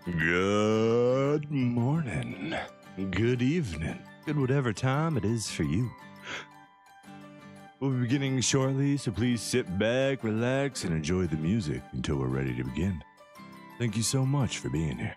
Good morning, good evening, good whatever time it is for you. We'll be beginning shortly, so please sit back, relax, and enjoy the music until we're ready to begin. Thank you so much for being here.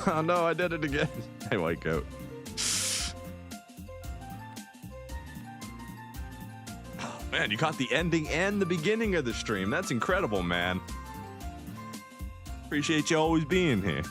Oh no, I did it again. Hey, white goat. Oh, man, you caught the ending and the beginning of the stream. That's incredible, man. Appreciate you always being here.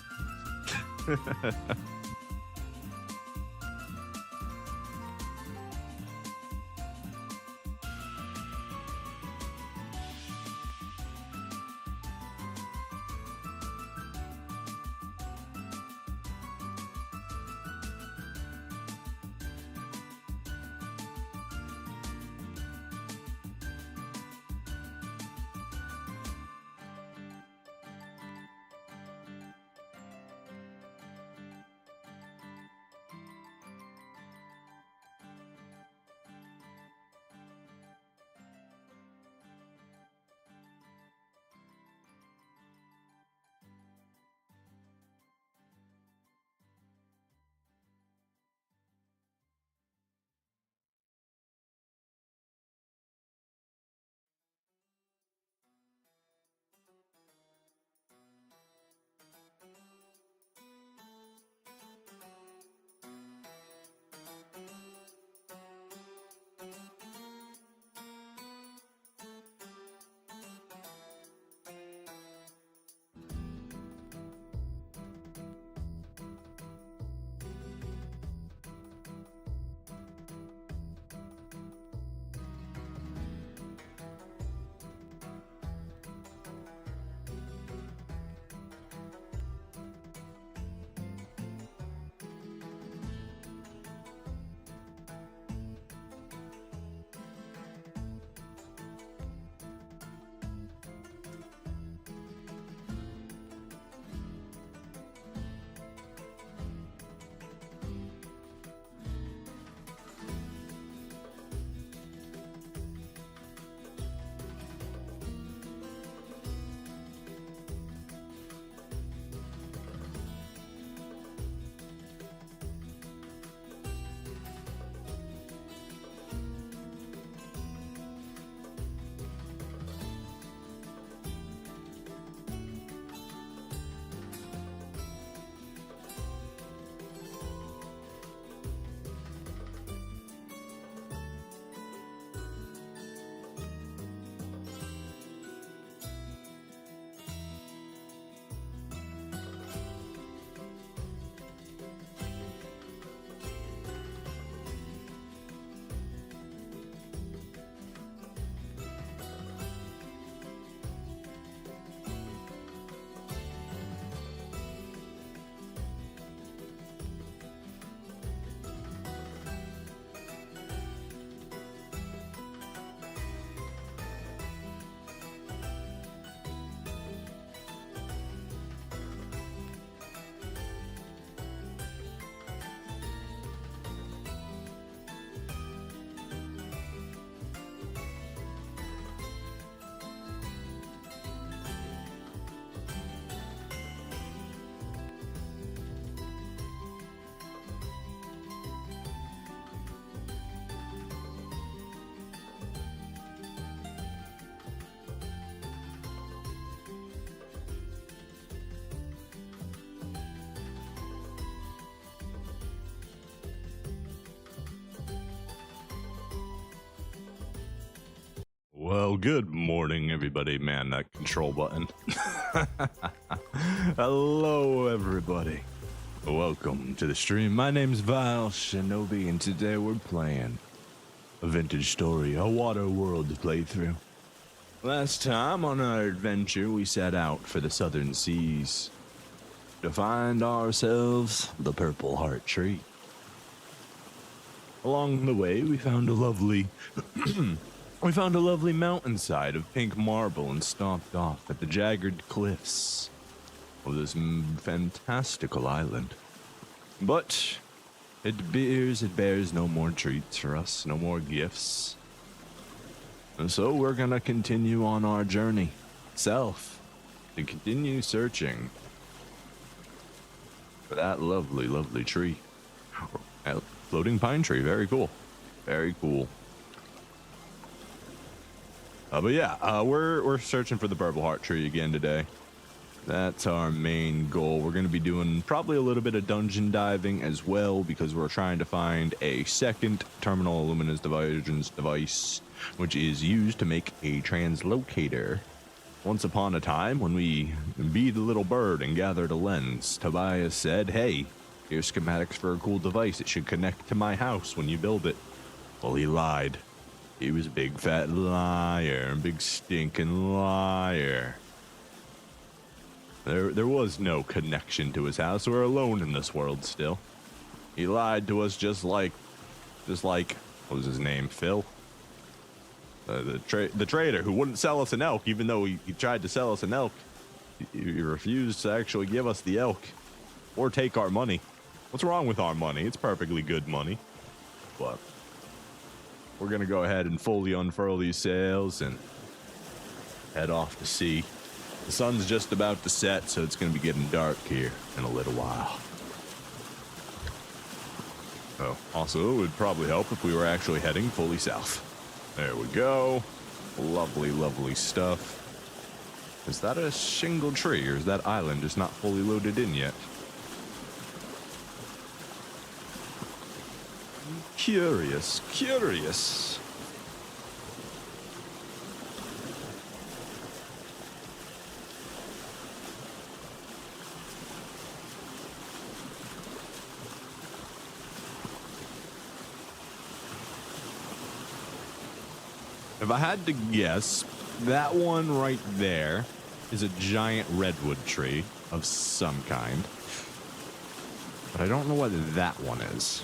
Well, good morning, everybody. Man, that control button. Hello, everybody. Welcome to the stream. My name's Vile Shinobi, and today we're playing a vintage story, a WaterWorld playthrough. Last time on our adventure, we set out for the southern seas to find ourselves the Purple Heart Tree. Along the way, we found a lovely mountainside of pink marble and stomped off at the jagged cliffs of this fantastical island. But it bears no more treats for us, no more gifts. And so we're gonna continue on our journey south to continue searching for that lovely, lovely tree. Floating pine tree, very cool. Very cool. But yeah, we're searching for the Purple Heart Tree again today. That's our main goal. We're going to be doing probably a little bit of dungeon diving as well, because we're trying to find a second terminal illuminance device, which is used to make a translocator. Once upon a time, when we beat a little bird and gathered a lens, Tobias said, "Hey, here's schematics for a cool device. It should connect to my house when you build it." Well, he lied. He was a big fat liar, big stinking liar. There was no connection to his house. We're alone in this world still. He lied to us just like, what was his name, Phil? The trader who wouldn't sell us an elk, even though he tried to sell us an elk. He refused to actually give us the elk or take our money. What's wrong with our money? It's perfectly good money. But we're going to go ahead and fully unfurl these sails and head off to sea. The sun's just about to set, so it's going to be getting dark here in a little while. Oh, also, it would probably help if we were actually heading fully south. There we go. Lovely, lovely stuff. Is that a shingle tree, or is that island just not fully loaded in yet? Curious, curious. If I had to guess, that one right there is a giant redwood tree of some kind. But I don't know what that one is.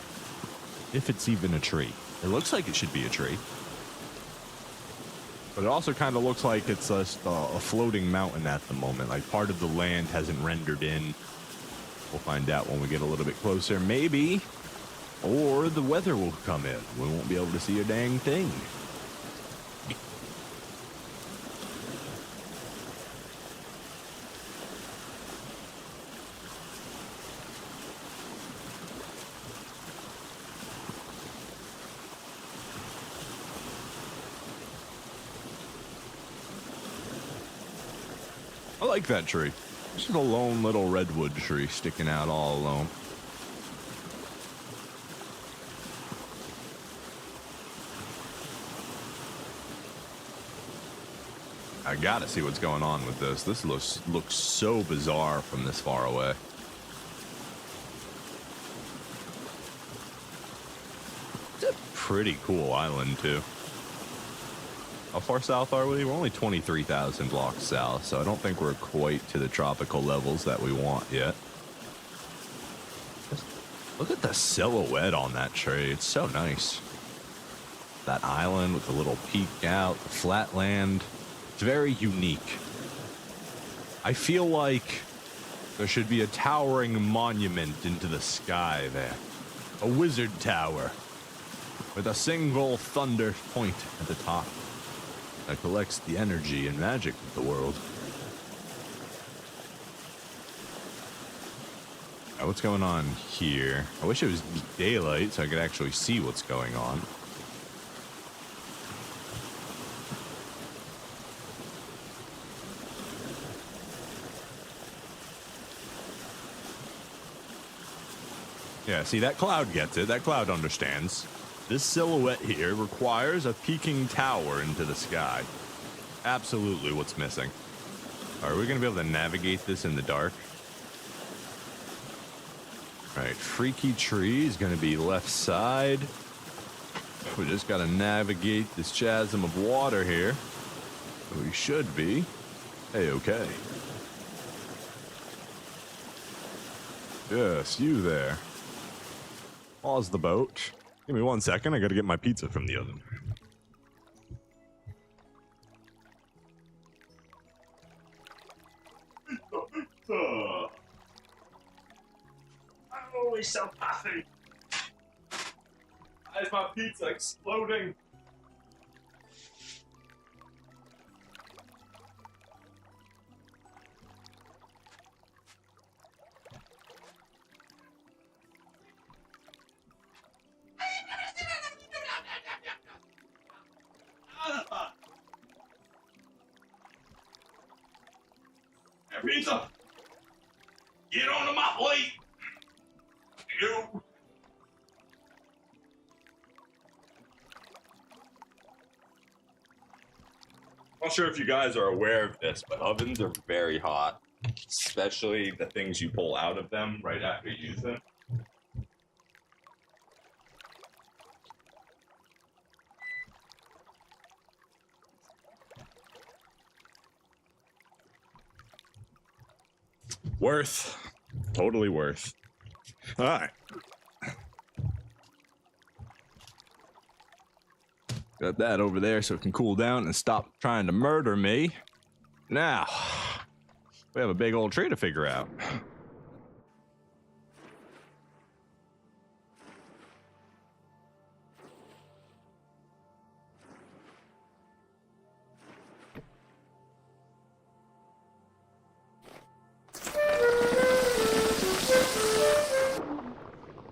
If it's even a tree. It looks like it should be a tree. But it also kind of looks like it's just a floating mountain at the moment. Like part of the land hasn't rendered in. We'll find out when we get a little bit closer. Maybe. Or the weather will come in. We won't be able to see a dang thing. I like that tree. Just a lone little redwood tree sticking out all alone. I gotta see what's going on with this. This looks so bizarre from this far away. It's a pretty cool island, too. How far south are we? We're only 23,000 blocks south, so I don't think we're quite to the tropical levels that we want yet. Look at the silhouette on that tree. It's so nice. That island with the little peak out, the flat land. It's very unique. I feel like there should be a towering monument into the sky there. A wizard tower with a single thunder point at the top that collects the energy and magic of the world. Now, what's going on here? I wish it was daylight so I could actually see what's going on. Yeah, see, that cloud gets it. That cloud understands. This silhouette here requires a peaking tower into the sky. absolutely what's missing. Are we gonna be able to navigate this in the dark? All right, freaky tree is gonna be left side. We just gotta navigate this chasm of water here. We should be A-okay. Yes, you there. Pause the boat. Give me 1 second, I gotta get my pizza from the oven. Pizza! I'm always so puffy! Why is my pizza exploding? Pizza! Get onto my plate! You! Not sure if you guys are aware of this, but ovens are very hot. Especially the things you pull out of them right after you use them. Worth. Totally worth. All right. Got that over there so it can cool down and stop trying to murder me. Now, we have a big old tree to figure out.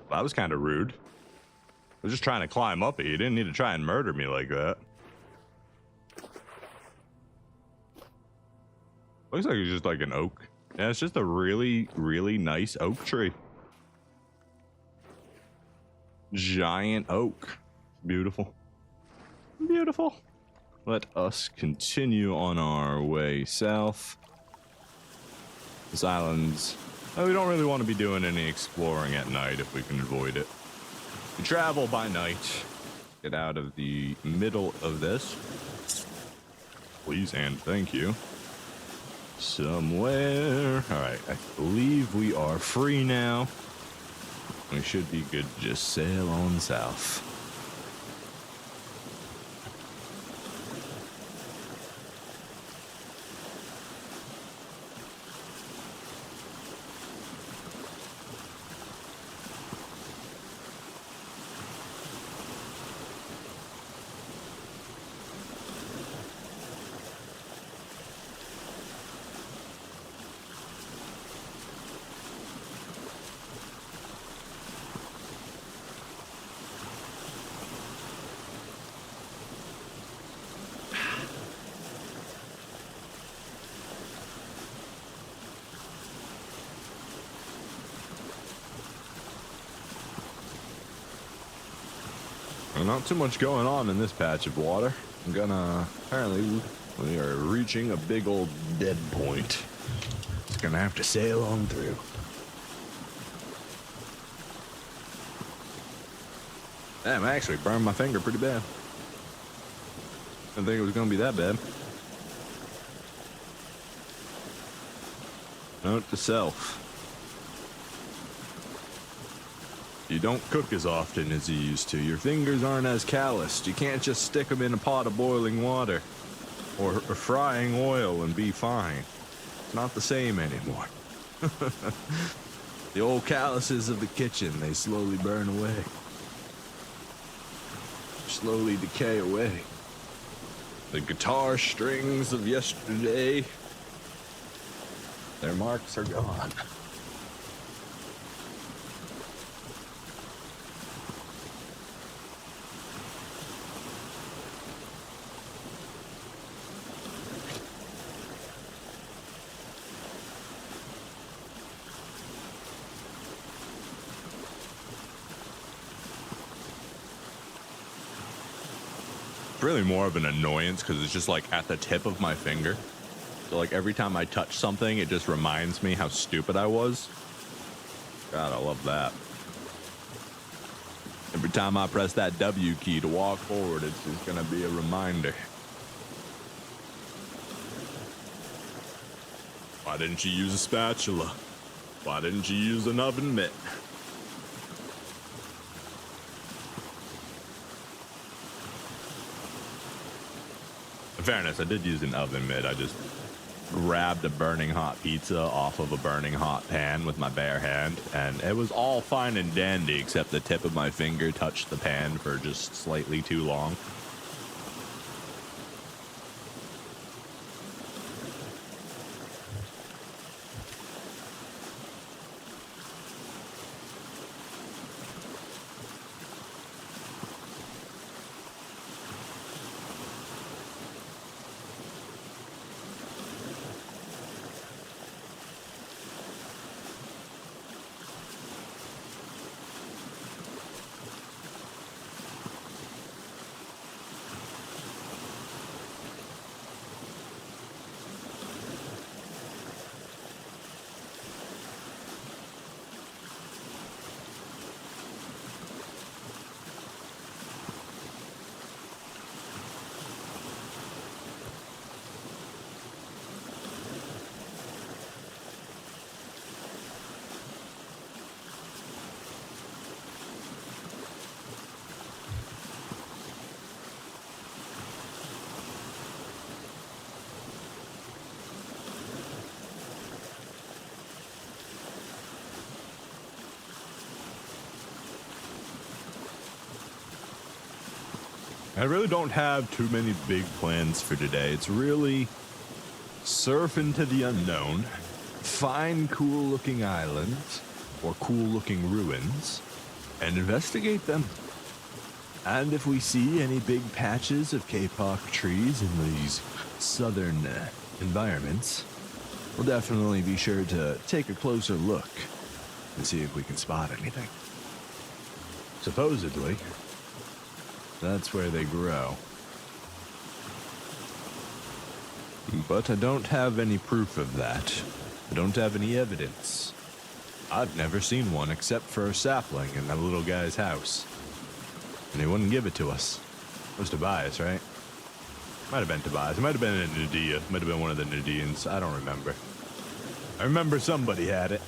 That was kind of rude. I was just trying to climb up it. You didn't need to try and murder me like that. Looks like it's just like an oak. Yeah, it's just a really, really nice oak tree. Giant oak. Beautiful. Beautiful. Let us continue on our way south. This island's... Oh, we don't really want to be doing any exploring at night if we can avoid it. We travel by night. Get out of the middle of this. Please and thank you. Somewhere. Alright, I believe we are free now. We should be good to just sail on south. Not too much going on in this patch of water. Apparently we are reaching a big old dead point. Just gonna have to sail on through. Damn, I actually burned my finger pretty bad. Didn't think it was gonna be that bad. Note to self. You don't cook as often as you used to. Your fingers aren't as calloused. You can't just stick them in a pot of boiling water or frying oil and be fine. It's not the same anymore. The old calluses of the kitchen, they slowly burn away. Slowly decay away. The guitar strings of yesterday, their marks are gone. really more of an annoyance because it's just like at the tip of my finger. So like every time I touch something, it just reminds me how stupid I was. God, I love that. Every time I press that W key to walk forward, it's just gonna be a reminder. Why didn't you use a spatula? Why didn't you use an oven mitt? In fairness, I did use an oven mitt. I just grabbed a burning hot pizza off of a burning hot pan with my bare hand, and it was all fine and dandy except the tip of my finger touched the pan for just slightly too long. I really don't have too many big plans for today. It's really surf into the unknown, find cool-looking islands or cool-looking ruins, and investigate them. And if we see any big patches of K-pop trees in these southern environments, we'll definitely be sure to take a closer look and see if we can spot anything. Supposedly, that's where they grow. But I don't have any proof of that. I don't have any evidence. I've never seen one except for a sapling in that little guy's house. And he wouldn't give it to us. It was Tobias, right? Might have been Tobias. It might have been a Nadia. Might have been one of the Nadians. I don't remember. I remember somebody had it.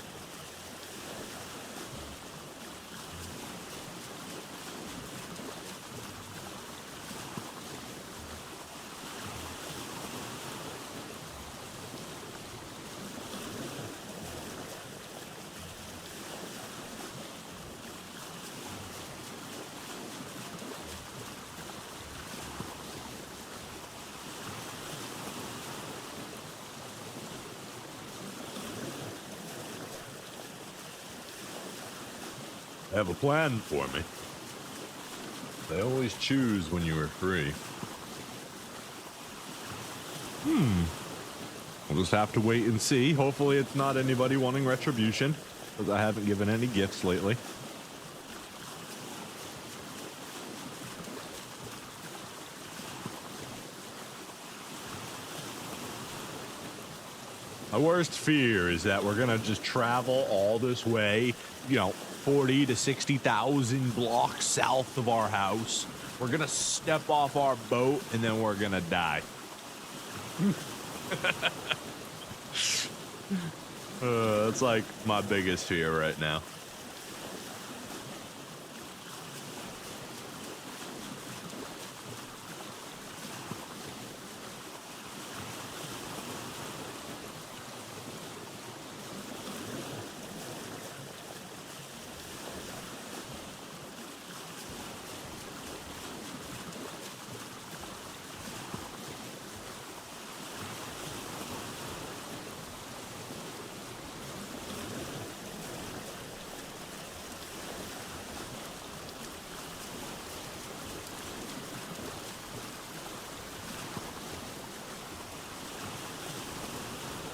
Have a plan for me. They always choose when you are free. We'll just have to wait and see. Hopefully it's not anybody wanting retribution, because I haven't given any gifts lately. My worst fear is that we're gonna just travel all this way, 40 to 60,000 blocks south of our house. We're gonna step off our boat and then we're gonna die. That's like my biggest fear right now.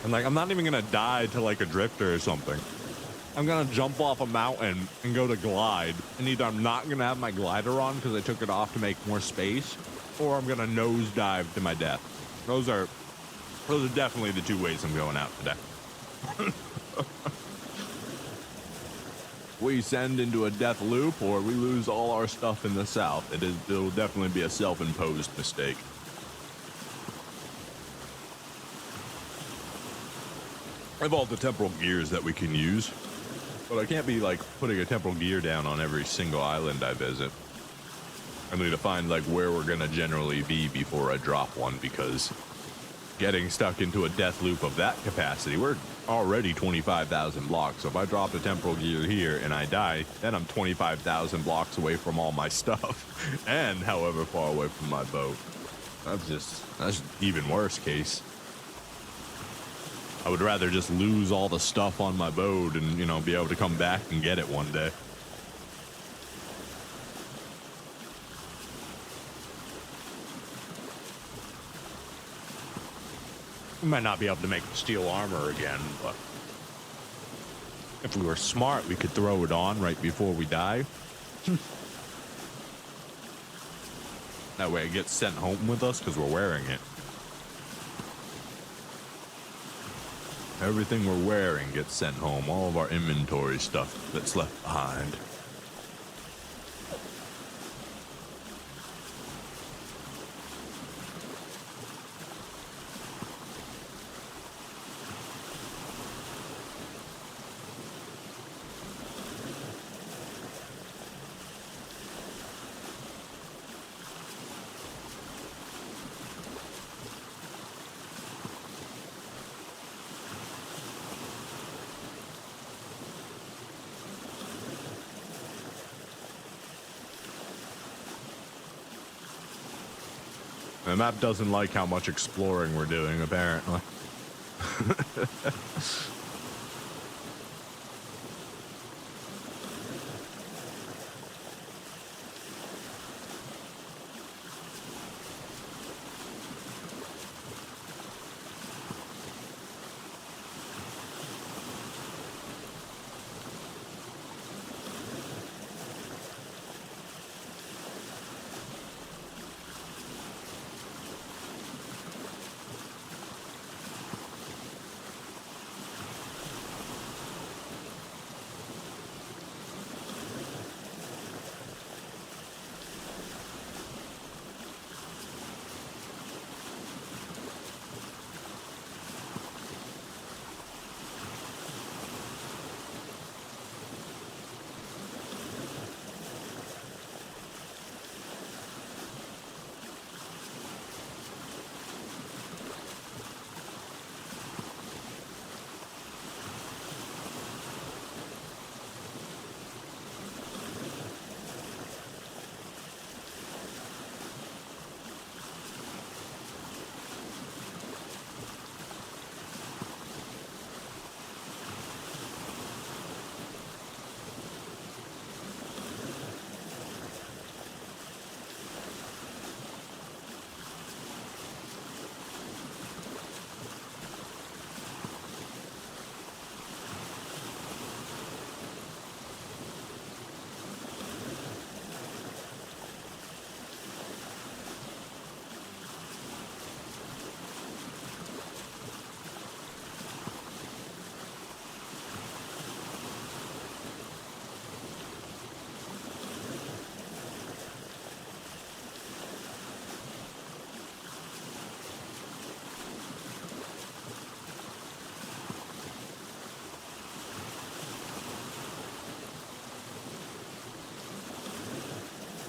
And I'm not even gonna die to like a drifter or something. I'm gonna jump off a mountain and go to glide. And either I'm not gonna have my glider on because I took it off to make more space, or I'm gonna nosedive to my death. Those are definitely the 2 ways I'm going out today. We send into a death loop, or we lose all our stuff in the south. It'll definitely be a self-imposed mistake. I have all the temporal gears that we can use, but I can't be like putting a temporal gear down on every single island I visit. I need to find like where we're gonna generally be before I drop one, because getting stuck into a death loop of that capacity, we're already 25,000 blocks. So if I drop a temporal gear here and I die, then I'm 25,000 blocks away from all my stuff and however far away from my boat. That's even worse case. I would rather just lose all the stuff on my boat and, you know, be able to come back and get it one day. We might not be able to make the steel armor again, but if we were smart, we could throw it on right before we die. That way it gets sent home with us because we're wearing it. Everything we're wearing gets sent home, all of our inventory stuff that's left behind. The map doesn't like how much exploring we're doing, apparently.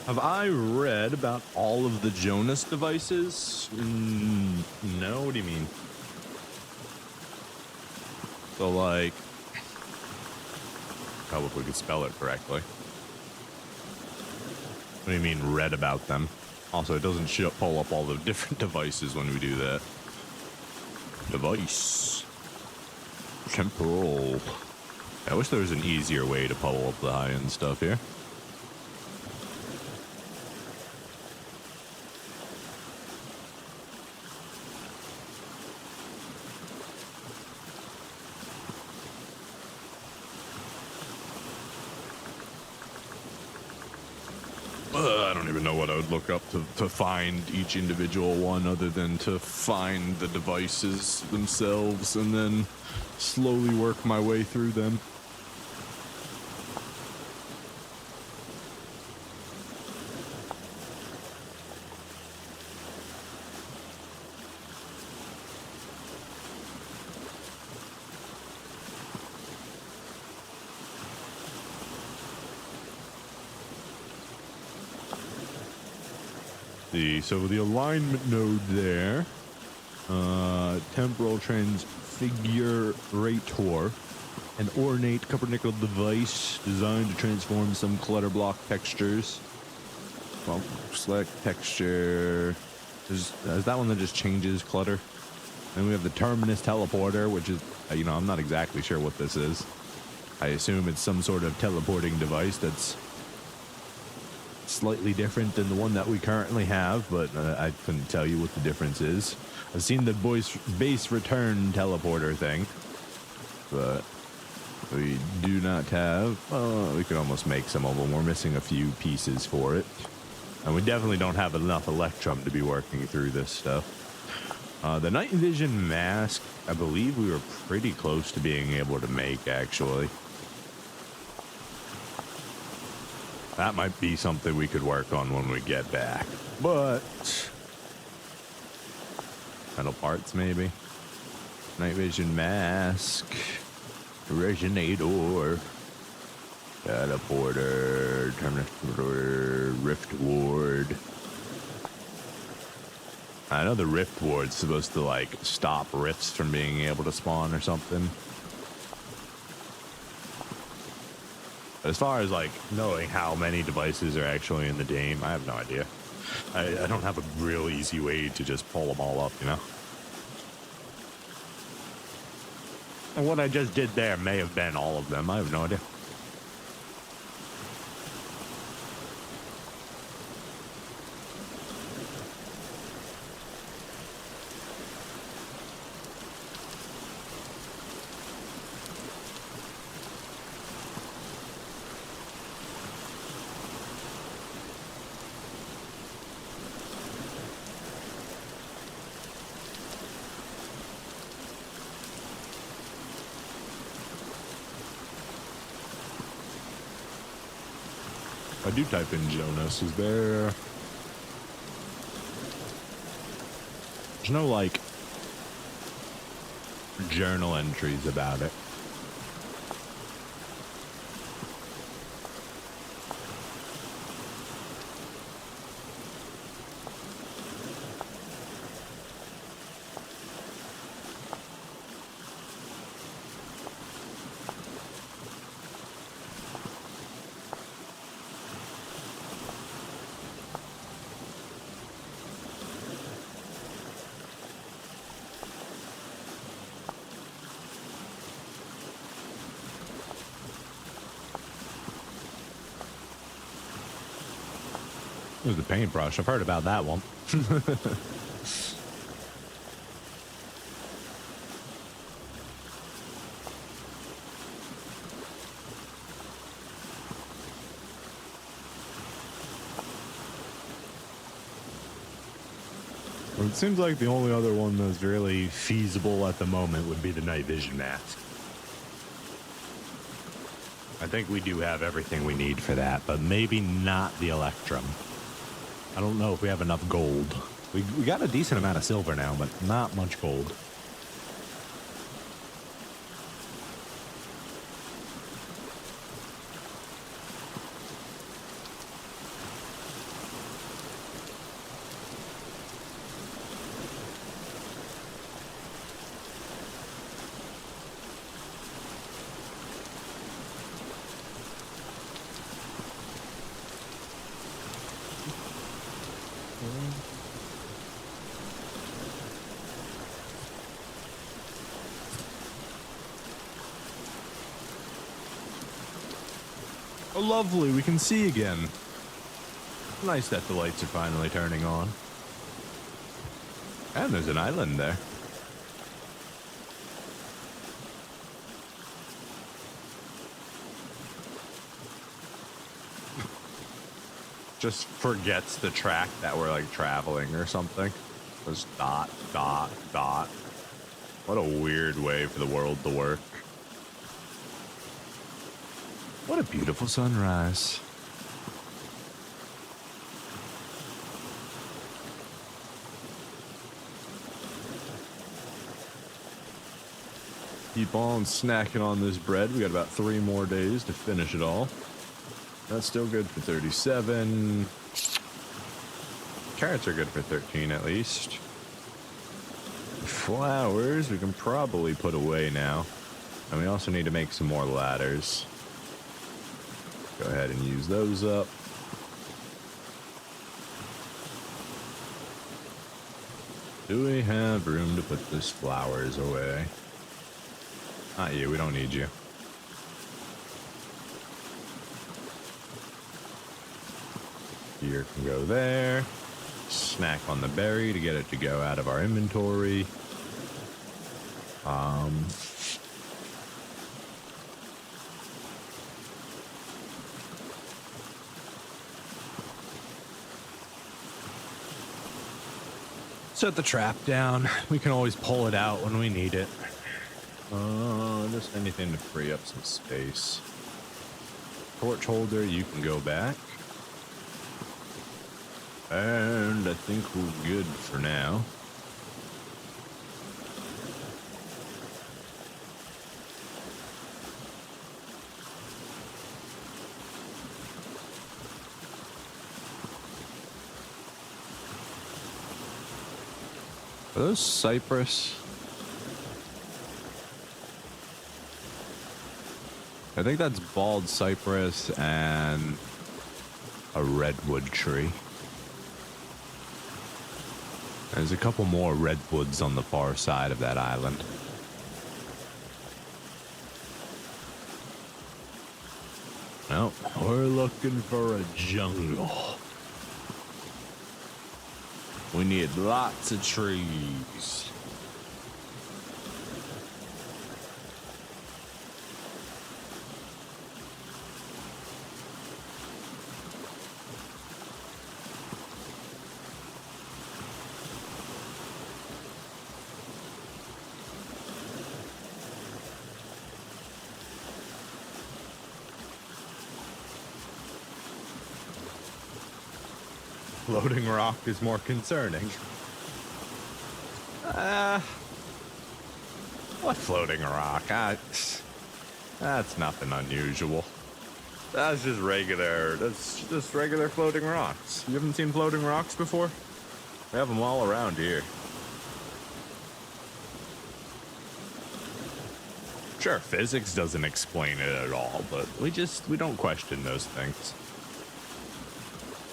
Have I read about all of the Jonas devices? No, what do you mean? So, like, oh, if we could spell it correctly. What do you mean, read about them? Also, it doesn't pull up all the different devices when we do that. Device. Temporal. I wish there was an easier way to pull up the high-end stuff here. even know what I would look up to find each individual one other than to find the devices themselves and then slowly work my way through them. So the alignment node there, temporal transfigurator, an ornate copper nickel device designed to transform some clutter block textures. Well, select texture. Is that one that just changes clutter? Then we have the terminus teleporter, which is, I'm not exactly sure what this is. I assume it's some sort of teleporting device that's slightly different than the one that we currently have, but I couldn't tell you what the difference is. I've seen the base return teleporter thing, but we do not have, we could almost make some of them. We're missing a few pieces for it, and we definitely don't have enough Electrum to be working through this stuff. The night vision mask, I believe we were pretty close to being able to make, actually. That might be something we could work on when we get back. But metal parts, maybe. Night vision mask. Resonator. Teleporter. Terminator. Rift ward. I know the rift ward's supposed to, like, stop rifts from being able to spawn or something. As far as, like, knowing how many devices are actually in the game, I have no idea. I don't have a real easy way to just pull them all up, you know? And what I just did there may have been all of them. I have no idea. I do type in Jonas. Is there... There's no, like, journal entries about it. It was the paintbrush. I've heard about that one. Well, it seems like the only other one that's really feasible at the moment would be the night vision mask. I think we do have everything we need for that, but maybe not the Electrum. I don't know if we have enough gold. We got a decent amount of silver now, but not much gold. Oh, lovely, we can see again. Nice that the lights are finally turning on. And there's an island there. just forgets the track that we're like traveling or something. Just dot, dot, dot. What a weird way for the world to work. What a beautiful sunrise. Keep on snacking on this bread. We got about 3 more days to finish it all. That's still good for 37. Carrots are good for 13 at least. Flowers we can probably put away now. And we also need to make some more ladders. Go ahead and use those up. Do we have room to put these flowers away? Not you, we don't need you. Here can go there. Snack on the berry to get it to go out of our inventory. Set the trap down. We can always pull it out when we need it. Just anything to free up some space. Torch holder, you can go back. And I think we're good for now. Are those cypress? I think that's bald cypress and a redwood tree. There's a couple more redwoods on the far side of that island. Nope, we're looking for a jungle. We need lots of trees. Floating rock is more concerning. What floating rock? That's nothing unusual. That's just regular. That's just regular floating rocks. You haven't seen floating rocks before? We have them all around here. Sure, physics doesn't explain it at all, but we don't question those things.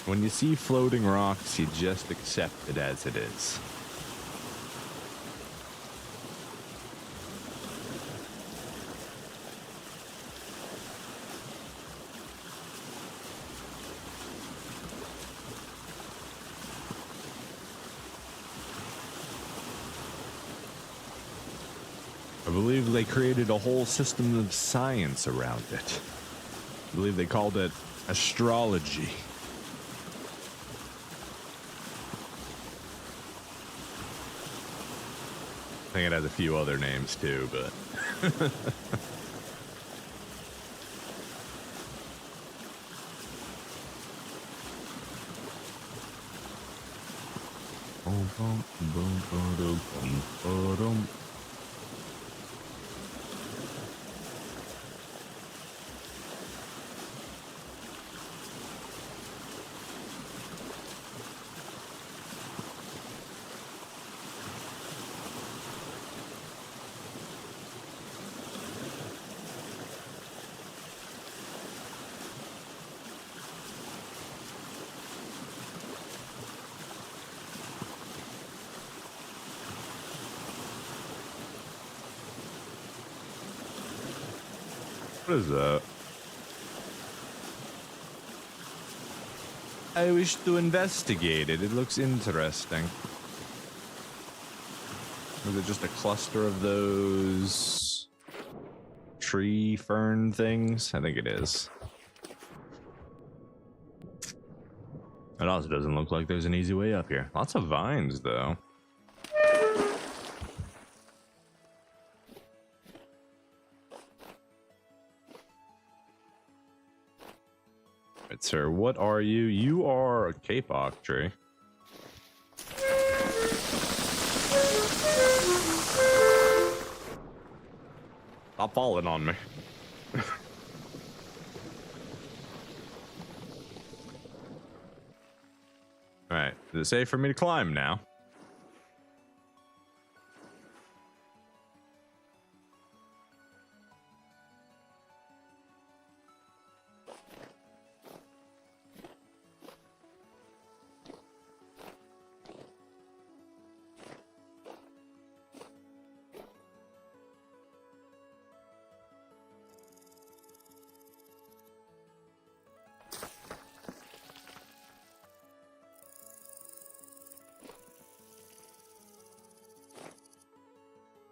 When you see floating rocks, you just accept it as it is. I believe they created a whole system of science around it. I believe they called it astrology. I think it has a few other names too, but what is that? I wish to investigate it. It looks interesting. Is it just a cluster of those tree fern things? I think it is. It also doesn't look like there's an easy way up here. Lots of vines, though. Right, sir, what are you? You are a kapok tree. Stop falling on me. Alright, is it safe for me to climb now?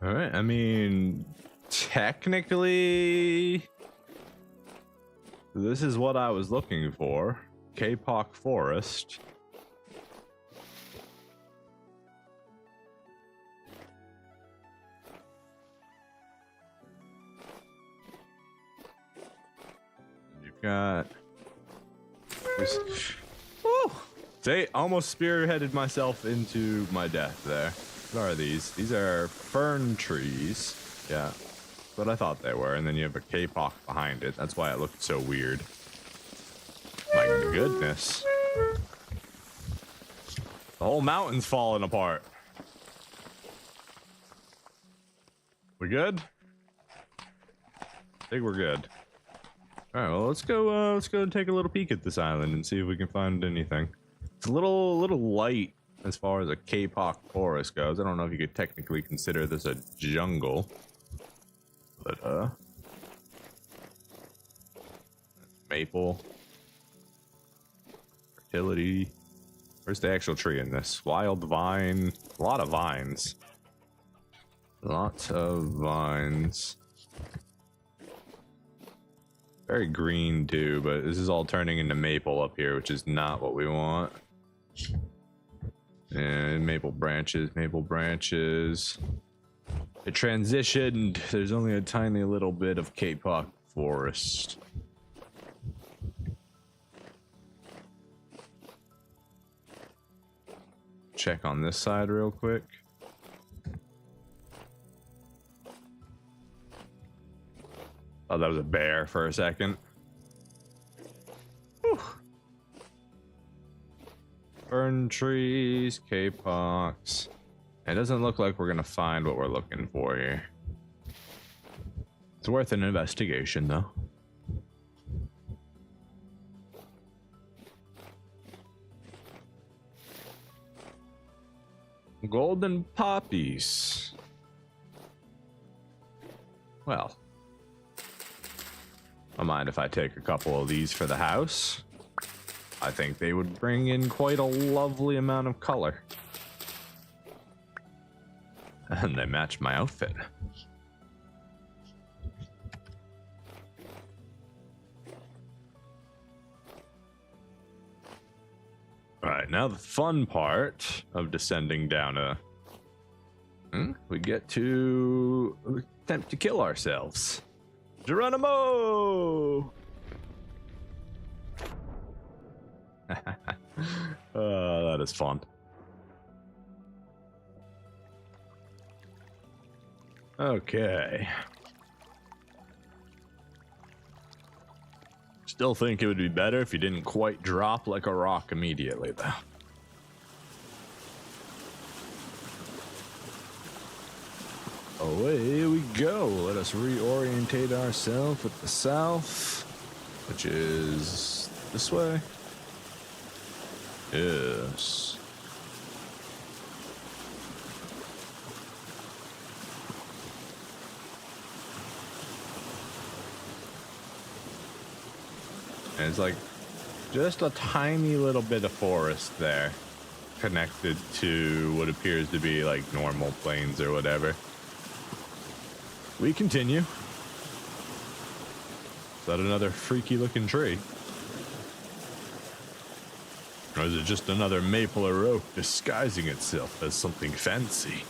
All right, I mean, technically, this is what I was looking for. Kapok Forest. You've got this. Woo! See, almost spearheaded myself into my death there. What are these? These are fern trees. Yeah, that's what I thought they were. And then you have a kapok behind it. That's why it looked so weird. My goodness. The whole mountain's falling apart. We good? I think we're good. All right, well, let's go and take a little peek at this island and see if we can find anything. It's a little light as far as a kapok forest goes. I don't know if you could technically consider this a jungle, but maple, fertility. Where's the actual tree in this? Wild vine. A lot of vines. Lots of vines. Very green too, but this is all turning into maple up here, which is not what we want. And maple branches, maple branches. It transitioned. There's only a tiny little bit of kapok forest. Check on this side real quick. Oh, that was a bear for a second. Whew. Fern trees, kapoks. It doesn't look like we're gonna find what we're looking for here. It's worth an investigation, though. Golden poppies. Well, I don't mind if I take a couple of these for the house. I think they would bring in quite a lovely amount of color. And they match my outfit. Alright, now the fun part of descending down a... we get to attempt to kill ourselves. Geronimo! That is fun. Okay. Still think it would be better if you didn't quite drop like a rock immediately, though. Away we go. Let us reorientate ourselves with the south, which is this way. Yes. And it's like just a tiny little bit of forest there connected to what appears to be like normal plains or whatever. We continue. Is that another freaky looking tree? Or is it just another maple or oak disguising itself as something fancy?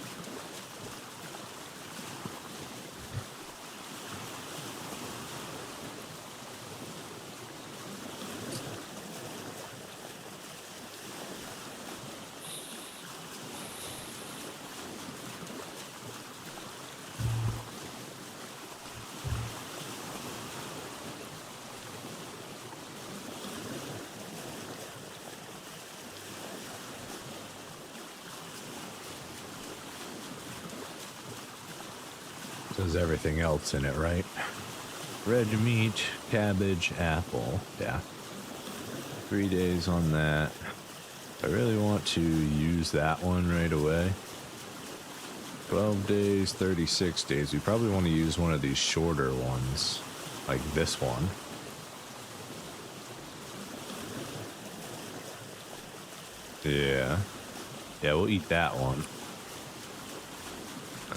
There's everything else in it, right? Red meat, cabbage, apple. Yeah. 3 days on that. I really want to use that one right away. 12 days, 36 days. We probably want to use one of these shorter ones, like this one. Yeah. Yeah, we'll eat that one.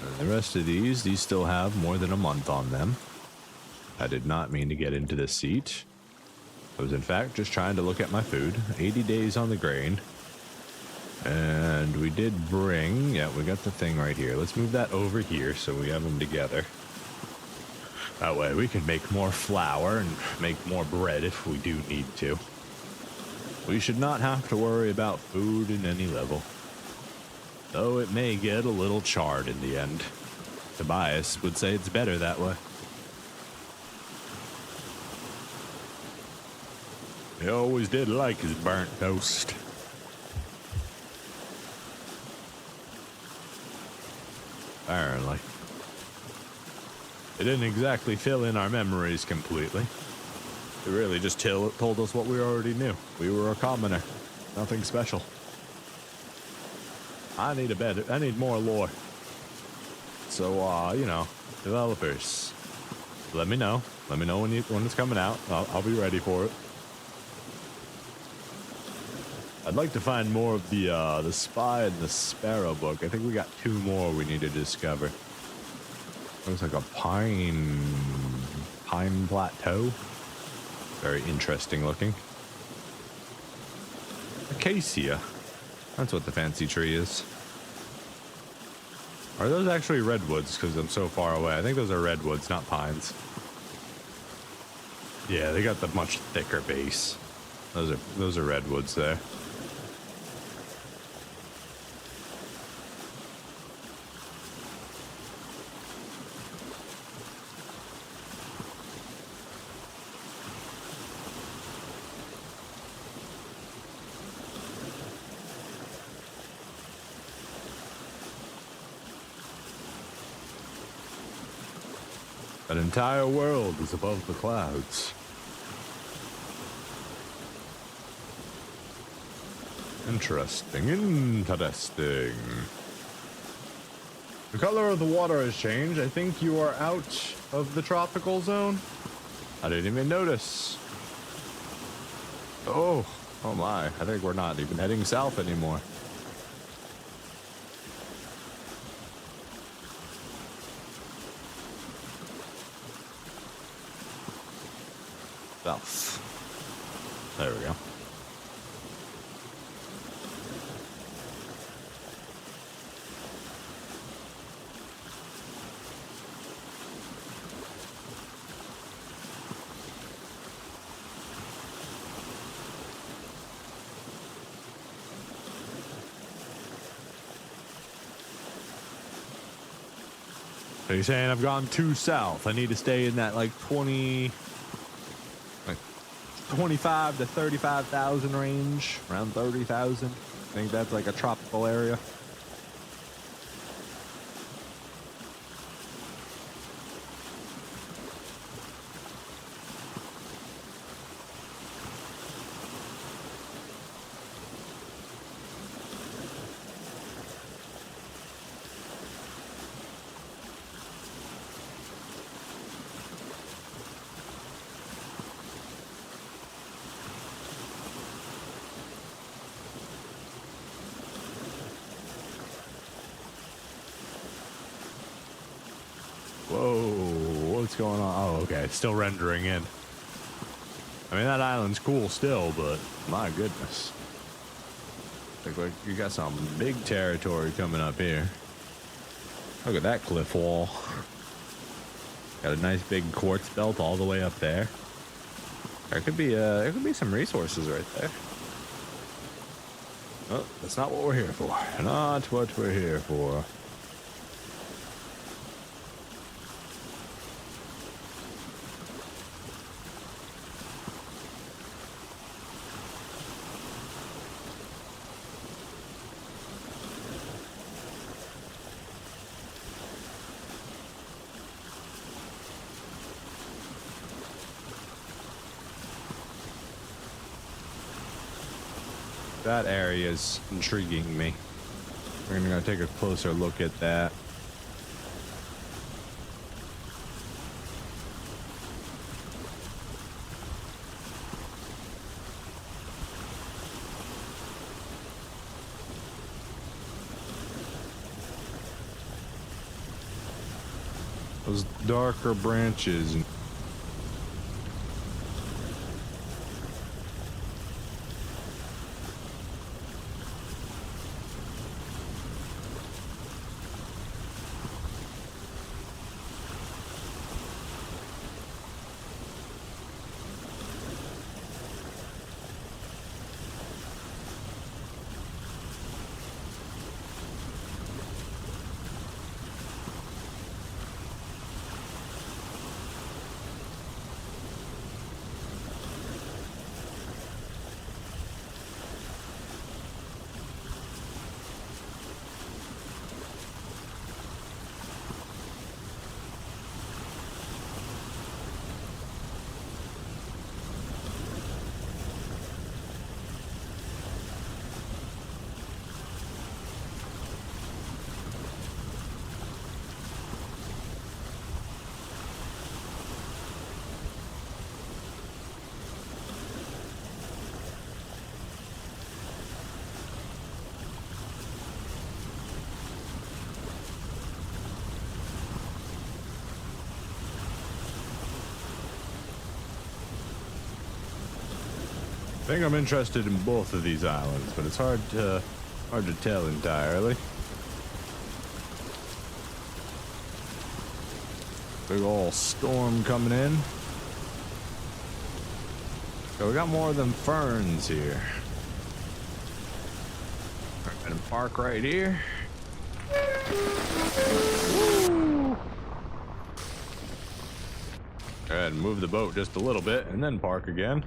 And the rest of these still have more than a month on them. I did not mean to get into this seat. I was in fact just trying to look at my food. 80 days on the grain. And we did bring, yeah, we got the thing right here. Let's move that over here so we have them together. That way we can make more flour and make more bread if we do need to. We should not have to worry about food in any level. Though it may get a little charred in the end. Tobias would say it's better that way. He always did like his burnt toast. Apparently. It didn't exactly fill in our memories completely. It really just told us what we already knew. We were a commoner. Nothing special. I need more lore. So, you know, developers, let me know. Let me know when it's coming out. I'll be ready for it. I'd like to find more of the Spy and the Sparrow book. I think we got 2 more we need to discover. Looks like a pine plateau. Very interesting looking. Acacia. That's what the fancy tree is. Are those actually redwoods? Because I'm so far away. I think those are redwoods, not pines. Yeah, they got the much thicker base. Those are redwoods there. An entire world is above the clouds. Interesting. The color of the water has changed. I think you are out of the tropical zone. I didn't even notice. Oh my. I think we're not even heading south anymore. South. There we go. So you're saying I've gone too south. I need to stay in that like 25 to 35,000 range, around 30,000. I think that's like a tropical area. Whoa, what's going on? Oh, okay, it's still rendering in. I mean, that island's cool still, but my goodness. Look like you got some big territory coming up here. Look at that cliff wall. Got a nice big quartz belt all the way up there. There could be some resources right there. Oh, that's not what we're here for. Not what we're here for. That area is intriguing me. We're gonna take a closer look at that. Those darker branches. I think I'm interested in both of these islands, but it's hard to tell entirely. Big ol' storm coming in. So we got more of them ferns here. We're gonna park right here. Woo! Go ahead and move the boat just a little bit and then park again.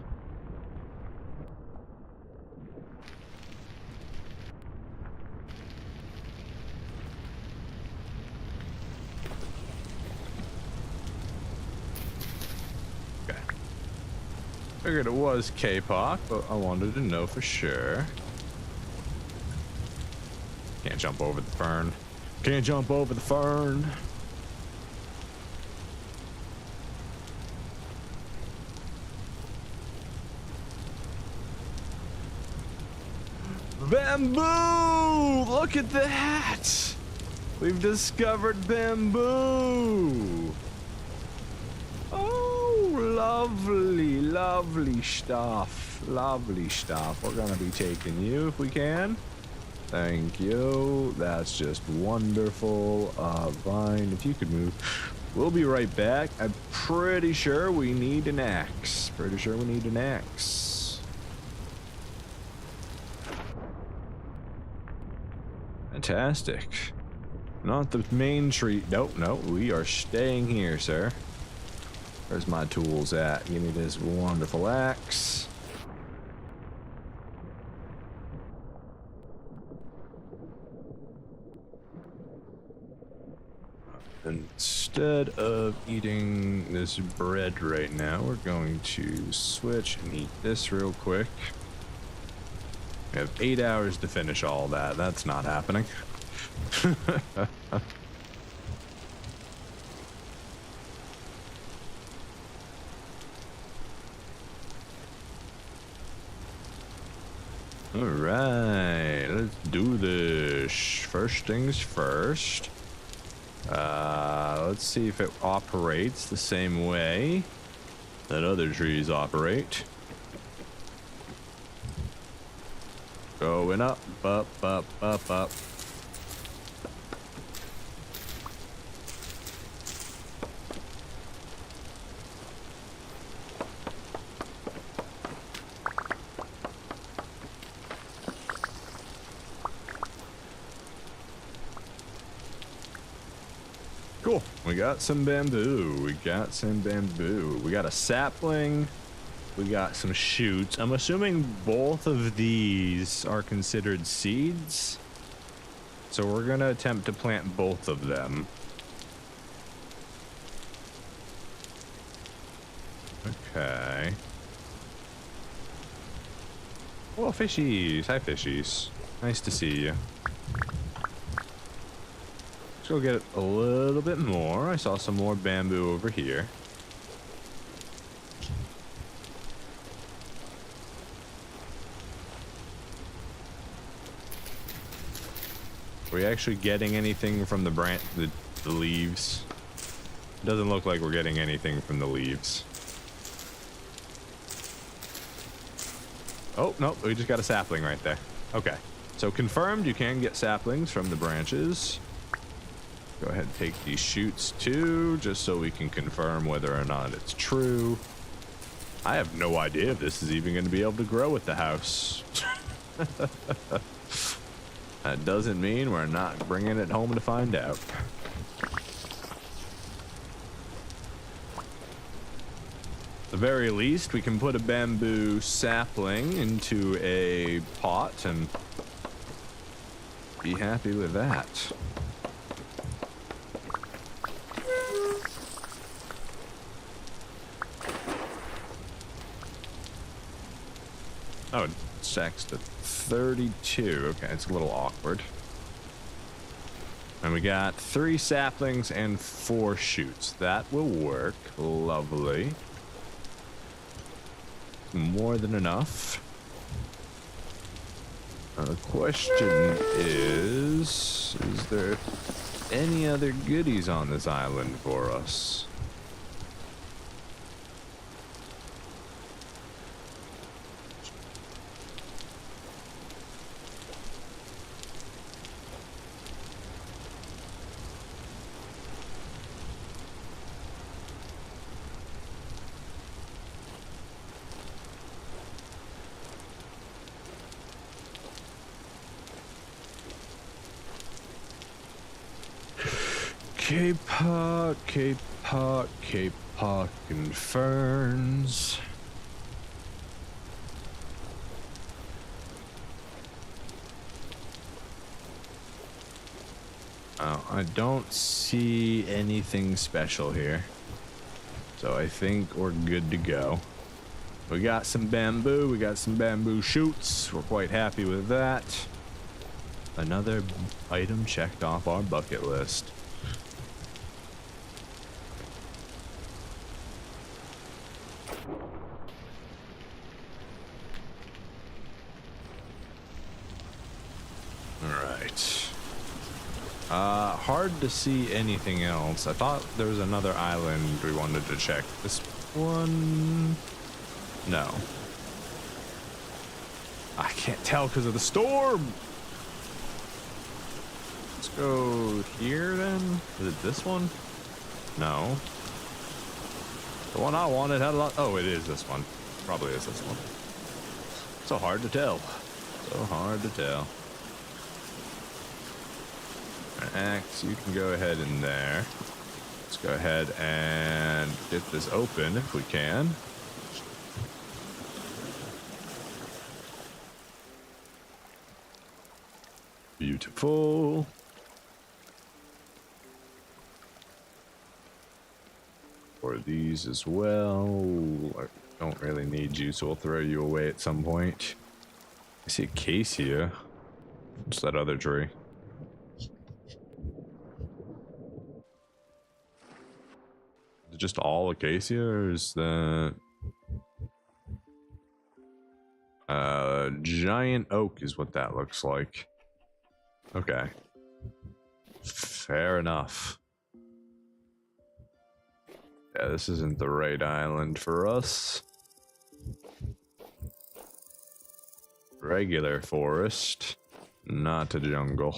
Figured it was K-pop, but I wanted to know for sure. Can't jump over the fern. Can't jump over the fern. Bamboo! Look at that! We've discovered bamboo! Lovely, lovely stuff. Lovely stuff. We're gonna be taking you if we can. Thank you. That's just wonderful. Vine, if you could move. We'll be right back. I'm pretty sure we need an axe. Pretty sure we need an axe. Fantastic. Not the main tree. Nope, nope. We are staying here, sir. Where's my tools at? Give me this wonderful axe. Instead of eating this bread right now, we're going to switch and eat this real quick. We have 8 hours to finish all that. That's not happening. All right, let's do this. First things first. Let's see if it operates the same way that other trees operate. Going up, up, up, up, up. Cool. We got some bamboo. We got some bamboo. We got a sapling. We got some shoots. I'm assuming both of these are considered seeds. So we're going to attempt to plant both of them. Okay. Oh, fishies. Hi, fishies. Nice to see you. Let's go get a little bit more. I saw some more bamboo over here. Are we actually getting anything from the branch, the leaves? It doesn't look like we're getting anything from the leaves. Oh, no, we just got a sapling right there. Okay, so confirmed you can get saplings from the branches. Go ahead and take these shoots too, just so we can confirm whether or not it's true. I have no idea if this is even going to be able to grow at the house. That doesn't mean we're not bringing it home to find out. At the very least, we can put a bamboo sapling into a pot and be happy with that. Oh, it stacks to 32. Okay, it's a little awkward. And we got 3 saplings and 4 shoots. That will work. Lovely. More than enough. The question is there any other goodies on this island for us? Cape and ferns. Oh, I don't see anything special here. So I think we're good to go. We got some bamboo. We got some bamboo shoots. We're quite happy with that. Another item checked off our bucket list. Hard to see anything else. I thought there was another island we wanted to check. This one? No. I can't tell because of the storm. Let's go here then. Is it this one? No. The one I wanted had a lot. Oh, it is this one. Probably is this one. So hard to tell. So hard to tell. Axe, you can go ahead in there. Let's go ahead and get this open if we can. Beautiful. Or these as well. I don't really need you, so we'll throw you away at some point. I see acacia. What's that other tree? Is it just all acacia, or is that giant oak is what that looks like? Okay, fair enough. Yeah, this isn't the right island for us. Regular forest, not a jungle.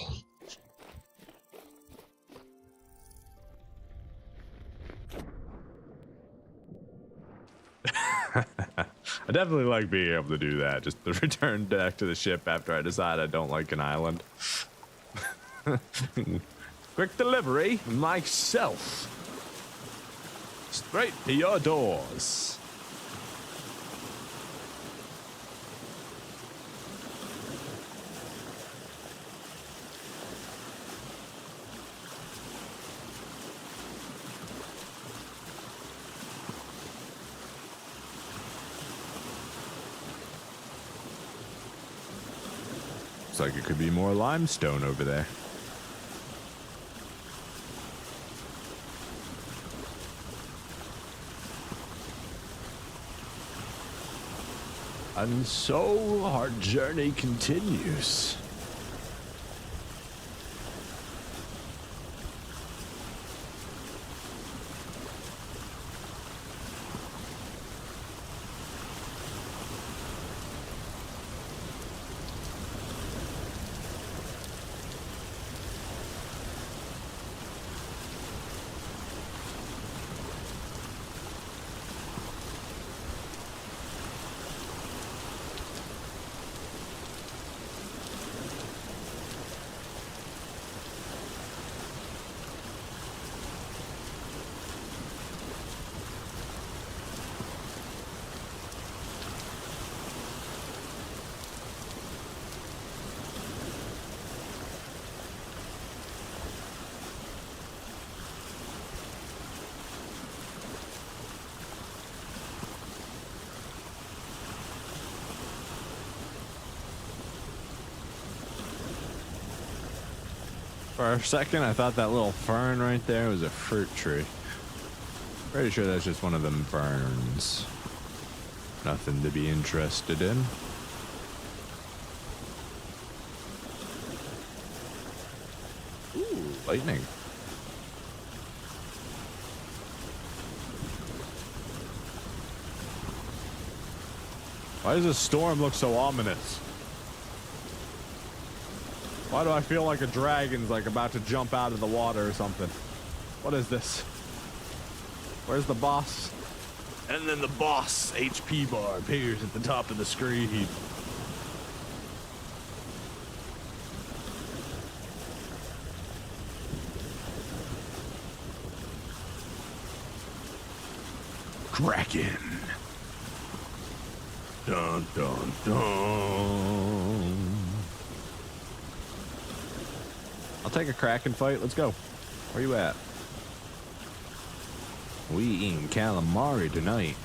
I definitely like being able to do that. Just to return back to the ship after I decide I don't like an island. Quick delivery, myself. Straight to your doors. Looks like it could be more limestone over there. And so our journey continues. For a second, I thought that little fern right there was a fruit tree. Pretty sure that's just one of them ferns. Nothing to be interested in. Ooh, lightning. Why does this storm look so ominous? Why do I feel like a dragon's like about to jump out of the water or something? What is this? Where's the boss? And then the boss HP bar appears at the top of the screen. Kraken. Dun dun dun. I'll take a Kraken fight. Let's go. Where you at? We eating calamari tonight.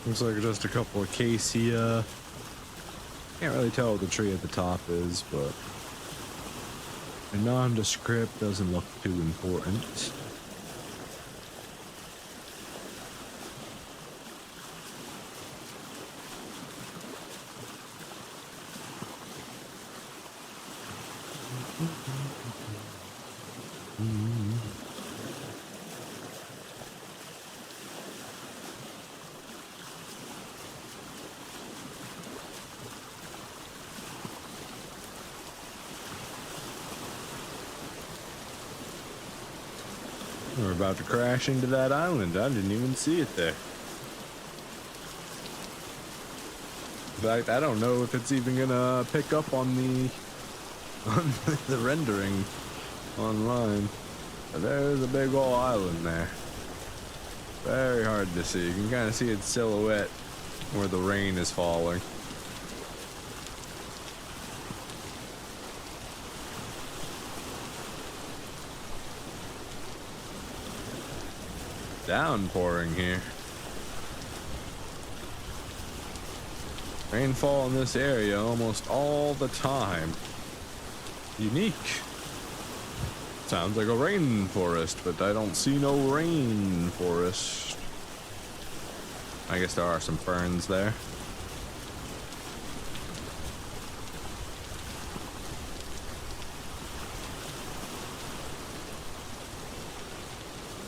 Looks like just a couple of acacia. Can't really tell what the tree at the top is, but a nondescript doesn't look too important. We're about to crash into that island. I didn't even see it there. In fact, I don't know if it's even gonna pick up on the rendering online. But there's a big old island there. Very hard to see. You can kind of see its silhouette where the rain is falling. Downpouring here. Rainfall in this area almost all the time. Unique. Sounds like a rainforest, but I don't see no rainforest. I guess there are some ferns there.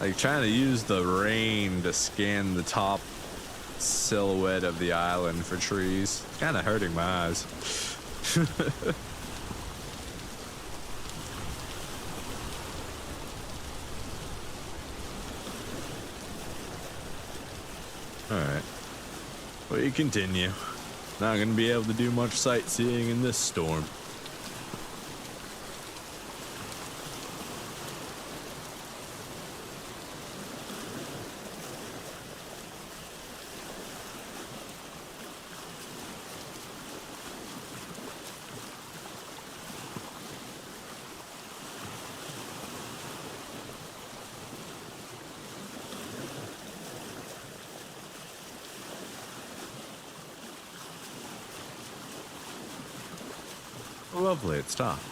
Like trying to use the rain to scan the top silhouette of the island for trees. It's kind of hurting my eyes. Alright. We continue. Not gonna be able to do much sightseeing in this storm. Lovely, it stopped.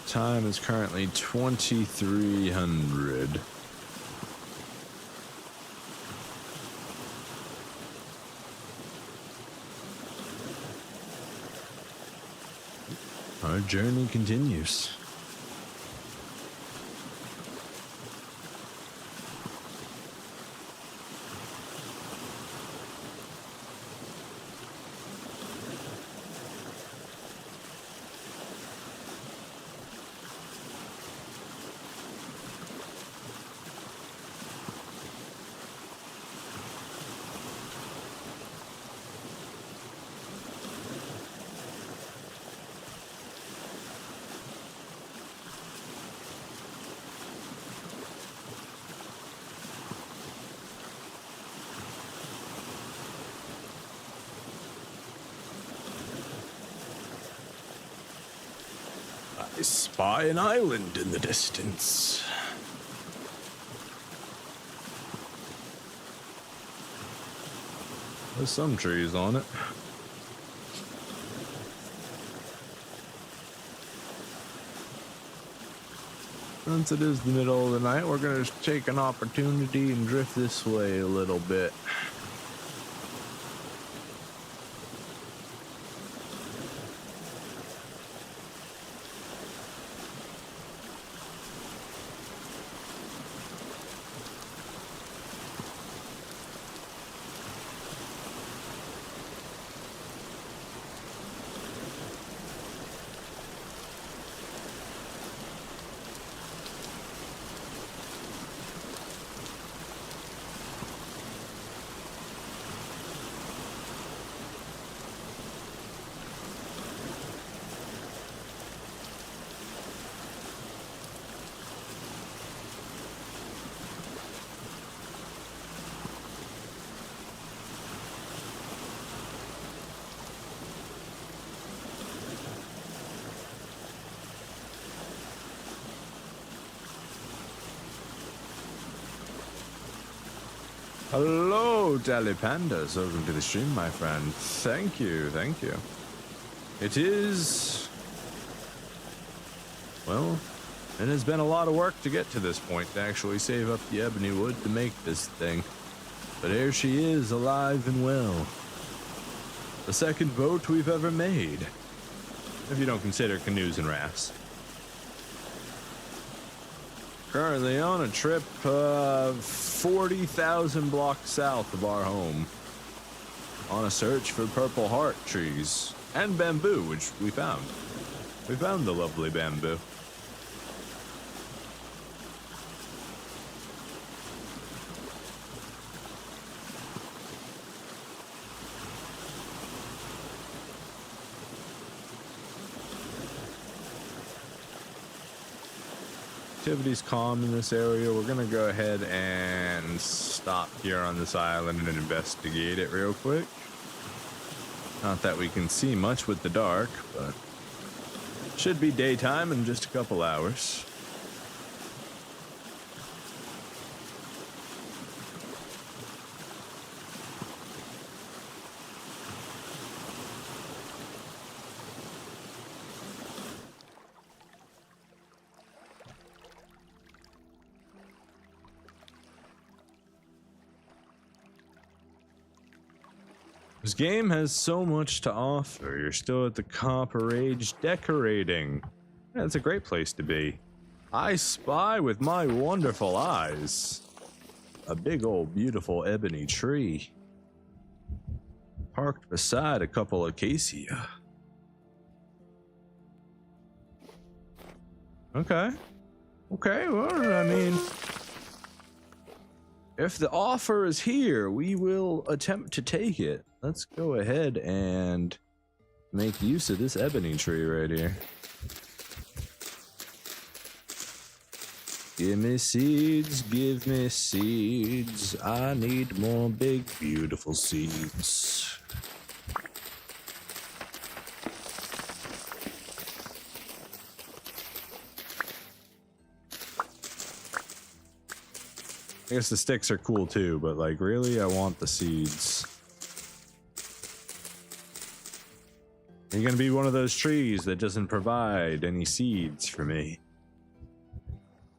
Time is currently 2300. our journey continues. I spy an island in the distance. There's some trees on it. Since it is the middle of the night, we're going to take an opportunity and drift this way a little bit. Hello, Dally Pandas. Welcome to the stream, my friend. Thank you, thank you. It is... well, it has been a lot of work to get to this point to actually save up the ebony wood to make this thing. But here she is, alive and well. The second boat we've ever made. If you don't consider canoes and rafts. Currently on a trip 40,000 blocks south of our home. On a search for purple heart trees. And bamboo, which we found. We found the lovely bamboo. Activity's calm in this area. We're gonna go ahead and stop here on this island and investigate it real quick. Not that we can see much with the dark, but should be daytime in just a couple hours. This game has so much to offer. You're still at the Copper Age decorating. Yeah, that's a great place to be. I spy with my wonderful eyes a big old beautiful ebony tree parked beside a couple acacia. Okay. Okay, well, I mean, if the offer is here, we will attempt to take it. Let's go ahead and make use of this ebony tree right here. Give me seeds, give me seeds. I need more big, beautiful seeds. I guess the sticks are cool too, but like really, I want the seeds. You're gonna be one of those trees that doesn't provide any seeds for me.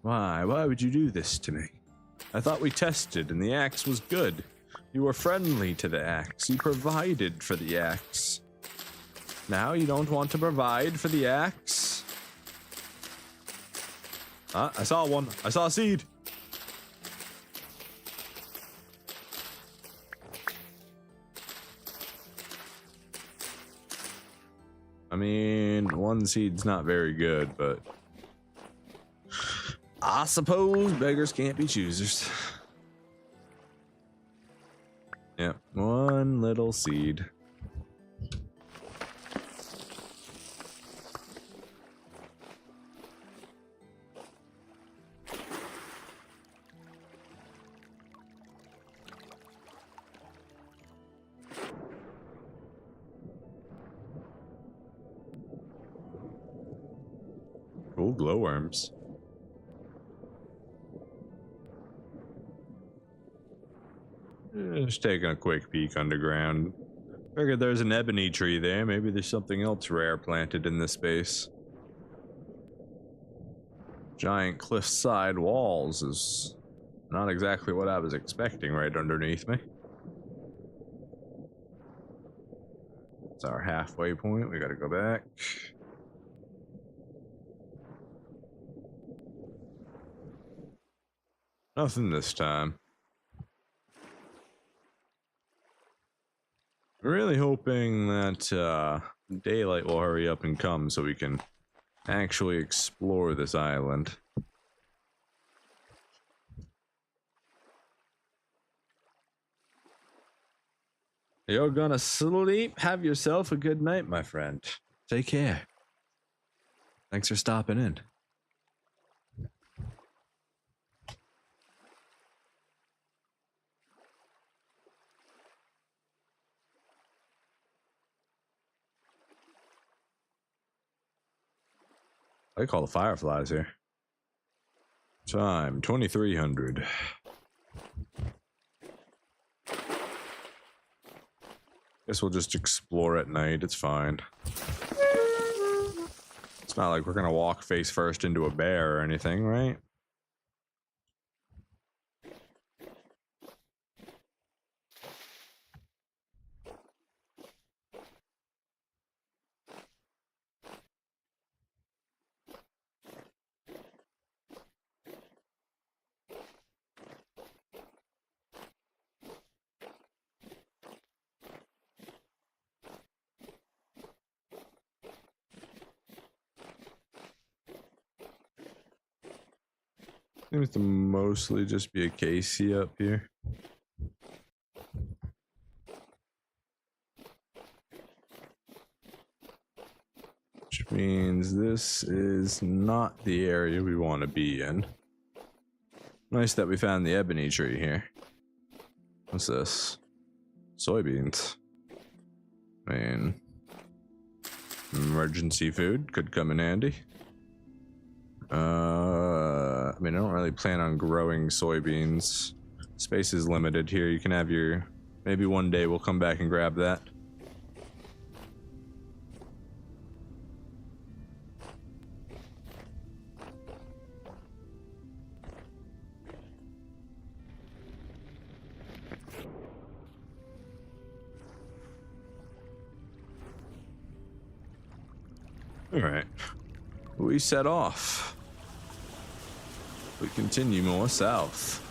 Why? Why would you do this to me? I thought we tested and the axe was good. You were friendly to the axe. You provided for the axe. Now you don't want to provide for the axe. I saw one. I saw a seed. I mean, one seed's not very good, but I suppose beggars can't be choosers. Yep, one little seed. Cool glowworms. Just taking a quick peek underground. Figured there's an ebony tree there. Maybe there's something else rare planted in this space. Giant cliffside walls is not exactly what I was expecting right underneath me. It's our halfway point. We gotta go back. Nothing this time. Really hoping that daylight will hurry up and come so we can actually explore this island. You're gonna sleep? Have yourself a good night, my friend. Take care. Thanks for stopping in. I call the fireflies here. Time 2300. Guess we'll just explore at night. It's fine. It's not like we're gonna walk face first into a bear or anything, right? Seems to mostly just be a Casey up here. Which means this is not the area we want to be in. Nice that we found the ebony tree here. What's this? Soybeans. I mean, emergency food could come in handy. I mean, I don't really plan on growing soybeans. Space is limited here. You can have your... Maybe one day we'll come back and grab that. Alright. We set off. We continue more south.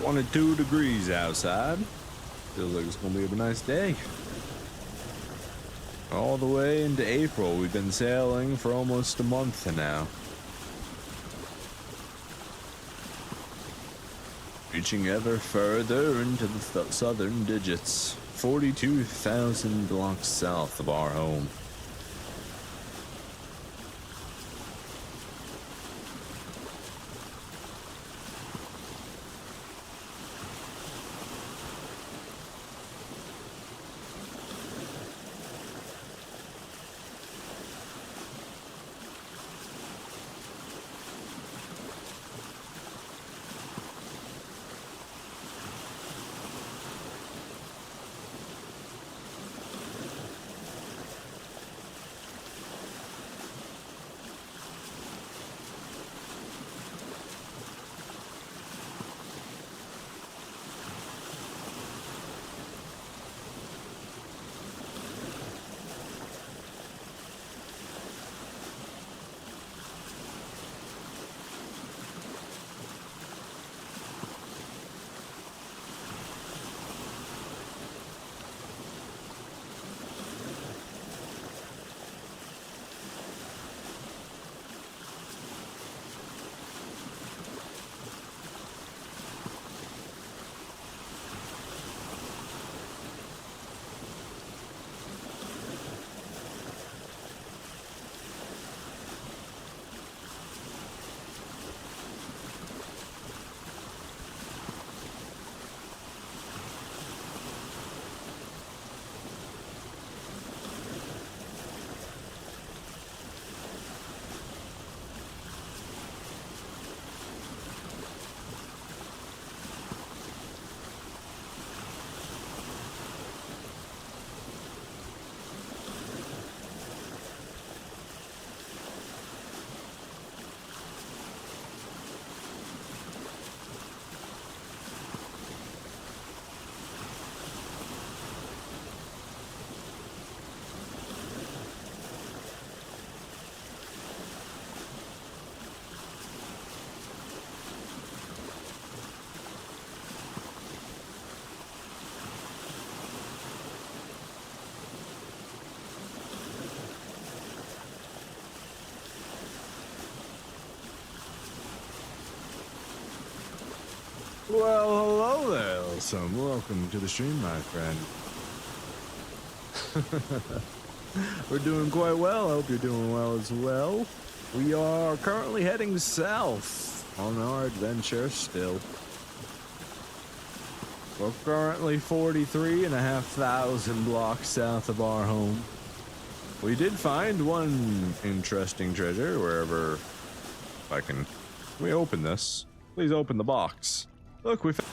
22 degrees outside. Feels like it's gonna be a nice day. All the way into April. We've been sailing for almost a month now. Reaching ever further into the southern digits. 42,000 blocks south of our home. Well, hello there, Elson. Welcome to the stream, my friend. We're doing quite well. I hope you're doing well as well. We are currently heading south on our adventure still. We're currently 43,500 blocks south of our home. We did find one interesting treasure wherever. If I can. We open this. Please open the box. Look, we found.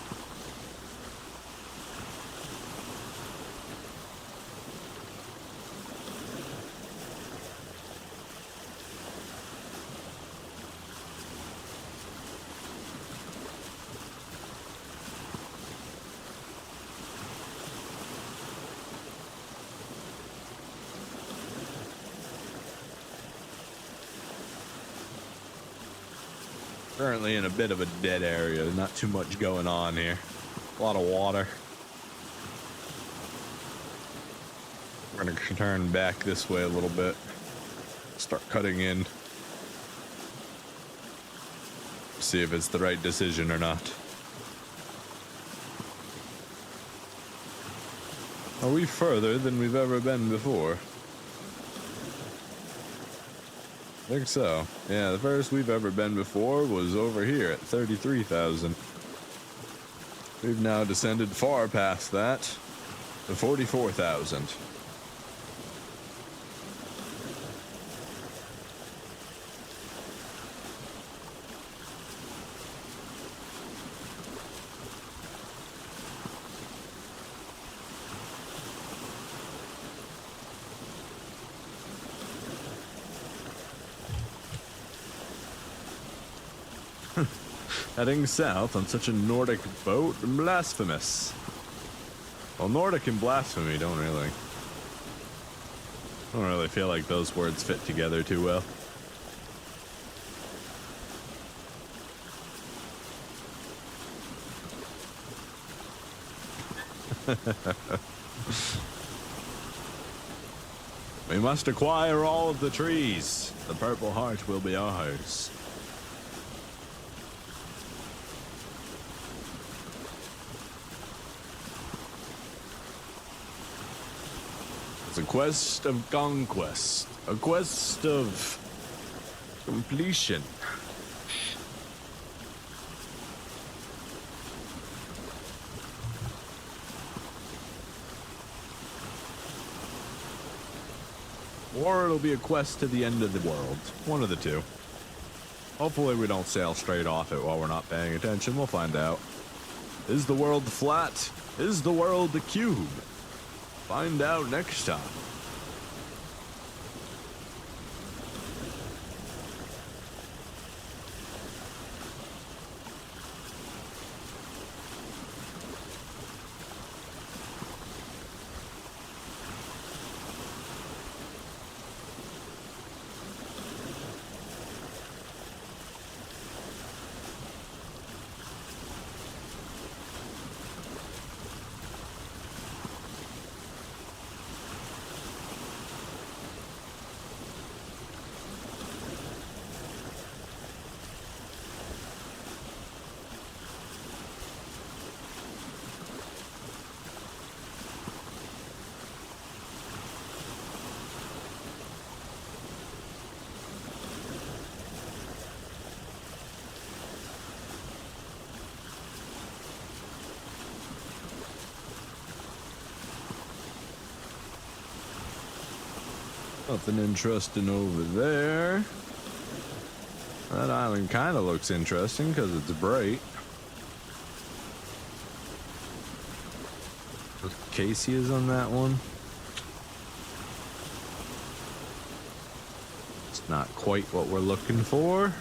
Currently in a bit of a dead area. There's not too much going on here. A lot of water. We're gonna turn back this way a little bit. Start cutting in. See if it's the right decision or not. Are we further than we've ever been before? I think so. Yeah, the furthest we've ever been before was over here at 33,000. We've now descended far past that to 44,000. Heading south on such a Nordic boat? Blasphemous. Well, Nordic and blasphemy don't really feel like those words fit together too well. We must acquire all of the trees. The Purple Heart will be ours. It's a quest of conquest. A quest of completion. Or it'll be a quest to the end of the world. One of the two. Hopefully we don't sail straight off it while we're not paying attention. We'll find out. Is the world flat? Is the world a cube? Find out next time. Nothing interesting over there. That island kind of looks interesting because it's bright. Casey is on that one. It's not quite what we're looking for.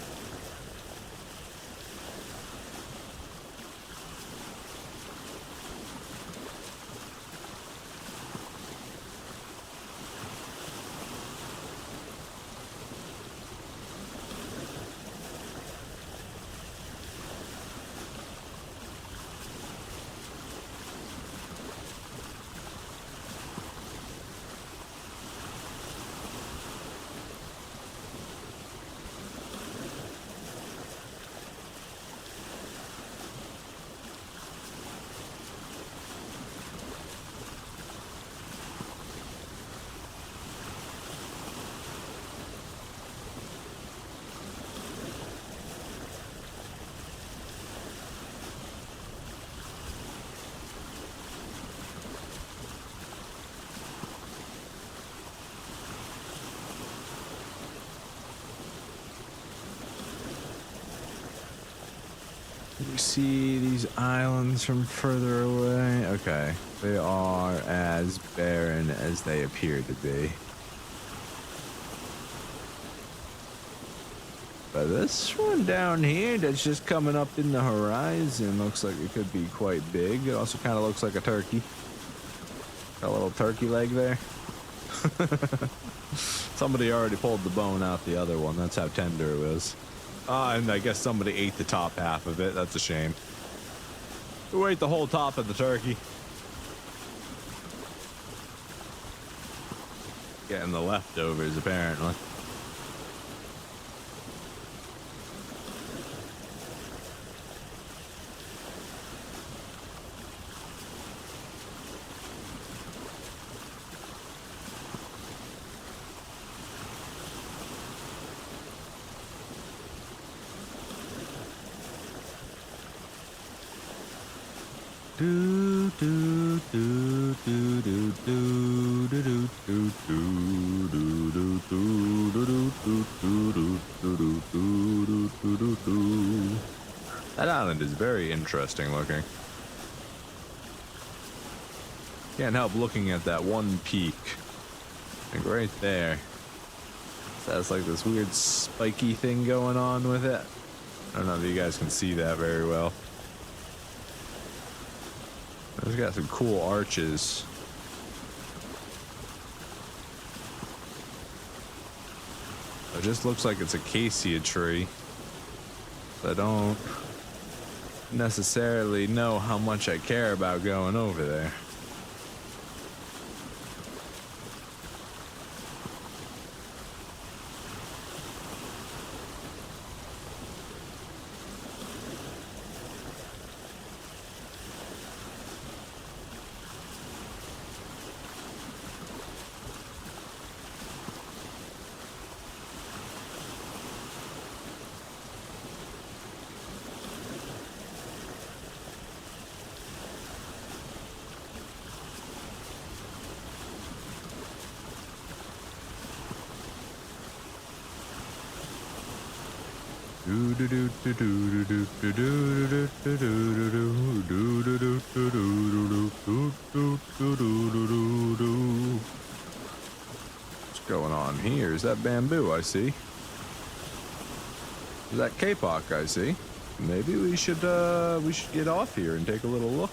You see these islands from further away? Okay. They are as barren as they appear to be. But this one down here that's just coming up in the horizon looks like it could be quite big. It also kind of looks like a turkey. Got a little turkey leg there. Somebody already pulled the bone out the other one. That's how tender it was. And I guess somebody ate the top half of it. That's a shame. Who ate the whole top of the turkey? Getting the leftovers, apparently. That island is very interesting looking. Can't help looking at that one peak. Like right there. That's like this weird spiky thing going on with it. I don't know if you guys can see that very well. It's got some cool arches. It just looks like it's a acacia tree. I don't necessarily know how much I care about going over there. What's going on here? Is that bamboo I see? Is that kapok I see? Maybe we should get off here and take a little look.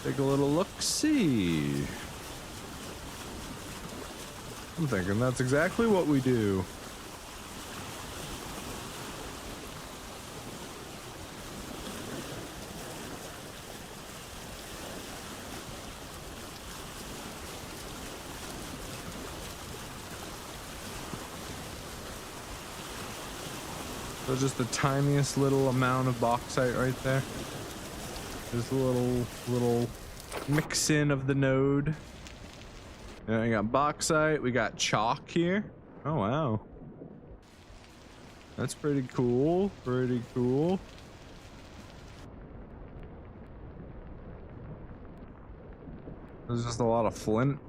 Take a little look-see. I'm thinking that's exactly what we do. So just the tiniest little amount of bauxite right there. Just a little mix in of the node. And we got bauxite, we got chalk here. Oh wow. That's pretty cool, pretty cool. There's just a lot of flint.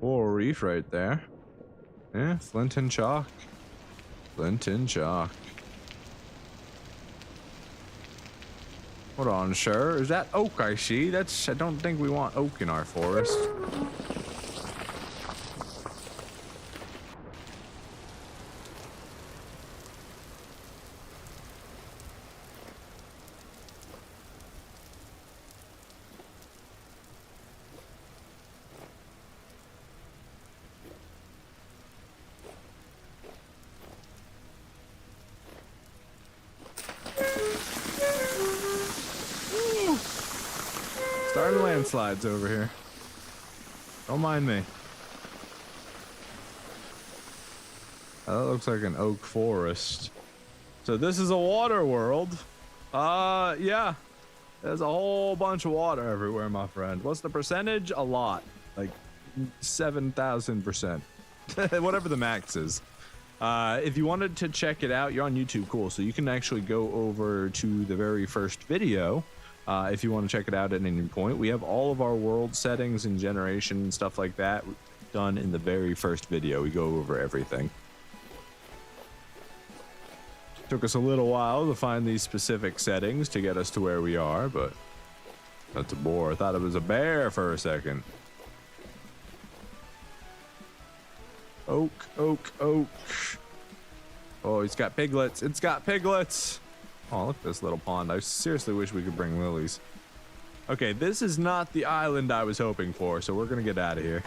Coral reef right there. Yeah, flint and chalk. Flint and chalk. Hold on, sir. Is that oak I see? I don't think we want oak in our forest. Starting landslides over here. Don't mind me. That looks like an oak forest. So this is a water world. Yeah. There's a whole bunch of water everywhere, my friend. What's the percentage? A lot. Like 7,000%. Whatever the max is. If you wanted to check it out, you're on YouTube, cool. So you can actually go over to the very first video. If you want to check it out at any point, we have all of our world settings and generation and stuff like that done in the very first video. We go over everything. Took us a little while to find these specific settings to get us to where we are, but that's a boar. I thought it was a bear for a second. Oak, oak, oak. Oh, it's got piglets. It's got piglets. Oh, look at this little pond. I seriously wish we could bring lilies. Okay, this is not the island I was hoping for, so we're gonna get out of here.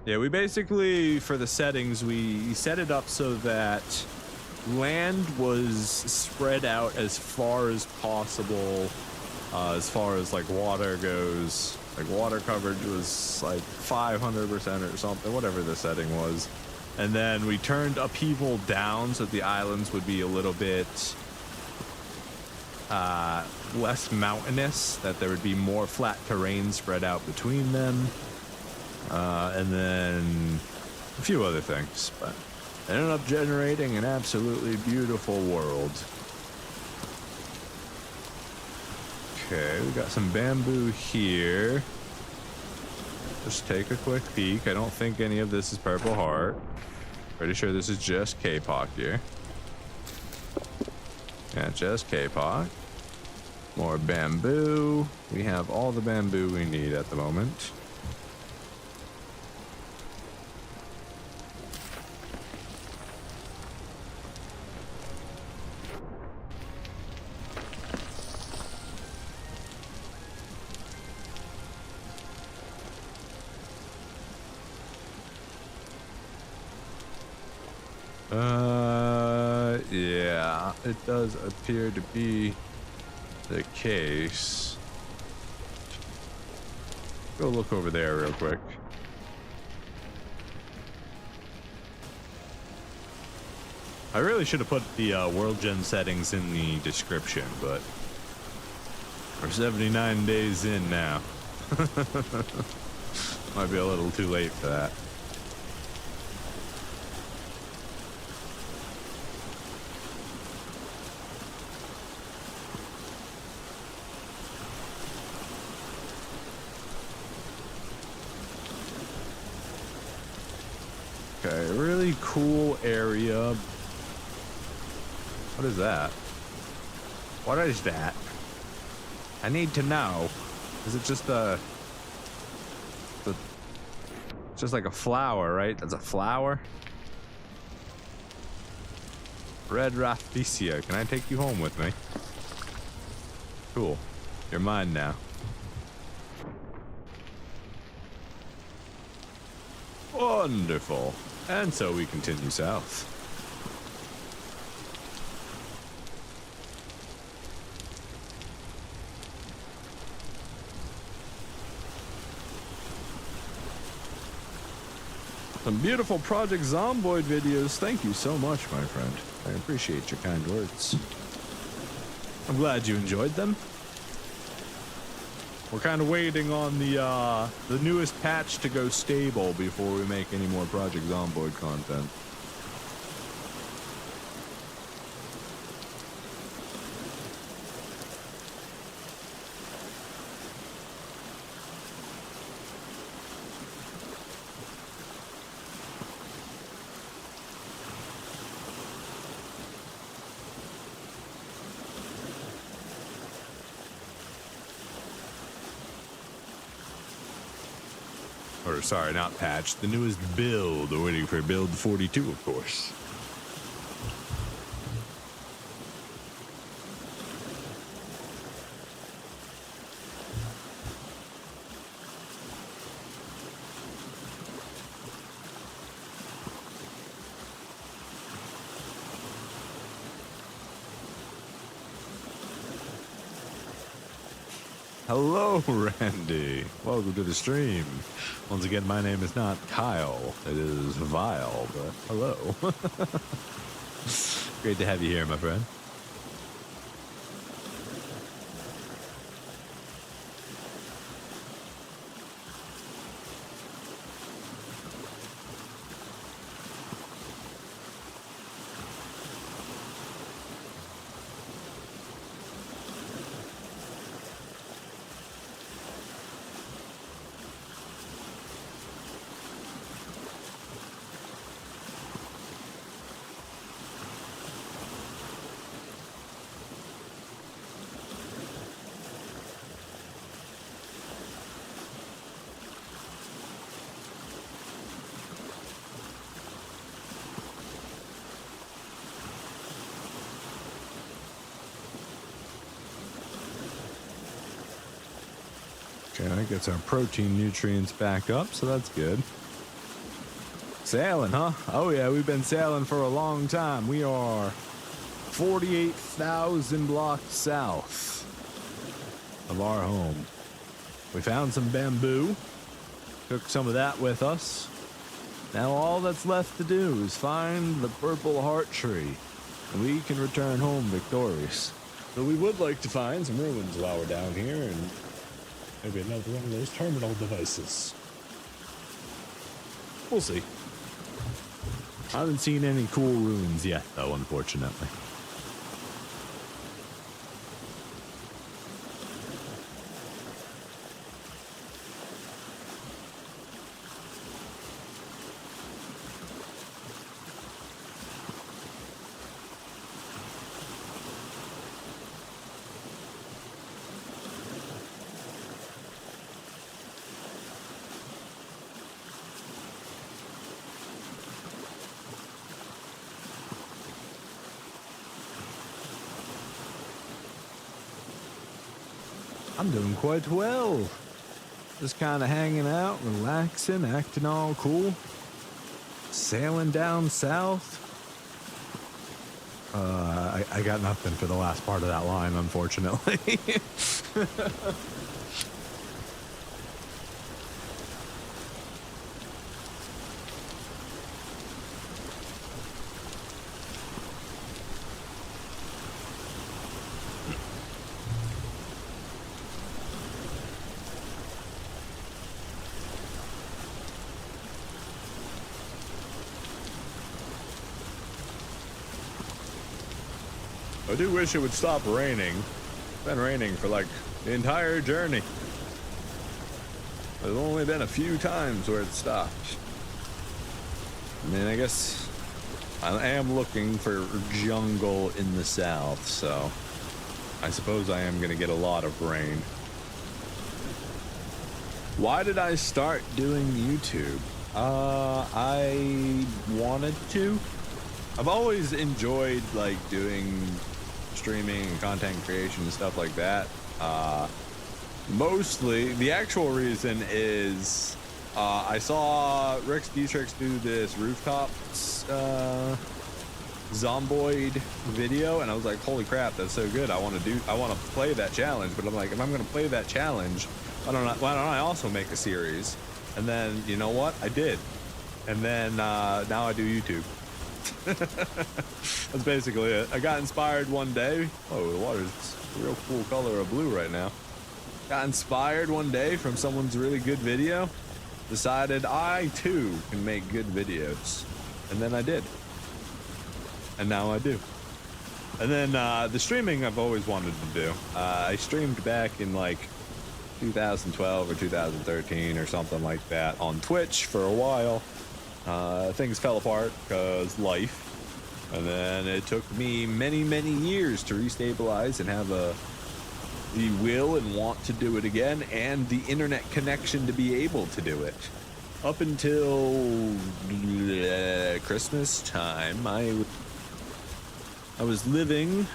Yeah, we basically, for the settings, we set it up so that land was spread out as far as possible, as far as like water goes. Like water coverage was like 500% or something, whatever the setting was. And then we turned upheaval down so the islands would be a little bit less mountainous, that there would be more flat terrain spread out between them. And then a few other things, but it ended up generating an absolutely beautiful world. Okay, we got some bamboo here. Just take a quick peek. I don't think any of this is purple heart. Pretty sure this is just kapok here. Yeah, just kapok. More bamboo. We have all the bamboo we need at the moment. Yeah, it does appear to be the case. Go look over there real quick. I really should have put the world gen settings in the description, but we're 79 days in now. Might be a little too late for that. Okay, really cool area. What is that? What is that? I need to know. Is it just just like a flower, right? That's a flower. Red Rafflesia. Can I take you home with me? Cool. You're mine now. Wonderful. And so we continue south. Some beautiful Project Zomboid videos. Thank you so much, my friend. I appreciate your kind words. I'm glad you enjoyed them. We're kind of waiting on the newest patch to go stable before we make any more Project Zomboid content. Or sorry, not patch, the newest build. We're waiting for build 42, of course. Hello, Randy. Welcome to the stream. Once again, my name is not Kyle. It is Vile, but hello. Great to have you here, my friend. Okay, that gets our protein nutrients back up, so that's good. Sailing, huh? Oh yeah, we've been sailing for a long time. We are 48,000 blocks south of our home. We found some bamboo, took some of that with us. Now all that's left to do is find the purple heart tree, and we can return home victorious. But we would like to find some ruins while we're down here, and maybe another one of those terminal devices. We'll see. I haven't seen any cool ruins yet, though, unfortunately. I'm doing quite well. Just kind of hanging out, relaxing, acting all cool. Sailing down south. I got nothing for the last part of that line, unfortunately. I do wish it would stop raining. It's been raining for like the entire journey. There's only been a few times where it stopped. I mean, I guess I am looking for jungle in the south, so I suppose I am going to get a lot of rain. Why did I start doing YouTube? I wanted to. I've always enjoyed like doing streaming and content creation and stuff like that. Mostly the actual reason is I saw Rex Dietrich do this rooftops zomboid video, and I was like, holy crap, that's so good. I want to play that challenge. But I'm like, if I'm going to play that challenge, why don't I also make a series? And then, you know what, I did. And then now I do YouTube. That's basically it. I got inspired one day. Oh, the water's a real cool color of blue right now. Got inspired one day from someone's really good video. Decided I too can make good videos. And then I did. And now I do. And then the streaming I've always wanted to do. I streamed back in like 2012 or 2013 or something like that on Twitch for a while. Things fell apart because life, and then it took me many years to restabilize and have the will and want to do it again, and the internet connection to be able to do it. Up until Christmas time, I was living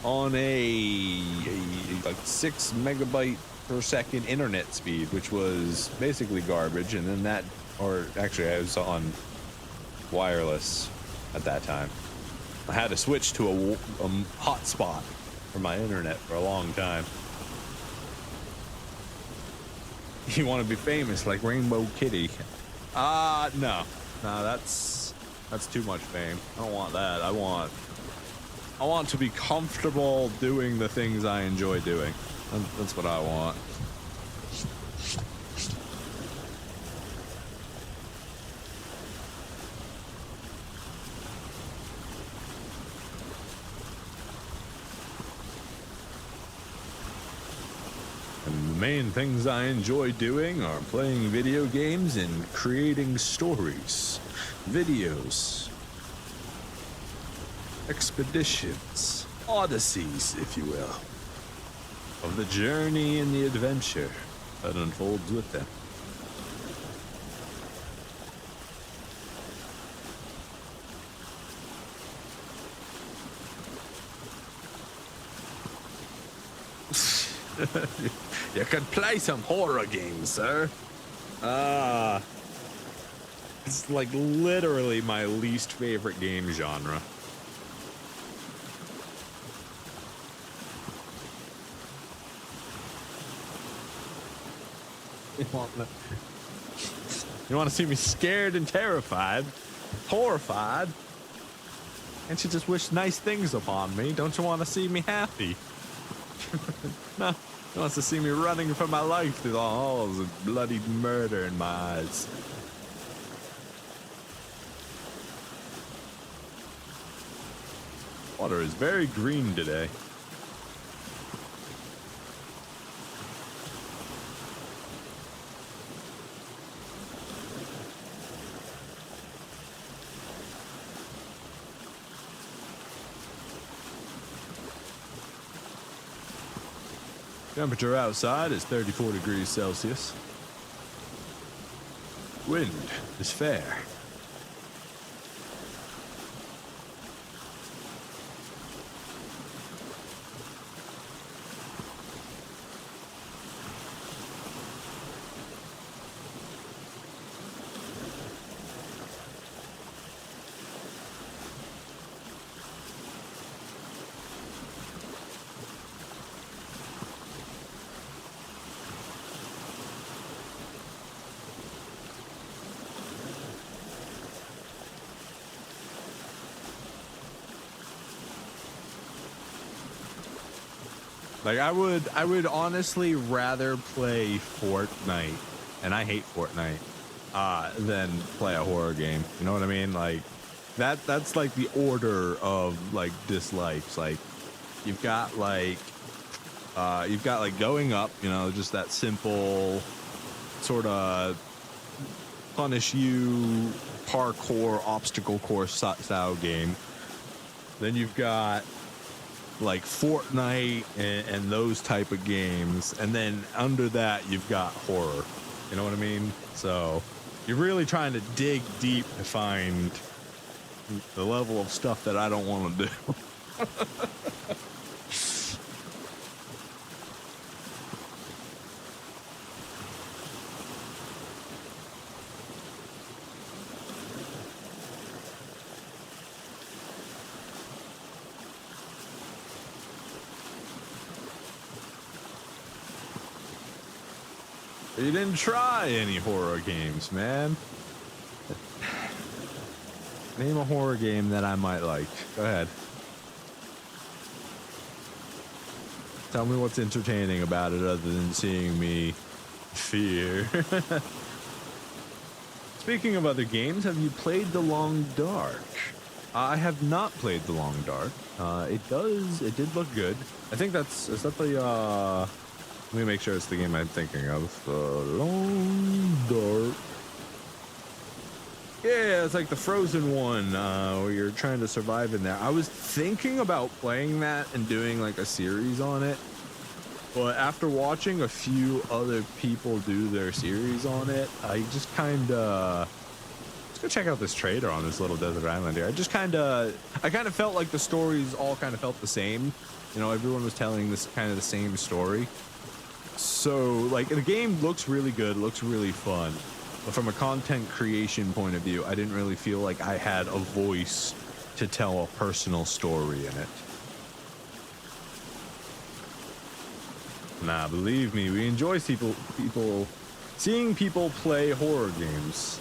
on a like 6 megabyte per second internet speed, which was basically garbage, and then that. Or actually, I was on wireless at that time. I had to switch to a hotspot for my internet for a long time. You want to be famous like Rainbow Kitty? No, that's too much fame. I don't want that. I want to be comfortable doing the things I enjoy doing. That's what I want. And the main things I enjoy doing are playing video games and creating stories, videos, expeditions, odysseys, if you will, of the journey and the adventure that unfolds with them. You could play some horror games, sir. It's like literally my least favorite game genre. You want to see me scared and terrified, horrified? Can't you just wish nice things upon me? Don't you want to see me happy? No. He wants to see me running for my life through the halls with bloody murder in my eyes. Water is very green today. Temperature outside is 34 degrees Celsius. Wind is fair. Like I would honestly rather play Fortnite, and I hate Fortnite, than play a horror game. You know what I mean? Like that's like the order of like dislikes. Like you've got like going up, you know, just that simple sort of punish you parkour obstacle course style game. Then you've got like Fortnite and those type of games, and then under that you've got horror. You know what I mean? So you're really trying to dig deep to find the level of stuff that I don't want to do. You didn't try any horror games, man. Name a horror game that I might like. Go ahead. Tell me what's entertaining about it other than seeing me fear. Speaking of other games, have you played The Long Dark? I have not played The Long Dark. It did look good. I think is that the, let me make sure it's the game I'm thinking of. The Long Dark. Yeah, it's like the Frozen one, where you're trying to survive in there. I was thinking about playing that and doing like a series on it. But after watching a few other people do their series on it, I just kind of... Let's go check out this trader on this little desert island here. I kind of felt like the stories all kind of felt the same. You know, everyone was telling this kind of the same story. So, like, the game looks really good, looks really fun. But from a content creation point of view, I didn't really feel like I had a voice to tell a personal story in it. Nah, believe me, we enjoy seeing people play horror games.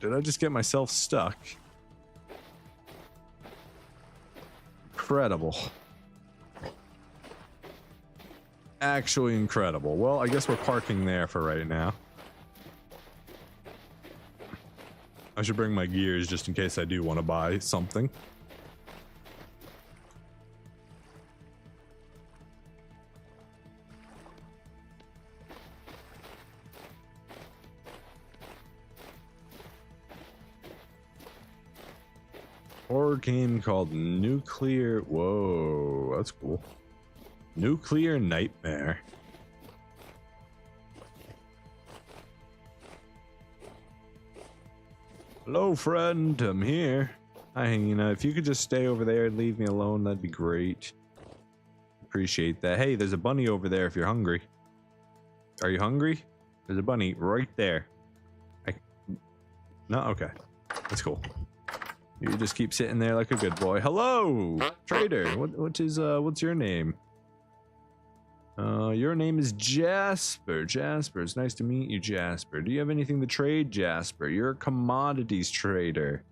Did I just get myself stuck? Incredible. Actually incredible. Well, I guess we're parking there for right now. I should bring my gears just in case I do want to buy something. Horror game called Nuclear... Whoa, that's cool. Nuclear Nightmare. Hello, friend. I'm here. Hi, you know, if you could just stay over there and leave me alone, that'd be great. Appreciate that. Hey, there's a bunny over there if you're hungry. Are you hungry? There's a bunny right there. No? Okay. That's cool. You just keep sitting there like a good boy. Hello, trader. What's your name? Your name is Jasper. Jasper, it's nice to meet you, Jasper. Do you have anything to trade, Jasper? You're a commodities trader.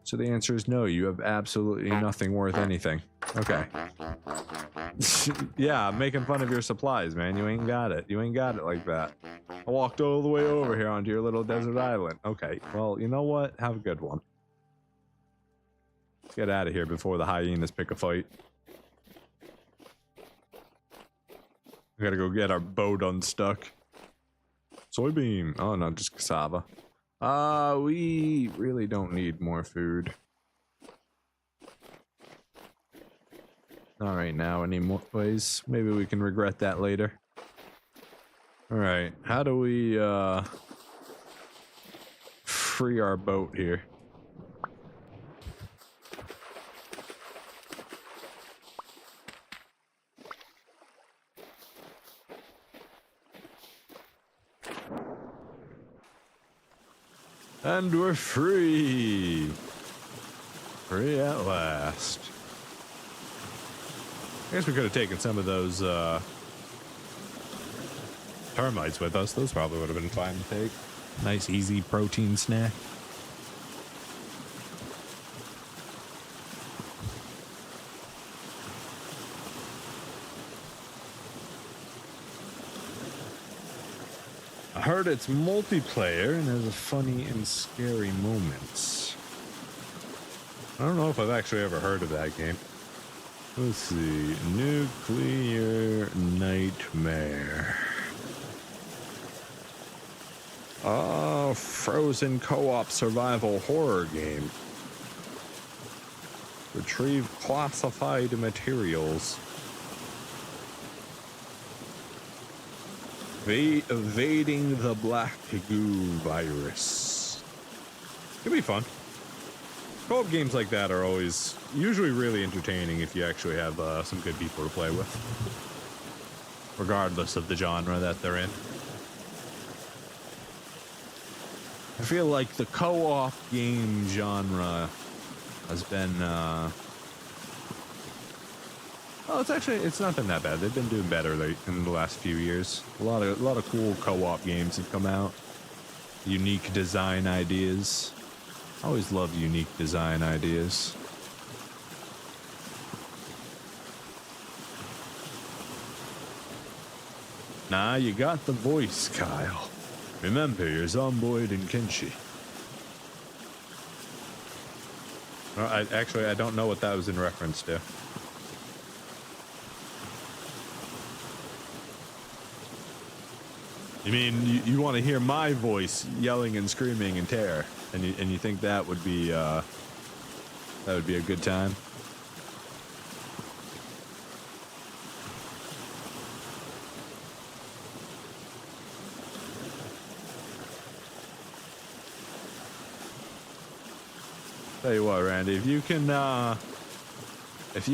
So the answer is no. You have absolutely nothing worth anything. Okay. Yeah, I'm making fun of your supplies, man. You ain't got it. You ain't got it like that. I walked all the way over here onto your little desert island. Okay. Well, you know what? Have a good one. Let's get out of here before the hyenas pick a fight. We gotta go get our boat unstuck. Soybean. Oh no, just cassava. We really don't need more food. Not right now anyways. Maybe we can regret that later. Alright, how do we free our boat here? And we're free. Free at last. I guess we could have taken some of those termites with us. Those probably would have been fine to take. Nice, easy protein snack. I heard it's multiplayer and has a funny and scary moments. I don't know if I've actually ever heard of that game. Let's see. Nuclear Nightmare. Oh, frozen co-op survival horror game. Retrieve classified materials. Evading the black goo virus. Could be fun. Co-op games like that are always usually really entertaining if you actually have some good people to play with, regardless of the genre that they're in. I feel like the co-op game genre has been it's not been that bad. They've been doing better in the last few years. A lot of cool co-op games have come out. Unique design ideas. I always love unique design ideas. Nah, you got the voice, Kyle. Remember, you're Zomboid and Kenshi. I don't know what that was in reference to. You mean you want to hear my voice yelling and screaming in terror, and you think that would be a good time? Tell you what, Randy, if you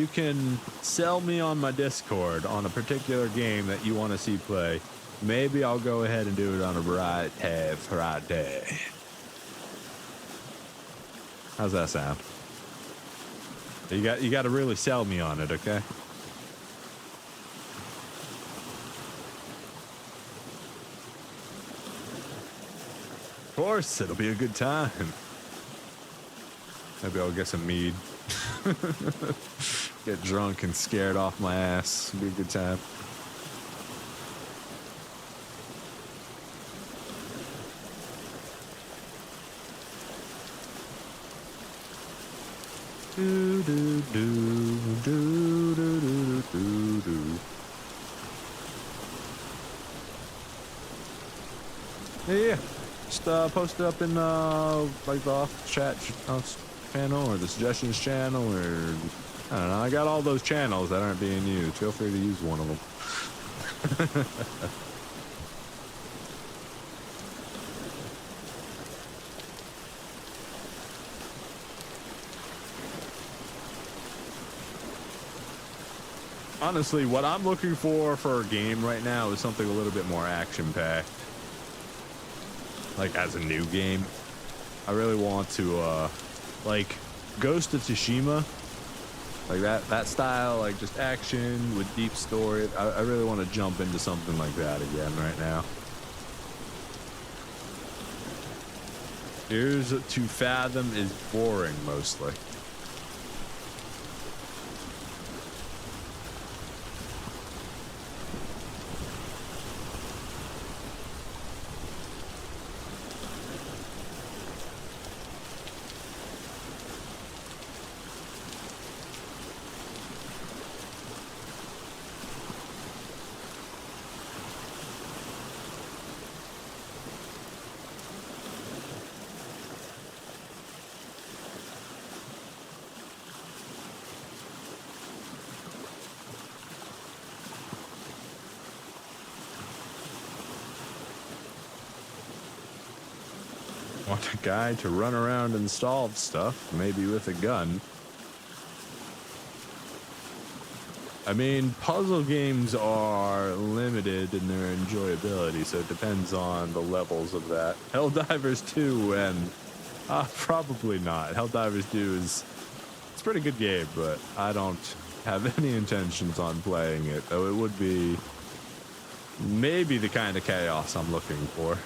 can sell me on my Discord on a particular game that you want to see play, maybe I'll go ahead and do it on a Friday. How's that sound? You got to really sell me on it, okay? Of course, it'll be a good time. Maybe I'll get some mead. Get drunk and scared off my ass. It'll be a good time. Do, do, do, do, do, do, do, do. Yeah. Just post it up in like the off chat channel or the suggestions channel, or I don't know. I got all those channels that aren't being used. Feel free to use one of them. Honestly, what I'm looking for a game right now is something a little bit more action-packed. Like, as a new game. I really want to, like, Ghost of Tsushima. Like, that style, like, just action with deep story. I really want to jump into something like that again right now. Tears to Fathom is boring, mostly. Want a guy to run around and solve stuff, maybe with a gun. I mean, puzzle games are limited in their enjoyability, so it depends on the levels of that. Helldivers 2 and probably not. Helldivers 2 it's a pretty good game, but I don't have any intentions on playing it, though it would be maybe the kind of chaos I'm looking for.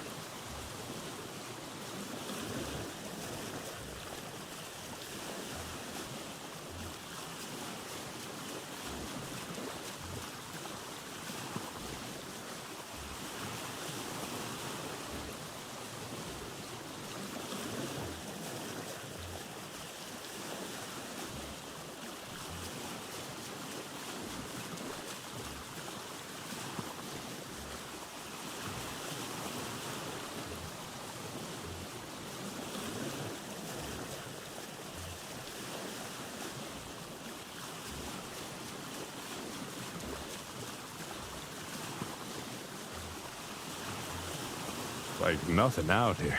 Like nothing out here.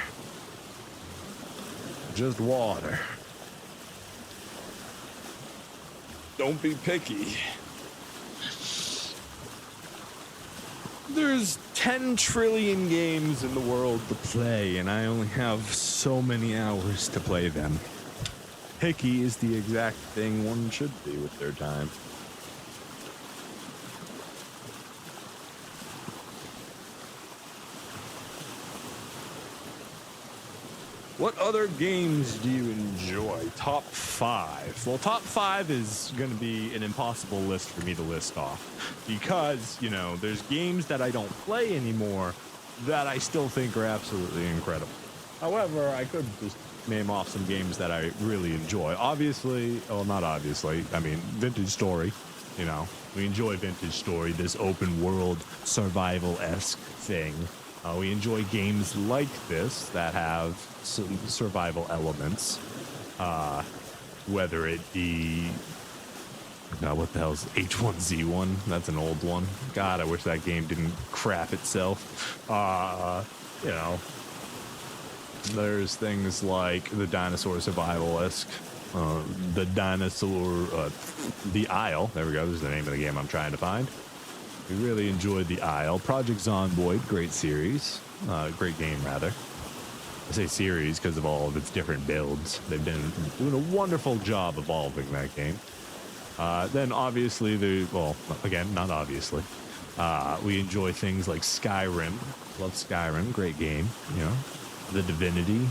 Just water. Don't be picky. There's 10 trillion games in the world to play, and I only have so many hours to play them. Picky is the exact thing one should be with their time. What other games do you enjoy? Top 5. Well, top 5 is going to be an impossible list for me to list off because, you know, there's games that I don't play anymore that I still think are absolutely incredible. However, I could just name off some games that I really enjoy. Obviously, well, not obviously, I mean, Vintage Story, you know, we enjoy Vintage Story, this open world survival-esque thing. We enjoy games like this that have some survival elements, whether it be, what the hell's H1Z1? That's an old one. God, I wish that game didn't crap itself. You know, there's things like the dinosaur survival-esque, the Isle. There we go. This is the name of the game I'm trying to find. We really enjoyed the Isle. Project Zomboid, great series. Great game, rather. I say series because of all of its different builds. They've been doing a wonderful job evolving that game. Then, obviously, well, again, not obviously. We enjoy things like Skyrim. Love Skyrim. Great game, you know. The Divinity.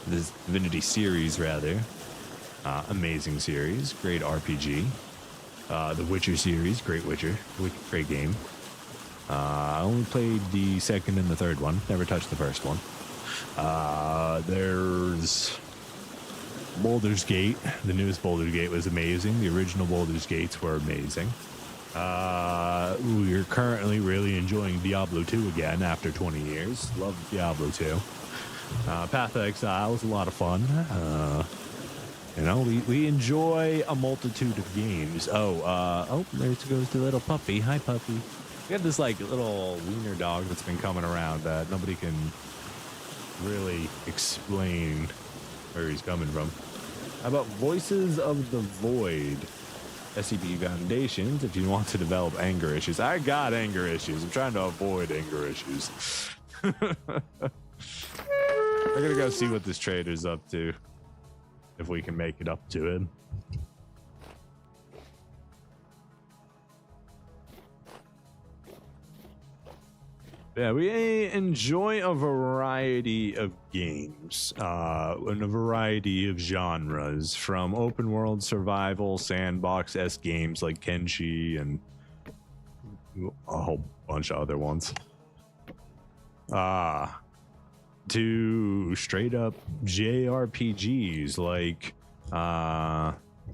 This Divinity series, rather. Amazing series. Great RPG. The Witcher series, great great game. I only played the second and the third one, never touched the first one. There's Baldur's Gate. The newest Baldur's Gate was amazing. The original Baldur's Gates were amazing. We're currently really enjoying Diablo 2 again after 20 years. Love Diablo 2. Path of Exile is a lot of fun. You know, we enjoy a multitude of games. Oh, there goes the little puppy. Hi, puppy. We got this, like, little wiener dog that's been coming around that nobody can really explain where he's coming from. How about Voices of the Void? SCP Foundations, if you want to develop anger issues. I got anger issues. I'm trying to avoid anger issues. I'm gonna go see what this trader's up to. If we can make it up to it. Yeah, we enjoy a variety of games, and a variety of genres, from open world survival, sandbox-esque games like Kenshi and a whole bunch of other ones. To straight up JRPGs like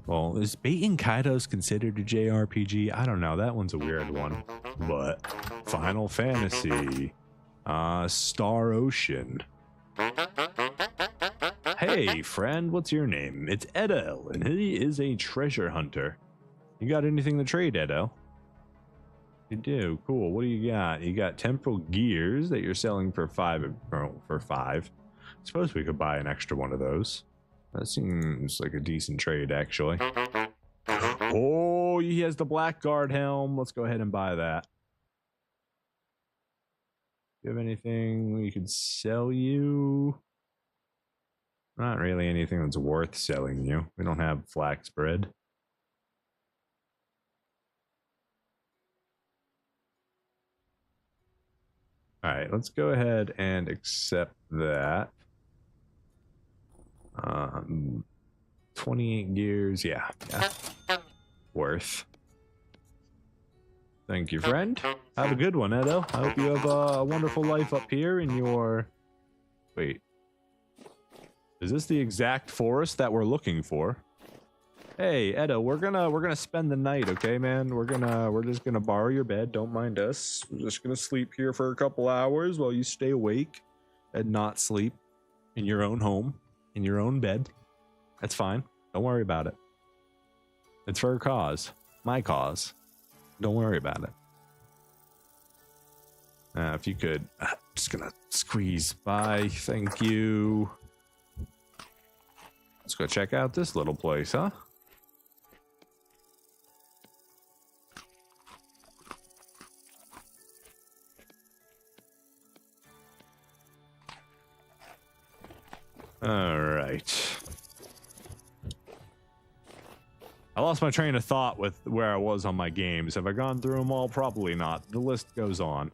well, is Baten Kaitos considered a JRPG? I don't know, that one's a weird one. But Final Fantasy, Star Ocean. Hey friend, what's your name? It's Edo, and he is a treasure hunter. You got anything to trade, Edo? You do. Cool. What do you got? You got temporal gears that you're selling for five. I suppose we could buy an extra one of those. That seems like a decent trade, actually. Oh, he has the Blackguard helm. Let's go ahead and buy that. Do you have anything we could sell you? Not really anything that's worth selling you. We don't have flax bread. All right, let's go ahead and accept that. 28 gears, yeah. Worth. Thank you, friend. Have a good one, Edo. I hope you have a wonderful life up here in your... Wait. Is this the exact forest that we're looking for? Hey, Edo, we're gonna spend the night, okay, man? We're just gonna borrow your bed. Don't mind us. We're just gonna sleep here for a couple hours while you stay awake and not sleep in your own home, in your own bed. That's fine. Don't worry about it. It's for a cause. My cause. Don't worry about it. If you could, just gonna squeeze by. Thank you. Let's go check out this little place, huh? All right. I lost my train of thought with where I was on my games. Have I gone through them all? Probably not. The list goes on.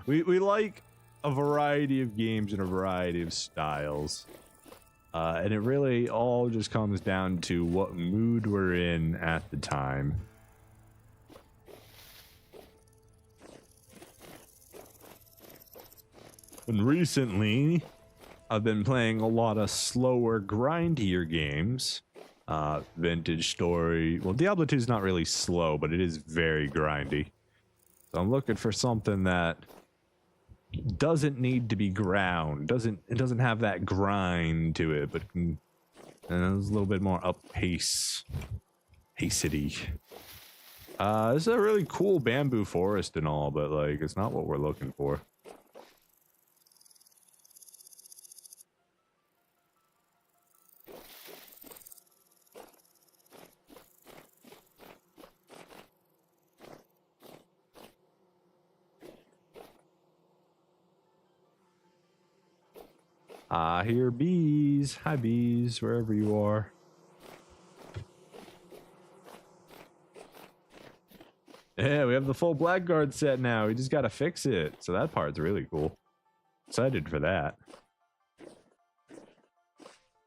we like a variety of games and a variety of styles. And it really all just comes down to what mood we're in at the time. And recently, I've been playing a lot of slower, grindier games. Vintage Story. Well, Diablo 2 is not really slow, but it is very grindy. So I'm looking for something that doesn't need to be ground. It doesn't have that grind to it, but can, and it's a little bit more up pace. Pacity. This is a really cool bamboo forest and all, but like it's not what we're looking for. I hear bees. Hi, bees, wherever you are. Yeah, we have the full Blackguard set now. We just got to fix it. So that part's really cool. Excited for that.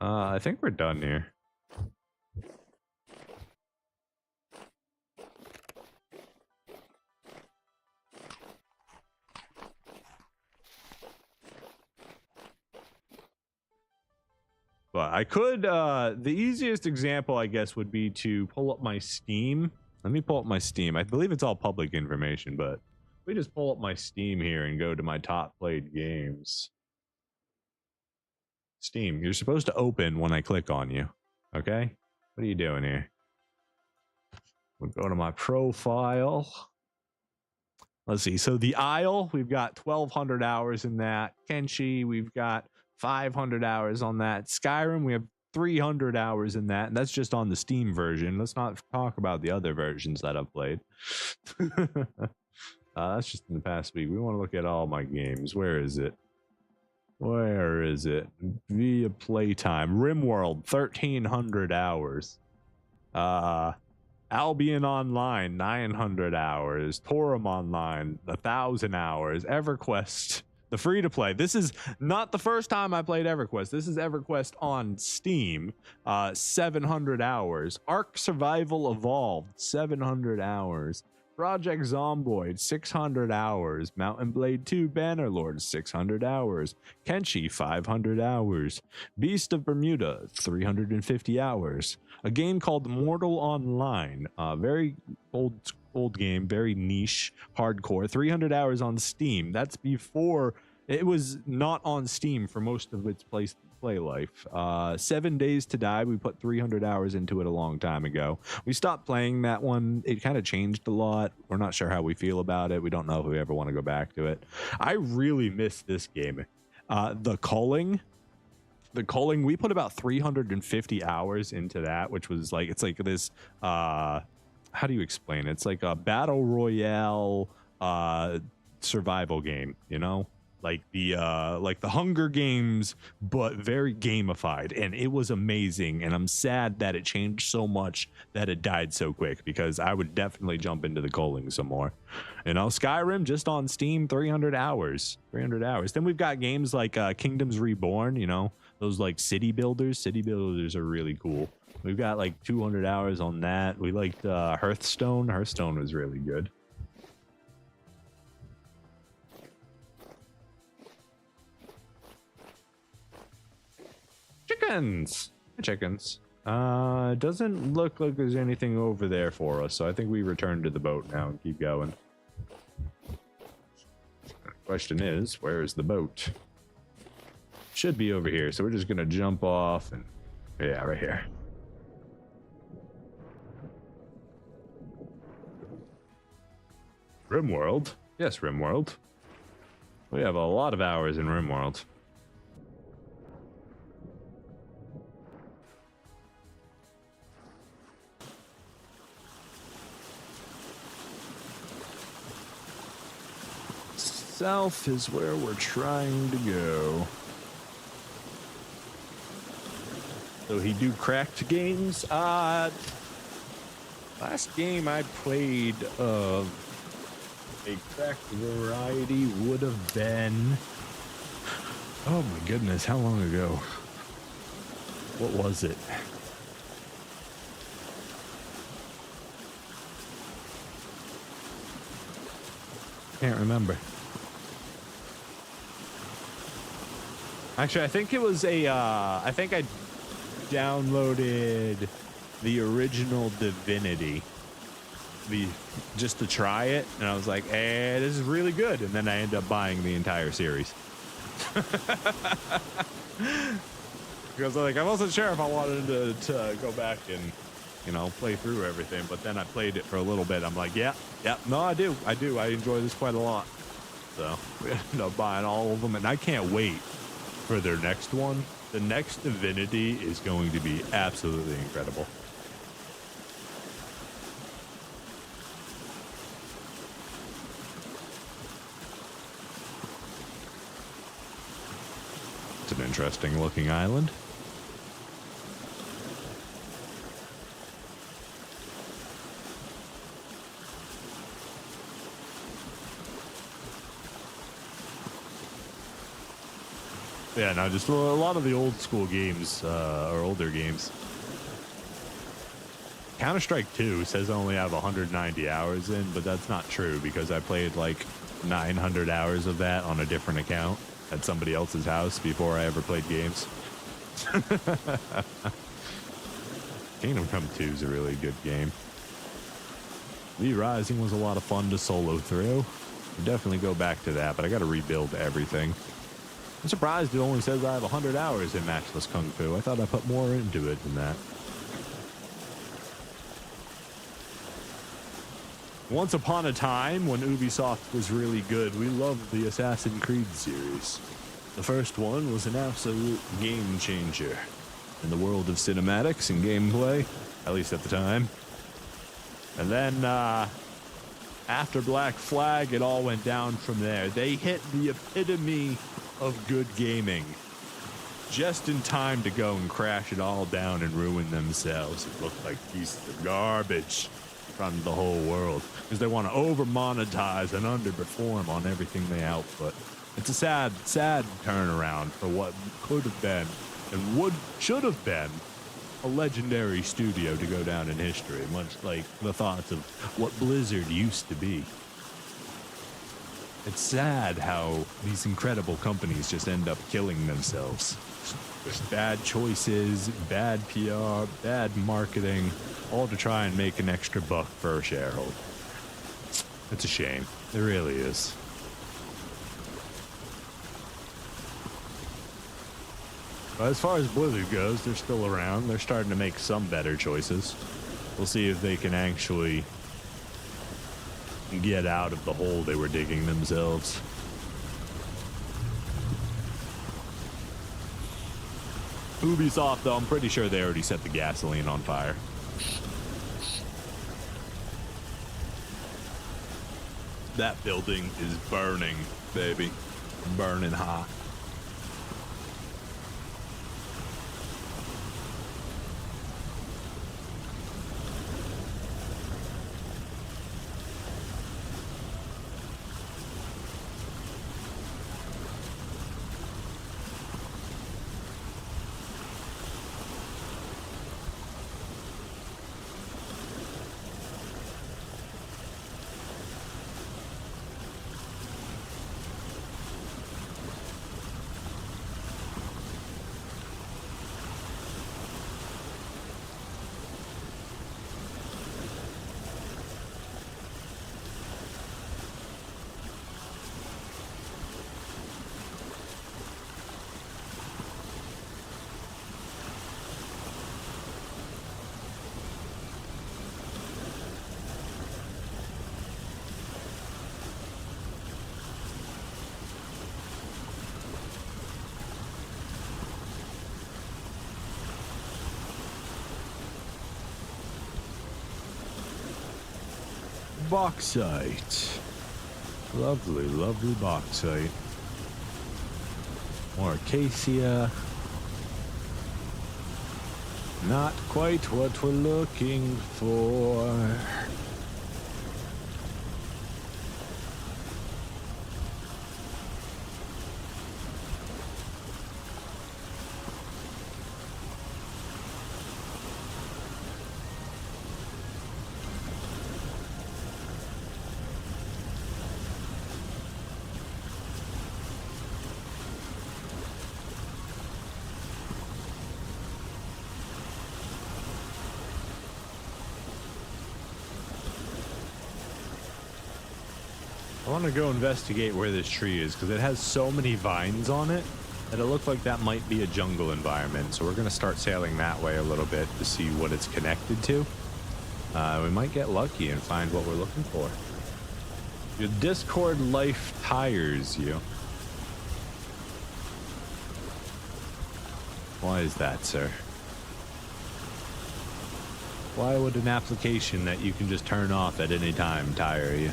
I think we're done here. But I could, the easiest example, I guess, would be to pull up my Steam. Let me pull up my Steam. I believe it's all public information, but we just pull up my Steam here and go to my top played games. Steam, you're supposed to open when I click on you. Okay? What are you doing here? We'll go to my profile. Let's see. So the Isle, we've got 1,200 hours in that. Kenshi, we've got 500 hours on that. Skyrim, we have 300 hours in that, and that's just on the Steam version. Let's not talk about the other versions that I've played. That's just in the past week. We want to look at all my games. Where is it? Where is it? Via playtime. RimWorld, 1,300 hours. Albion Online, 900 hours. Torum Online, 1,000 hours. EverQuest, the free-to-play. This is not the first time I played EverQuest. This is EverQuest on Steam. 700 hours. Ark Survival Evolved, 700 hours. Project Zomboid, 600 hours. Mountain Blade 2 Bannerlord, 600 hours. Kenshi, 500 hours. Beast of Bermuda, 350 hours. A game called Mortal Online, very old game, very niche, hardcore. 300 hours on Steam. That's before it was not on Steam for most of its play life. 7 Days to Die, we put 300 hours into it a long time ago. We stopped playing that one. It kind of changed a lot. We're not sure how we feel about it. We don't know if we ever want to go back to it. I really miss this game. The Culling, we put about 350 hours into that, which was like, it's like this, how do you explain it? It's like a battle royale survival game, you know? like the Hunger Games, but very gamified, and it was amazing. And I'm sad that it changed so much that it died so quick, because I would definitely jump into the culling some more. You know, Skyrim just on Steam, 300 hours. Then we've got games like Kingdoms Reborn. You know, those like city builders are really cool. We've got like 200 hours on that. We liked Hearthstone. Hearthstone was really good. Chickens. Doesn't look like there's anything over there for us, so I think we return to the boat now and keep going. Question is, where is the boat? Should be over here, so we're just gonna jump off and yeah, right here. RimWorld? Yes, RimWorld. We have a lot of hours in RimWorld. South is where we're trying to go. So he do cracked games? Last game I played of a cracked variety would have been... Oh my goodness, how long ago? What was it? Can't remember. Actually, I think it was a, I think I downloaded the original Divinity just to try it, and I was like, this is really good, and then I ended up buying the entire series. Because like, I wasn't sure if I wanted to go back and, you know, play through everything, but then I played it for a little bit. I'm like, yeah, no, I do. I enjoy this quite a lot. So we ended up buying all of them, and I can't wait for their next one. The next Divinity is going to be absolutely incredible. It's an interesting looking island. Yeah, no, just a lot of the old school games, or older games. Counter-Strike 2 says I only have 190 hours in, but that's not true, because I played like 900 hours of that on a different account at somebody else's house before I ever played games. Kingdom Come 2 is a really good game. V Rising was a lot of fun to solo through. I'll definitely go back to that, but I got to rebuild everything. I'm surprised it only says I have 100 hours in Matchless Kung Fu. I thought I put more into it than that. Once upon a time, when Ubisoft was really good, we loved the Assassin's Creed series. The first one was an absolute game changer in the world of cinematics and gameplay, at least at the time. And then, after Black Flag, it all went down from there. They hit the epitome of good gaming just in time to go and crash it all down and ruin themselves. It looked like pieces of garbage in front of the whole world because they want to over monetize and underperform on everything they output. It's a sad turnaround for what could have been and should have been a legendary studio to go down in history, much like the thoughts of what Blizzard used to be. It's sad how these incredible companies just end up killing themselves. Just bad choices, bad PR, bad marketing, all to try and make an extra buck for a shareholder. It's a shame. It really is. But as far as Blizzard goes, they're still around. They're starting to make some better choices. We'll see if they can actually get out of the hole they were digging themselves. Ubisoft, though, I'm pretty sure they already set the gasoline on fire. That building is burning, baby. burning hot. Bauxite. Lovely, lovely bauxite. More acacia. Not quite what we're looking for. I want to go investigate where this tree is because it has so many vines on it that it looked like that might be a jungle environment. So we're going to start sailing that way a little bit to see what it's connected to. We might get lucky and find what we're looking for. Your Discord life tires you. Why is that, sir? Why would an application that you can just turn off at any time tire you?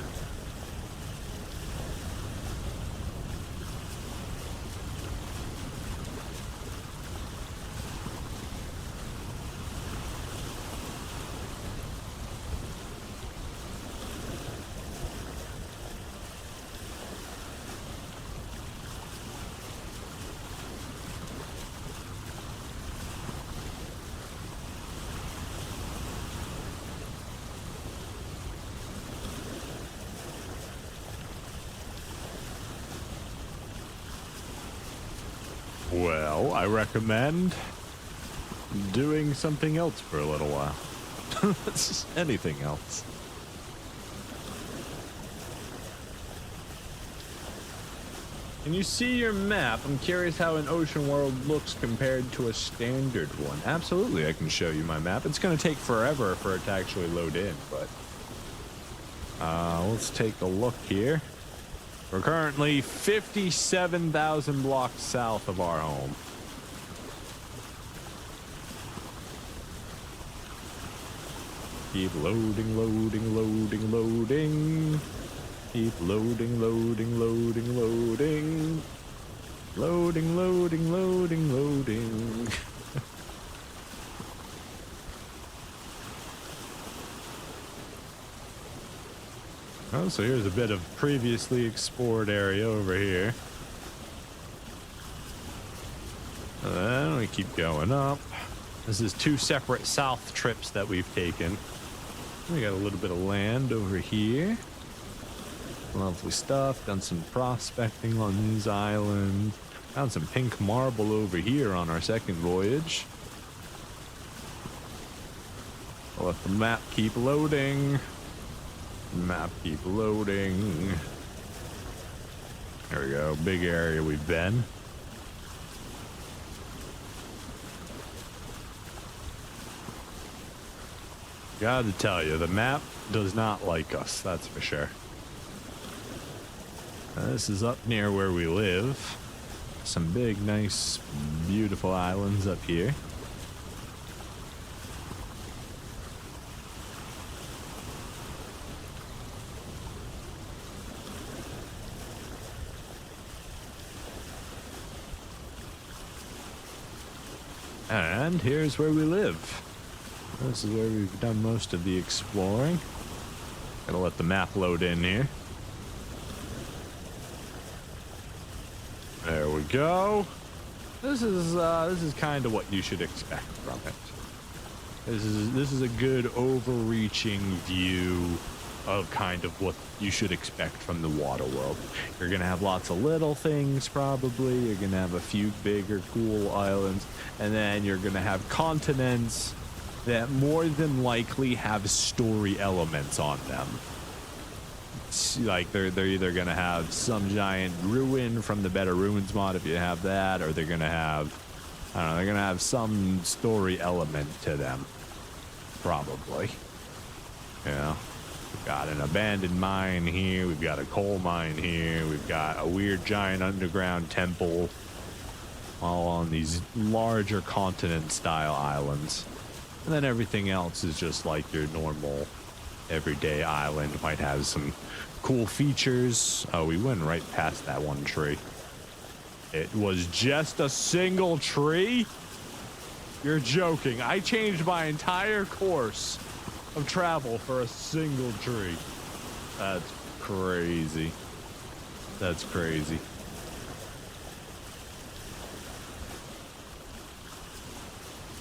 Well, I recommend doing something else for a little while. Anything else. Can you see your map? I'm curious how an ocean world looks compared to a standard one. Absolutely, I can show you my map. It's going to take forever for it to actually load in, but let's take a look here. We're currently 57,000 blocks south of our home. Keep loading, loading, loading, loading. Keep loading, loading, loading, loading. Loading, loading, loading, loading. Oh, so here's a bit of previously explored area over here. And then we keep going up. This is two separate south trips that we've taken. We got a little bit of land over here. Lovely stuff. Done some prospecting on these islands. Found some pink marble over here on our second voyage. I'll let the map keep loading. Map keep loading. There we go. Big area we've been. Gotta tell you, the map does not like us, that's for sure. This is up near where we live. Some big, nice, beautiful islands up here. And here's where we live. This is where we've done most of the exploring. Gotta let the map load in here. There we go. This is kind of what you should expect from it. This is a good overreaching view of kind of what you should expect from the water world. You're gonna have lots of little things probably. You're gonna have a few bigger cool islands, and then you're gonna have continents that more than likely have story elements on them. Like they're either gonna have some giant ruin from the BetterRuins mod if you have that, or they're gonna have, I don't know, they're gonna have some story element to them, probably. Yeah, we've got an abandoned mine here. We've got a coal mine here. We've got a weird giant underground temple, all on these larger continent-style islands, and then everything else is just like your normal everyday island. Might have some cool features. Oh, we went right past that one tree. It was just a single tree? You're joking. I changed my entire course of travel for a single tree. That's crazy. That's crazy.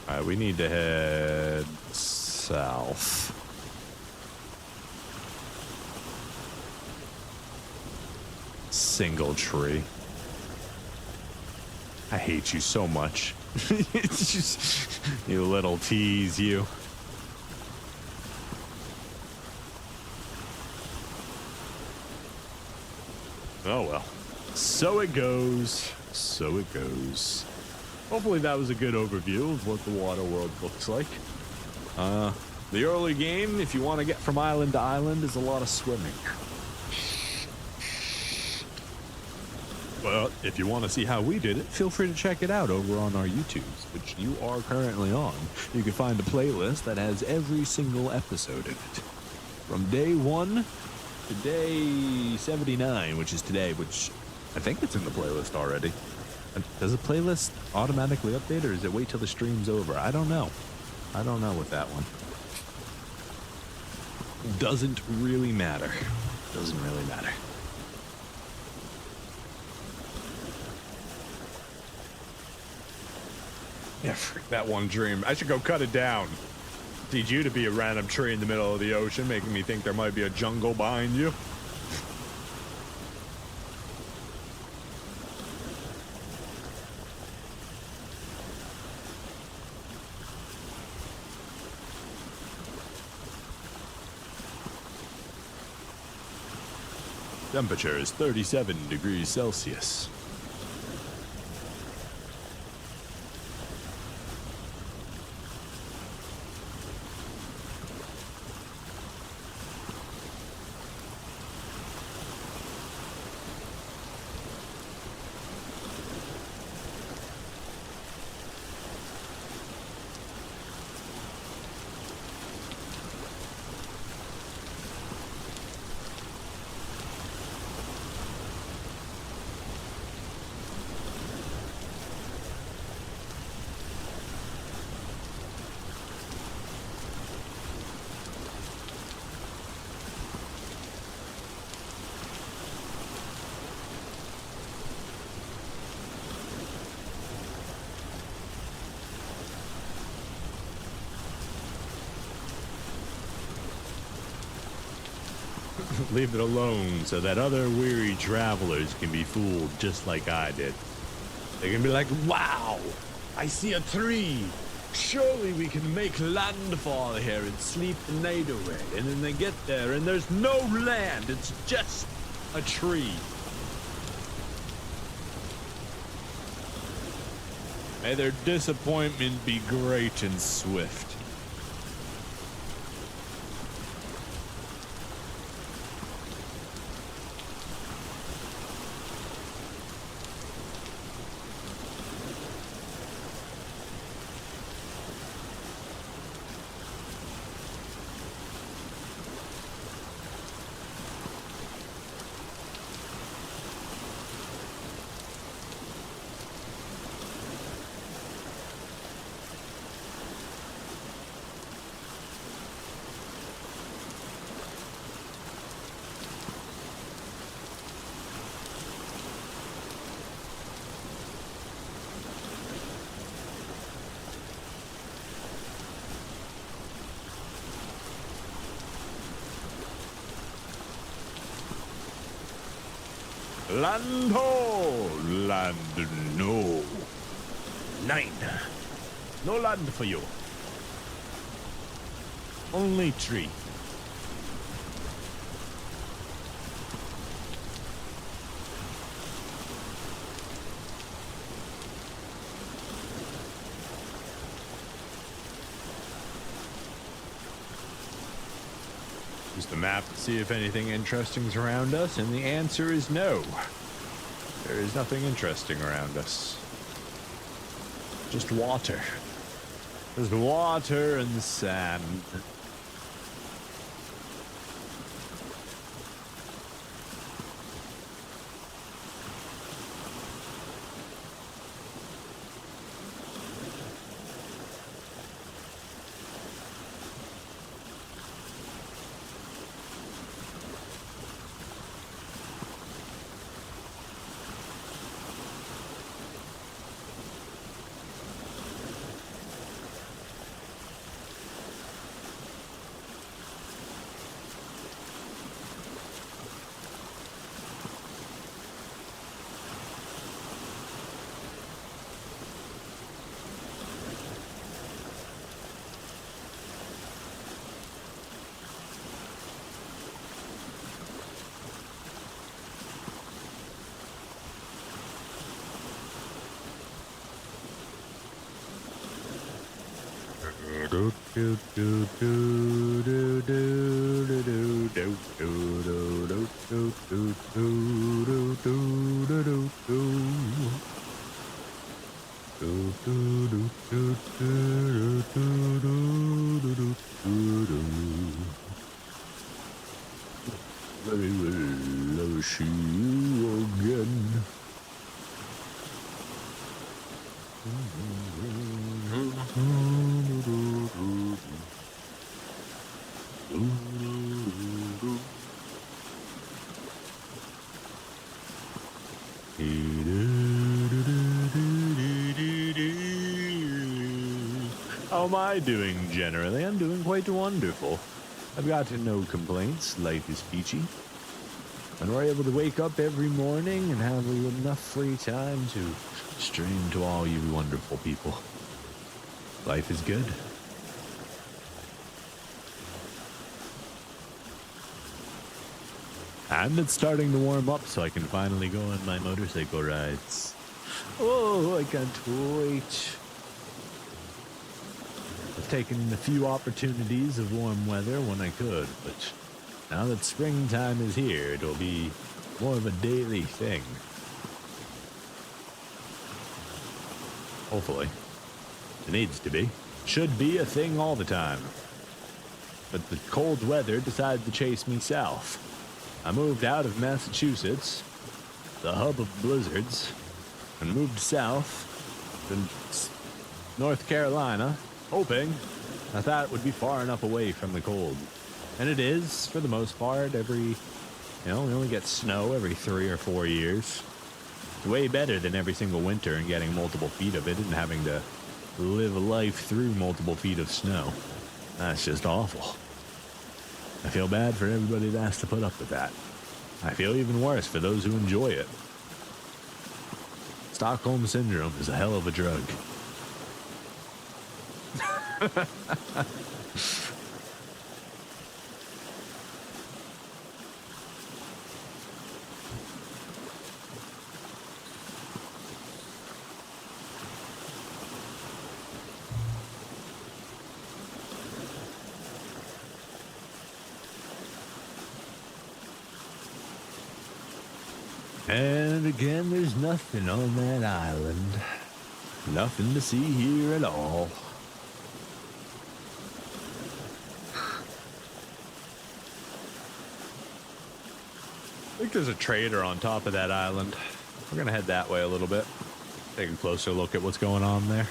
All right, we need to head south. Single tree. I hate you so much. It's just, you little tease, you. Oh well. So it goes. So it goes. Hopefully that was a good overview of what the water world looks like. The early game, if you want to get from island to island, is a lot of swimming. But if you want to see how we did it, feel free to check it out over on our YouTubes, which you are currently on. You can find a playlist that has every single episode in it. From day 1 to day 79, which is today, which I think it's in the playlist already. Does the playlist automatically update, or does it wait till the stream's over? I don't know. I don't know with that one. Doesn't really matter. Doesn't really matter. Yeah, freak that one dream. I should go cut it down. Need you to be a random tree in the middle of the ocean, making me think there might be a jungle behind you. Temperature is 37 degrees Celsius. Leave it alone so that other weary travelers can be fooled just like I did. They can be like, wow, I see a tree. Surely we can make landfall here and sleep the night away. And then they get there and there's no land. It's just a tree. May their disappointment be great and swift. Land ho! Land no. 9. No land for you. Only tree. Use the map to see if anything interesting is around us, and the answer is no. There is nothing interesting around us. Just water. There's water and sand. Very well, I'll see you again. How am I doing generally? I'm doing quite wonderful. I've got no complaints. Life is peachy. And we're able to wake up every morning and have enough free time to stream to all you wonderful people. Life is good. And it's starting to warm up so I can finally go on my motorcycle rides. Oh, I can't wait. I've taken a few opportunities of warm weather when I could, but now that springtime is here, it'll be more of a daily thing. Hopefully. It needs to be. Should be a thing all the time. But the cold weather decided to chase me south. I moved out of Massachusetts, the hub of blizzards, and moved south to North Carolina, hoping I thought it would be far enough away from the cold. And it is, for the most part. We only get snow every 3 or 4 years. It's way better than every single winter and getting multiple feet of it and having to live life through multiple feet of snow. That's just awful. I feel bad for everybody that has to put up with that. I feel even worse for those who enjoy it. Stockholm Syndrome is a hell of a drug. And again, there's nothing on that island. Nothing to see here at all. I think there's a trader on top of that island. We're gonna head that way a little bit. Take a closer look at what's going on there.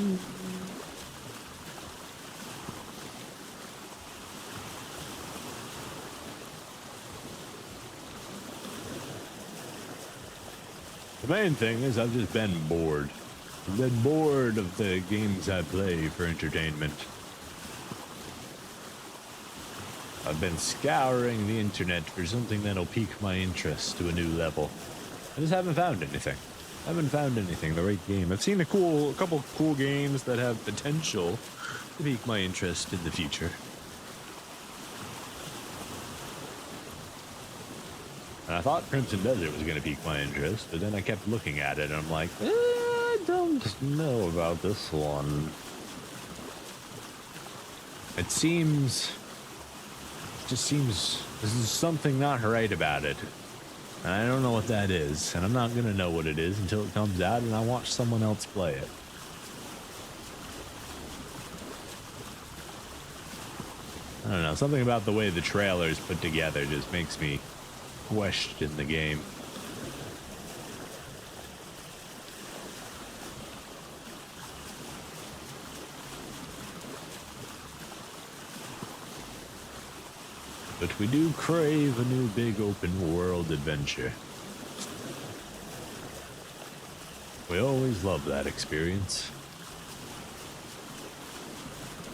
The main thing is I've just been bored. I've been bored of the games I play for entertainment. I've been scouring the internet for something that'll pique my interest to a new level. I just haven't found anything. I haven't found anything, the right game. I've seen a couple cool games that have potential to pique my interest in the future. And I thought Crimson Desert was going to pique my interest, but then I kept looking at it and I'm like, I don't know about this one. It just seems there's something not right about it. And I don't know what that is, and I'm not going to know what it is until it comes out and I watch someone else play it. I don't know, something about the way the trailer's put together just makes me question the game. But we do crave a new big open world adventure. We always love that experience.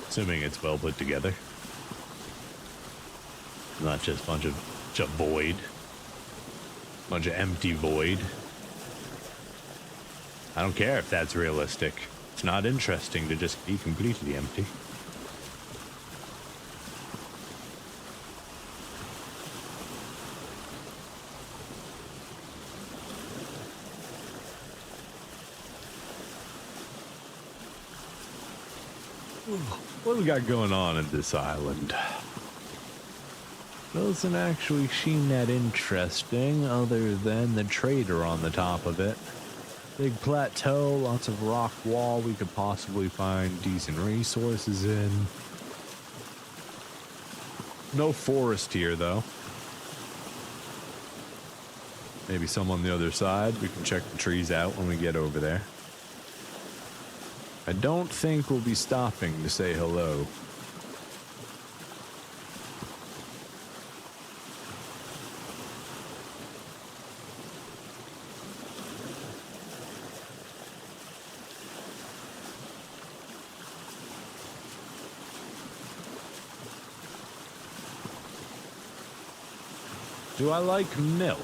Assuming it's well put together. Not just a bunch of void. Bunch of empty void. I don't care if that's realistic. It's not interesting to just be completely empty. What do we got going on at this island? Doesn't actually seem that interesting other than the trader on the top of it. Big plateau, lots of rock wall we could possibly find decent resources in. No forest here though. Maybe some on the other side. We can check the trees out when we get over there. I don't think we'll be stopping to say hello. Do I like milk?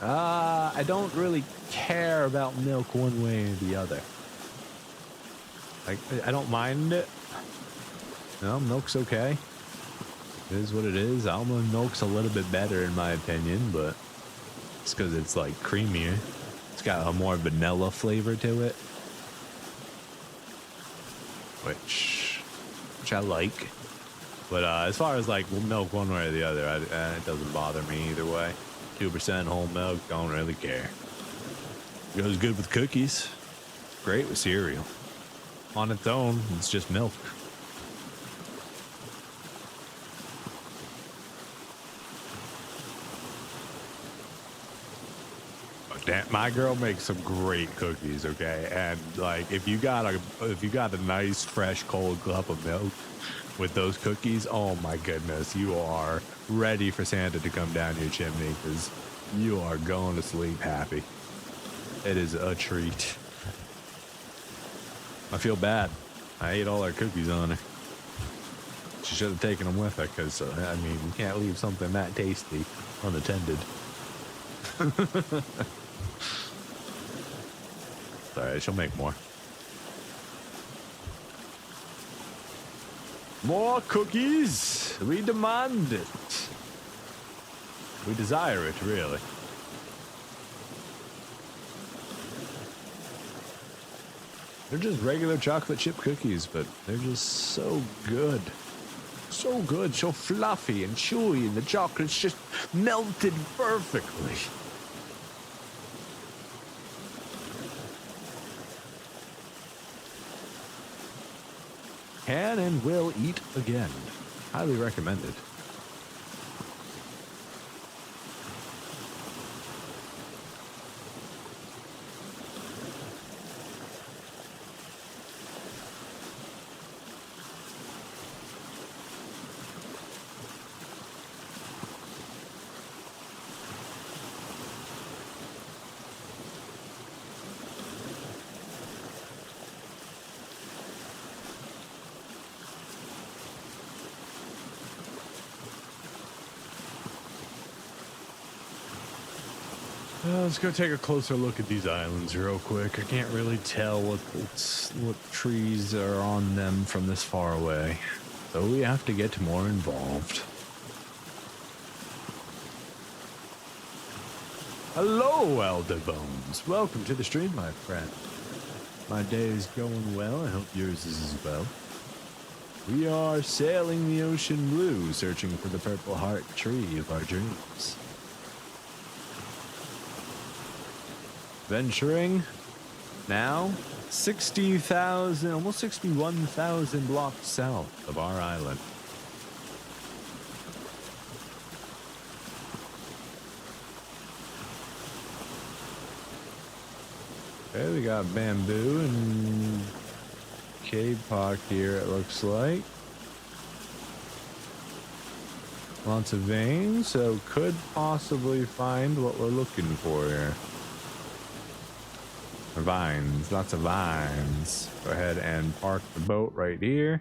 I don't really care about milk one way or the other. I don't mind it. No, milk's okay. It is what it is. Almond milk's a little bit better in my opinion, but it's because it's like creamier. It's got a more vanilla flavor to it, which I like. But as far as like milk one way or the other, it doesn't bother me either way. 2% whole milk, don't really care. Goes good with cookies. Great with cereal. On its own, it's just milk. Oh, damn, my girl makes some great cookies, okay? And like, if you got a nice, fresh, cold cup of milk with those cookies, oh my goodness, you are ready for Santa to come down your chimney because you are going to sleep happy. It is a treat. I feel bad. I ate all our cookies on her. She should have taken them with her because, I mean, you can't leave something that tasty unattended. It's all right, she'll make more. More cookies! We demand it. We desire it, really. They're just regular chocolate chip cookies, but they're just so good. So good, so fluffy and chewy, and the chocolate's just melted perfectly. Can and will eat again. Highly recommended. Let's go take a closer look at these islands real quick. I can't really tell what trees are on them from this far away, so we have to get more involved. Hello, Elder Bones. Welcome to the stream, my friend. My day is going well. I hope yours is as well. We are sailing the ocean blue, searching for the purple heart tree of our dreams. Venturing now 60,000, almost 61,000 blocks south of our island. Okay, we got bamboo and K-Pock here, it looks like. Lots of veins, so could possibly find what we're looking for here. Vines, lots of vines. Go ahead and park the boat right here.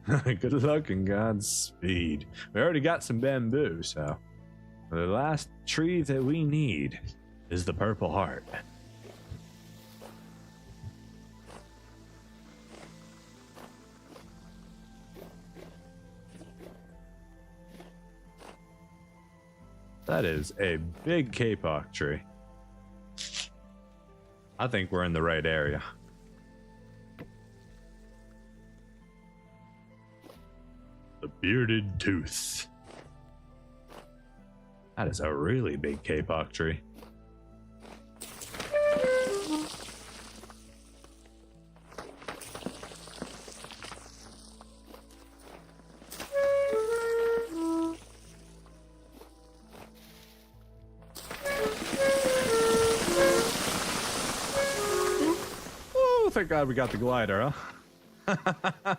Good luck and Godspeed. We already got some bamboo, so the last tree that we need is the purple heart. That is a big K-Pock tree. I think we're in the right area. The bearded tooth. That is a really big K-Pock tree. Thank God we got the glider, huh?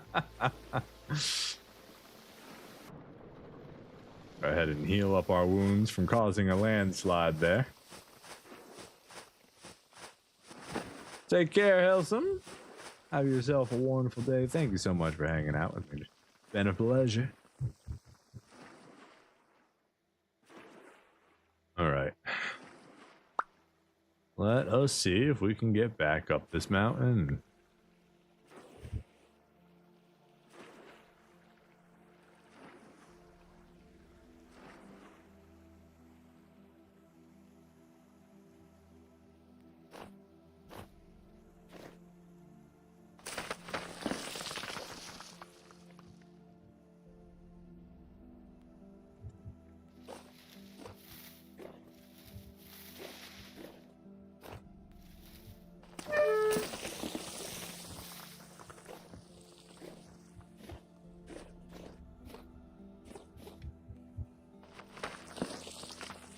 Go ahead and heal up our wounds from causing a landslide there. Take care, Helsum. Have yourself a wonderful day. Thank you so much for hanging out with me. It's been a pleasure. All right. Let us see if we can get back up this mountain.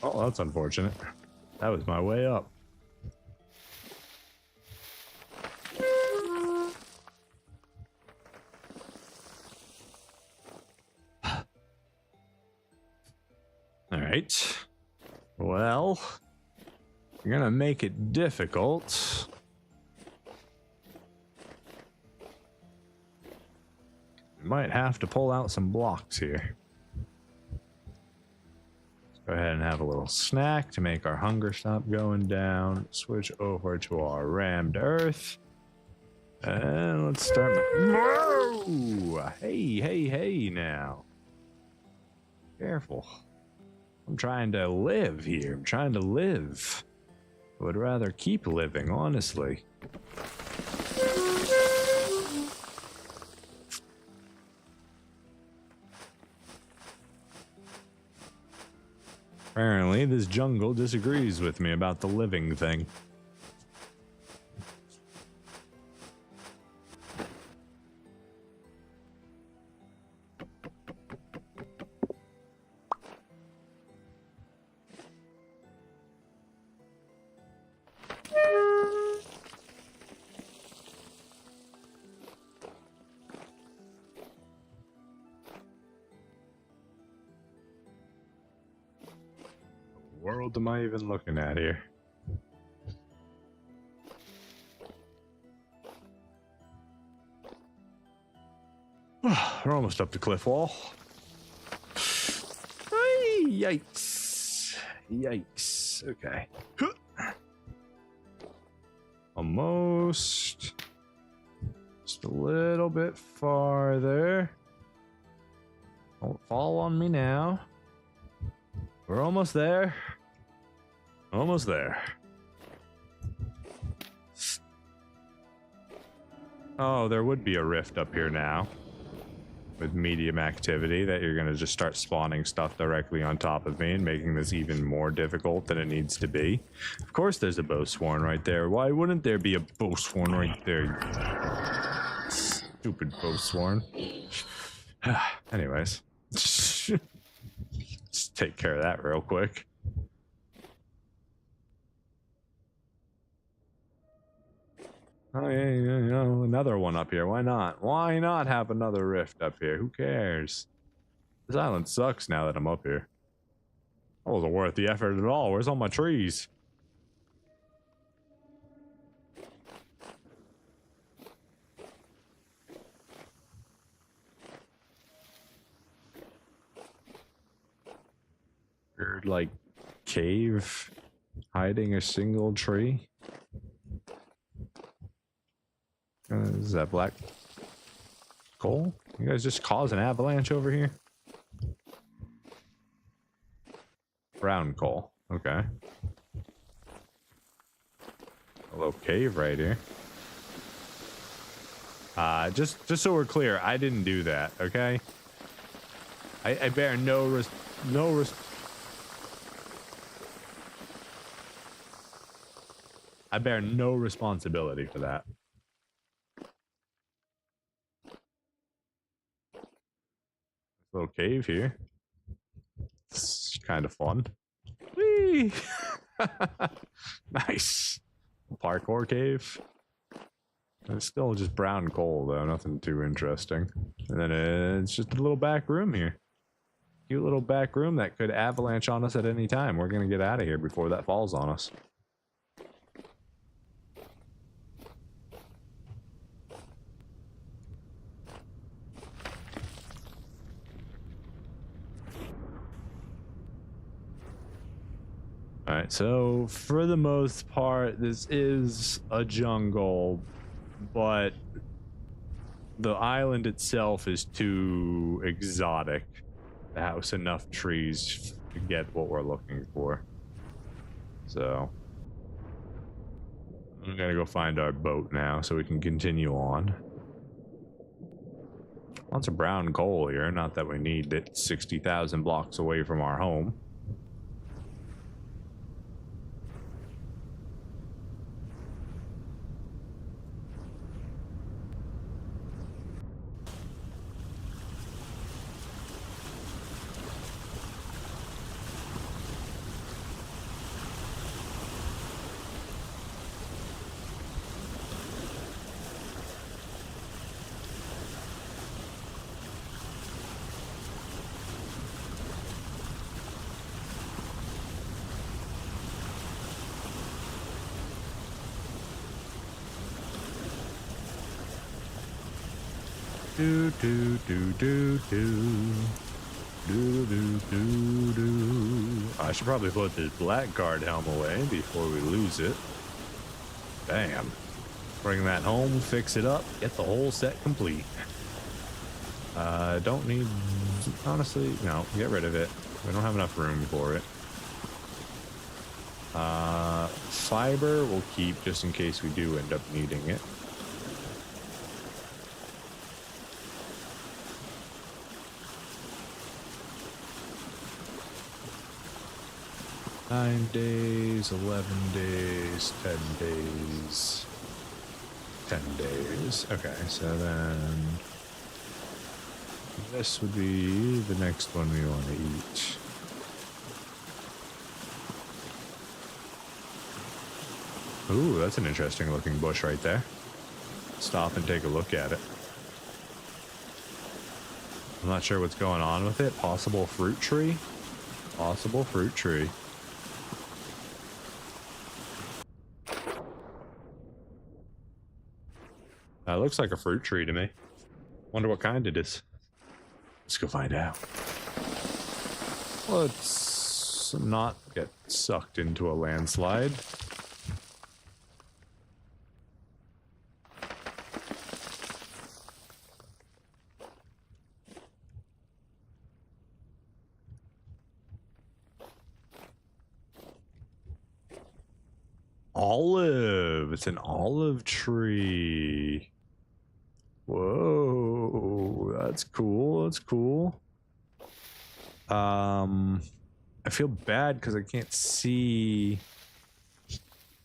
Oh, that's unfortunate. That was my way up. All right. Well, you're gonna make it difficult. We might have to pull out some blocks here. Go ahead and have a little snack to make our hunger stop going down. Switch over to our rammed earth. And let's start. Whoa! Hey now. Careful. I'm trying to live here. I'm trying to live. I would rather keep living, honestly. Apparently, this jungle disagrees with me about the living thing. What am I even looking at here? We're almost up the cliff wall. Yikes. Yikes. Okay. Almost. Just a little bit farther. Don't fall on me now. We're almost there. Almost there. Oh, there would be a rift up here now. With medium activity that you're going to just start spawning stuff directly on top of me and making this even more difficult than it needs to be. Of course there's a bowsworn right there. Why wouldn't there be a bowsworn right there? Stupid bowsworn. Anyways. Just take care of that real quick. Oh, yeah, another one up here. Why not? Why not have another rift up here? Who cares? This island sucks now that I'm up here. That wasn't worth the effort at all. Where's all my trees? Weird, like, cave hiding a single tree. Is that black coal? You guys just cause an avalanche over here? Brown coal. Okay. A little cave right here. Just so we're clear, I didn't do that, okay? I bear I bear no responsibility for that. Little cave here. It's kind of fun. Whee! Nice. Parkour cave. It's still just brown coal though, nothing too interesting. And then it's just a little back room here. Cute little back room that could avalanche on us at any time. We're gonna get out of here before that falls on us. Alright, so for the most part, this is a jungle, but the island itself is too exotic to house enough trees to get what we're looking for. So, I'm gonna go find our boat now so we can continue on. Lots of brown coal here, not that we need it 60,000 blocks away from our home. 'Do. I should probably put this blackguard helm away before we lose it. Bam. Bring that home, fix it up, get the whole set complete. Don't need... Honestly, no, get rid of it. We don't have enough room for it. Fiber we'll keep just in case we do end up needing it. Nine days, 11 days, 10 days, 10 days. Okay, so then this would be the next one we want to eat. Ooh, that's an interesting looking bush right there. Stop and take a look at it. I'm not sure what's going on with it. Possible fruit tree? Possible fruit tree. Looks like a fruit tree to me. Wonder what kind it is. Let's go find out. Let's let's not get sucked into a landslide. Olive. It's an olive tree. Whoa, that's cool. That's cool. I feel bad because I can't see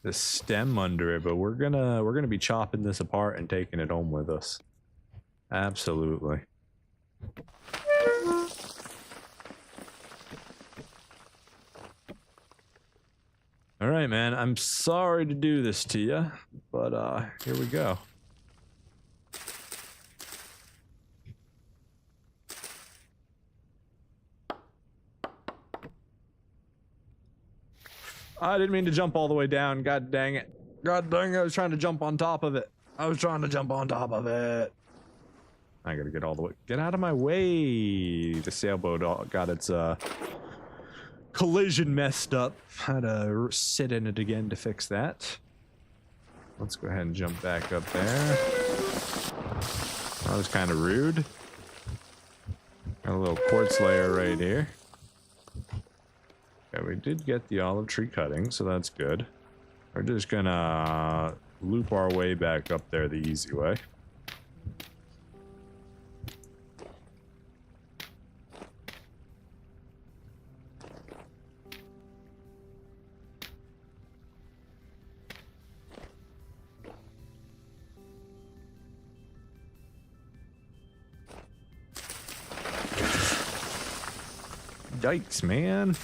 the stem under it, but we're gonna be chopping this apart and taking it home with us. Absolutely. All right, man. I'm sorry to do this to you, but here we go. I didn't mean to jump all the way down. God dang it. God dang it. I was trying to jump on top of it. I gotta get all the way. Get out of my way. The sailboat got its collision messed up. Had to sit in it again to fix that. Let's go ahead and jump back up there. That was kind of rude. Got a little quartz layer right here. Okay, we did get the olive tree cutting, so that's good. We're just gonna loop our way back up there the easy way. Yikes, man.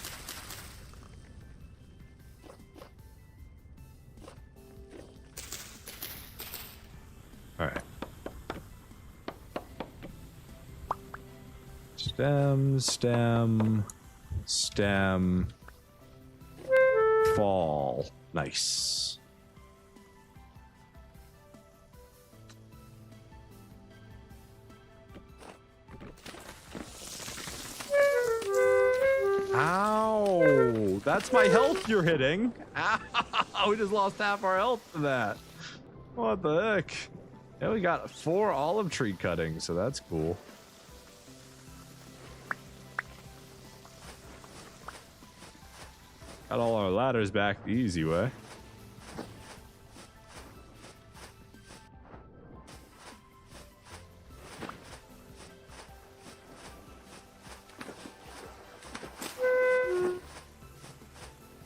Alright. Stem, stem, stem, fall. Nice. Ow! That's my health you're hitting. Ow! We just lost half our health to that. What the heck? Yeah, we got 4 olive tree cuttings, so that's cool. Got all our ladders back the easy way.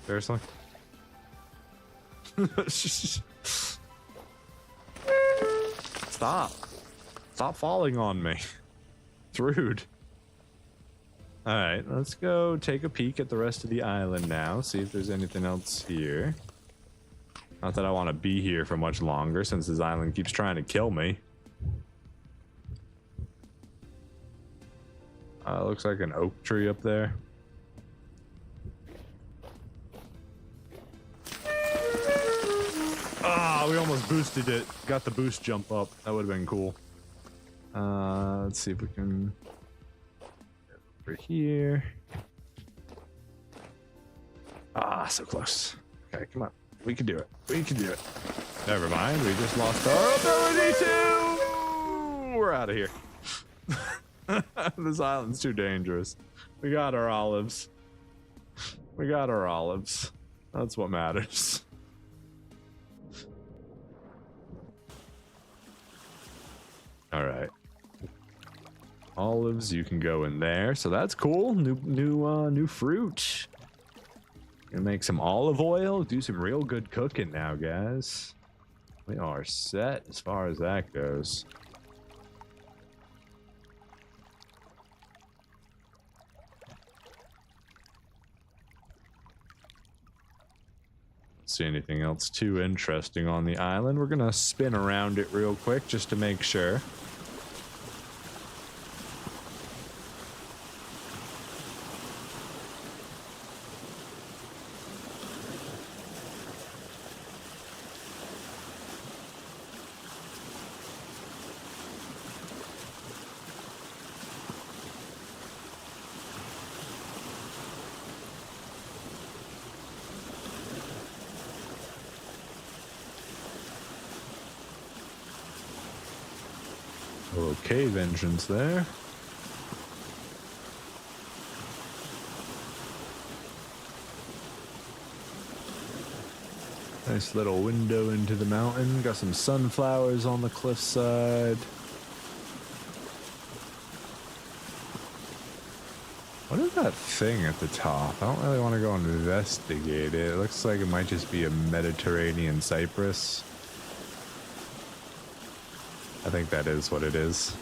Seriously? Stop. Stop falling on me. It's rude. Alright, let's go take a peek at the rest of the island now. See if there's anything else here. Not that I want to be here for much longer since this island keeps trying to kill me. Looks like an oak tree up there. Ah, we almost boosted it. Got the boost jump up. That would have been cool. Let's see if we can get over here. Ah, so close. Okay, come on. We can do it. We can do it. Never mind. We just lost our ability to. We're out of here. This island's too dangerous. We got our olives. We got our olives. That's what matters. All right. Olives, you can go in there. So that's cool. New fruit. Gonna make some olive oil. Do some real good cooking now, guys. We are set as far as that goes. See anything else too interesting on the island? We're gonna spin around it real quick just to make sure. little cave entrance there. Nice little window into the mountain. Got some sunflowers on the cliffside. What is that thing at the top? I don't really want to go investigate it. It looks like it might just be a Mediterranean cypress. I think that is what it is.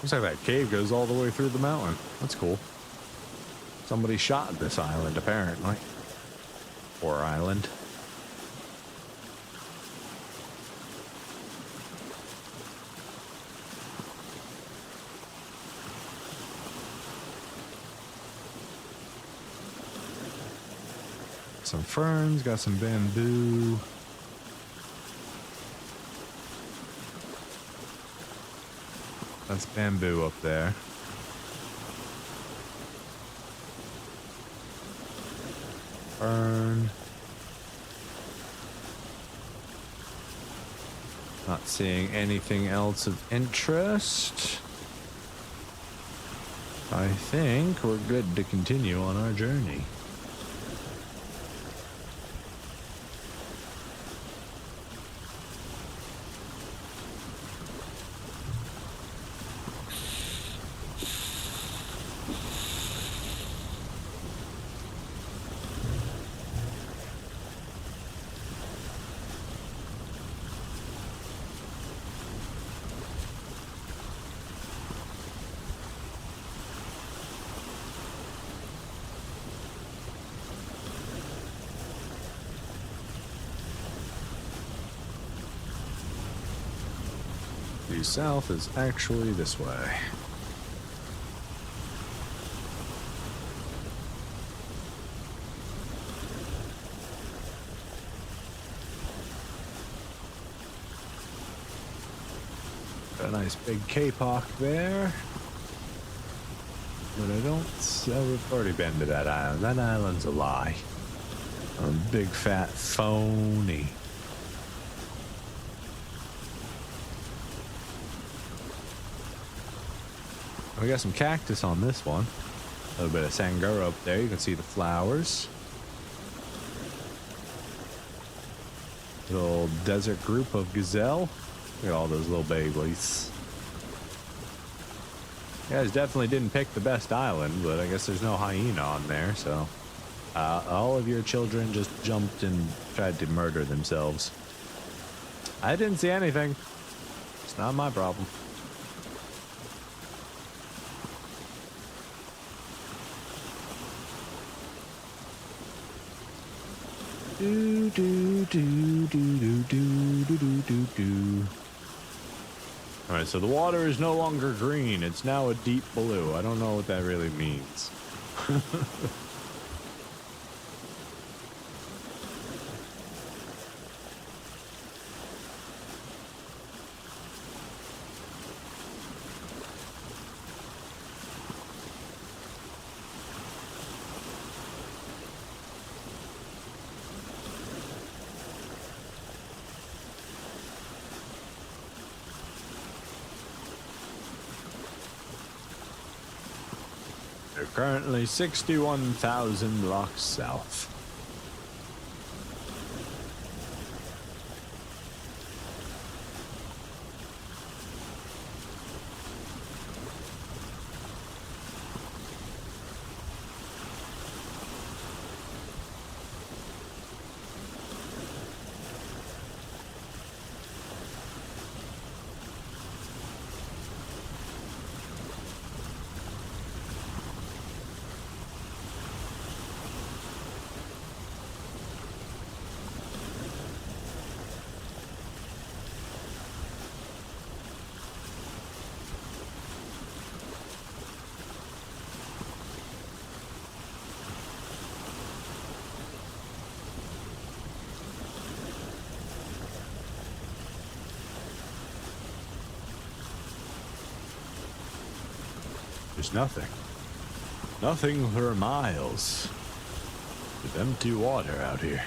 Looks like that cave goes all the way through the mountain. That's cool. Somebody shot this island, apparently. Or island. Some ferns, got some bamboo. That's bamboo up there. Fern. Not seeing anything else of interest. I think we're good to continue on our journey. Due south is actually this way. Got a nice big K-Pock there. But I don't... we've already been to that island. That island's a lie. A big fat phony. We got some cactus on this one. A little bit of sangura up there. You can see the flowers. Little desert group of gazelle. Look at all those little babies. You guys definitely didn't pick the best island, but I guess there's no hyena on there, so... all of your children just jumped and tried to murder themselves. I didn't see anything. It's not my problem. Do do do do do do do do do. All right, so the water is no longer green; it's now a deep blue. I don't know what that really means. Currently 61,000 blocks south. There's nothing. Nothing for miles. With empty water out here.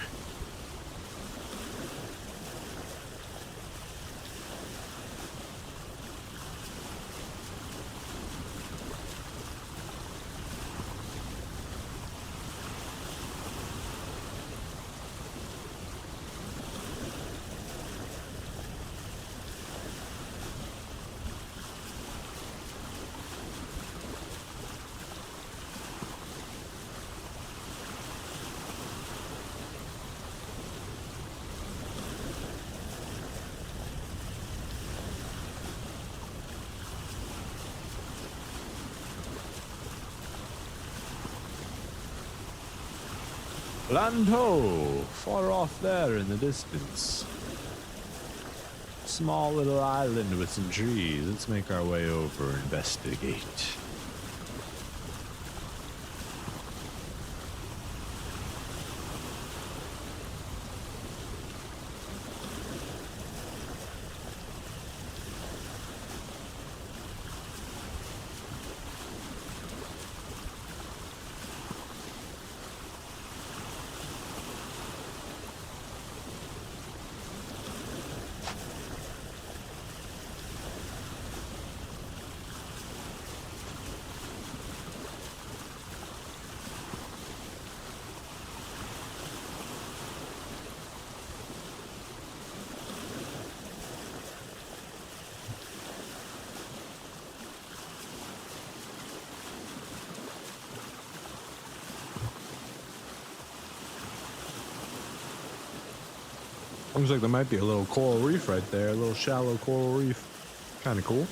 Land ho! Far off there in the distance. Small little island with some trees. Let's make our way over and investigate. Looks like there might be a little coral reef right there, a little shallow coral reef. Kind of cool.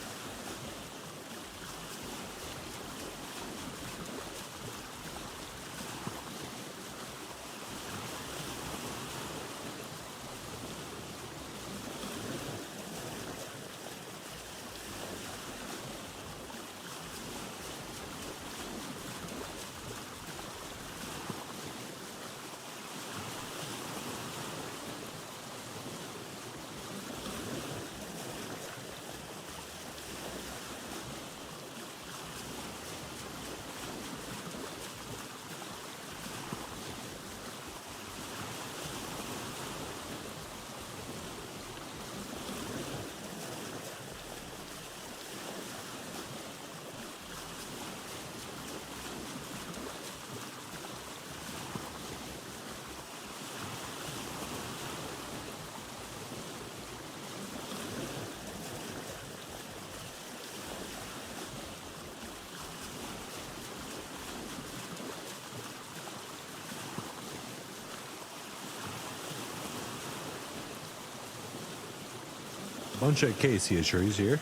Bunch of acacia trees here.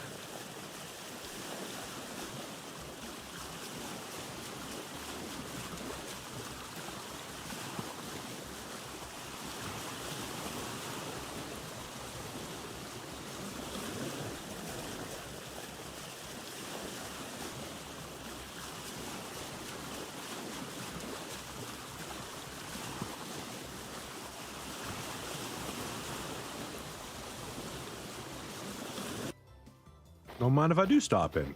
Don't mind if I do stop in.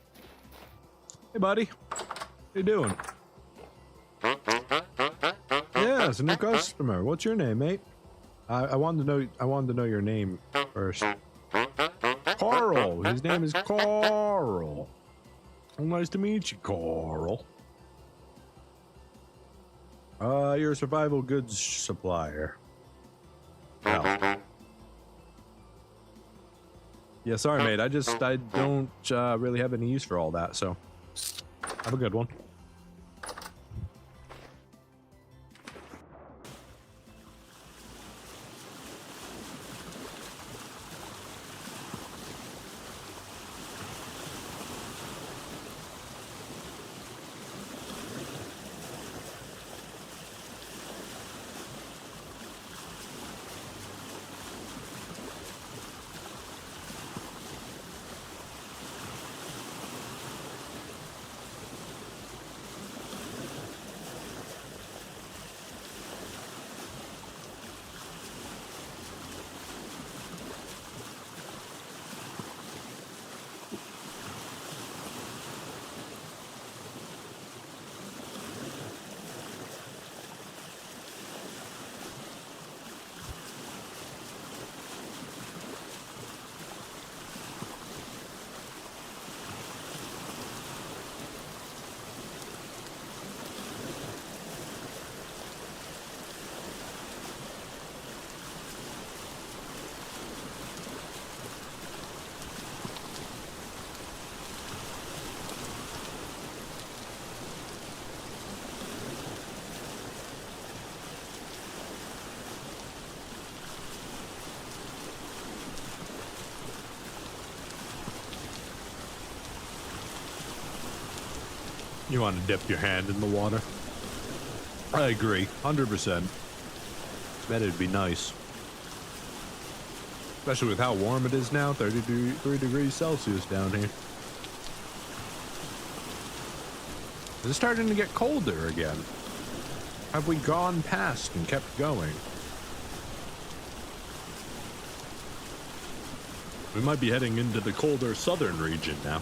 Hey, buddy. How you doing? Yeah, it's a new customer. What's your name, mate? I wanted to know your name first. Carl. His name is Carl. Well, nice to meet you, Carl. You're a survival goods supplier. Well. Yeah, sorry, mate. I don't really have any use for all that, so have a good one. You want to dip your hand in the water? I agree, 100%. Bet it'd be nice. Especially with how warm it is now, 33 degrees Celsius down here. It's starting to get colder again. Have we gone past and kept going? We might be heading into the colder southern region now.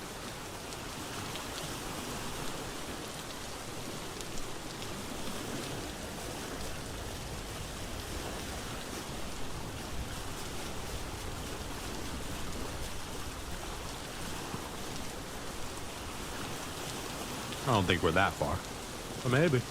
I don't think we're that far. But maybe.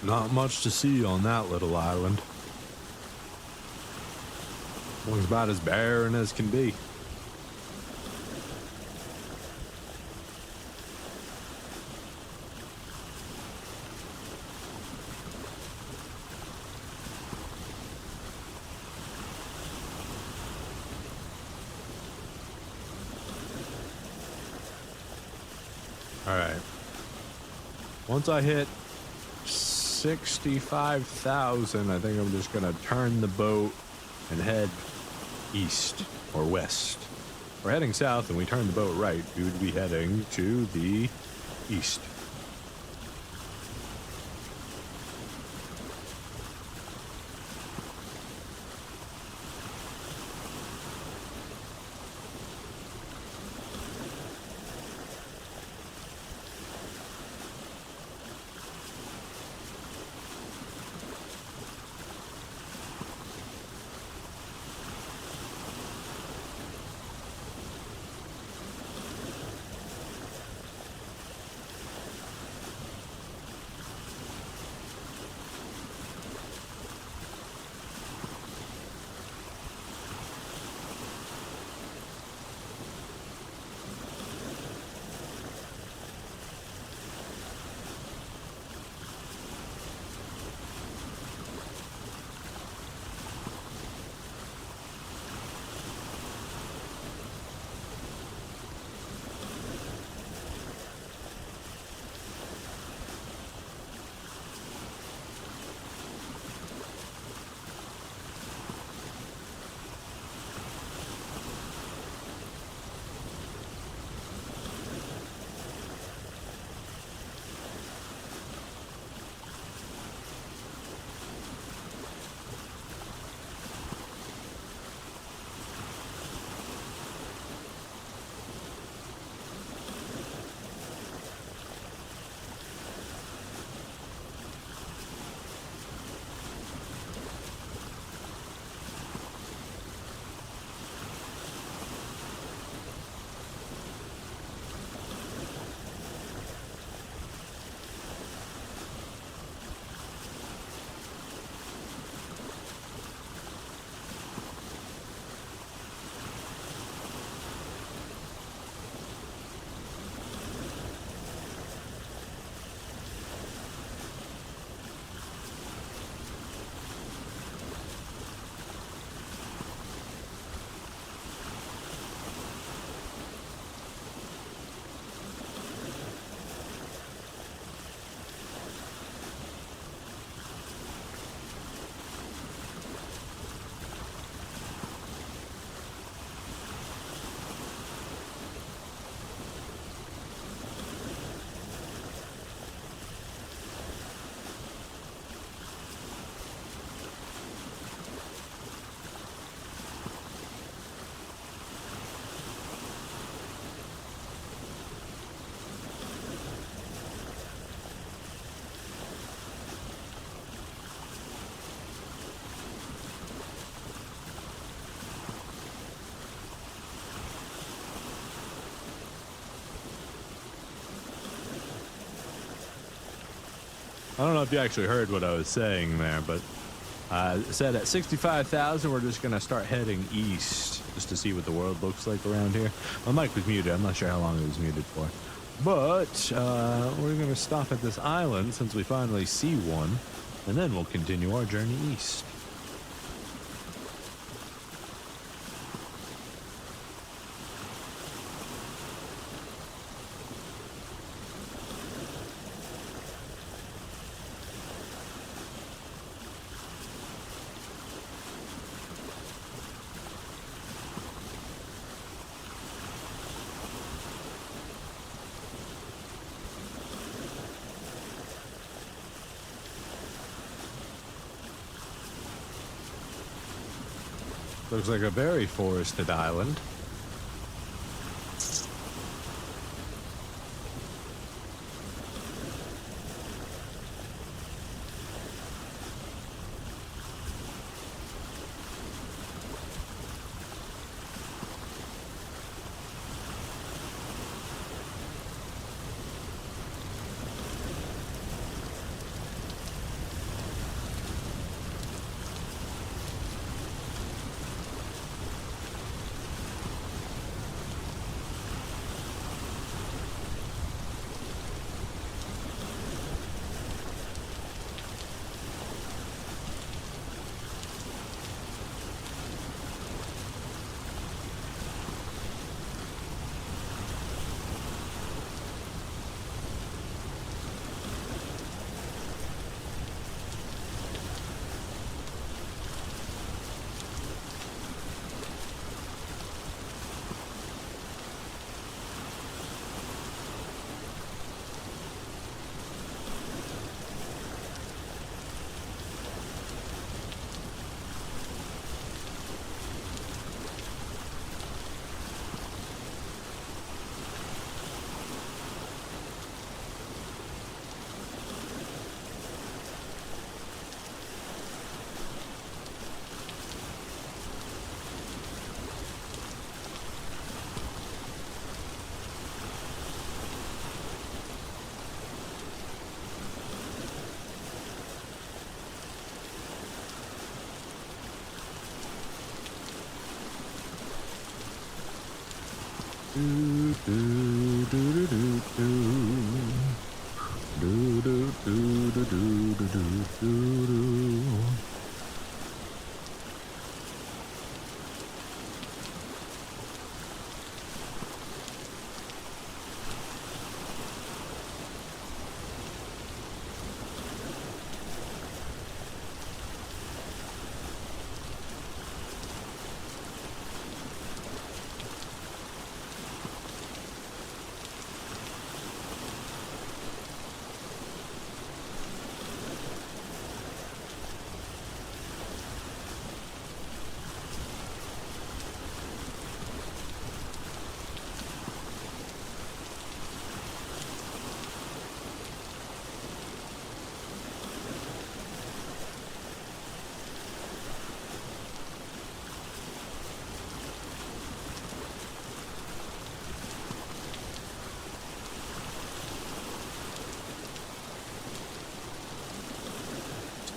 Not much to see on that little island. Looks about as barren as can be. All right. Once I hit 65,000, I think I'm just gonna turn the boat and head east or west. We're heading south and we turn the boat right, we would be heading to the east. I don't know if you actually heard what I was saying there, but I said at 65,000, we're just going to start heading east just to see what the world looks like around here. My mic was muted. I'm not sure how long it was muted for. But we're going to stop at this island since we finally see one, and then we'll continue our journey east. Looks like a very forested island.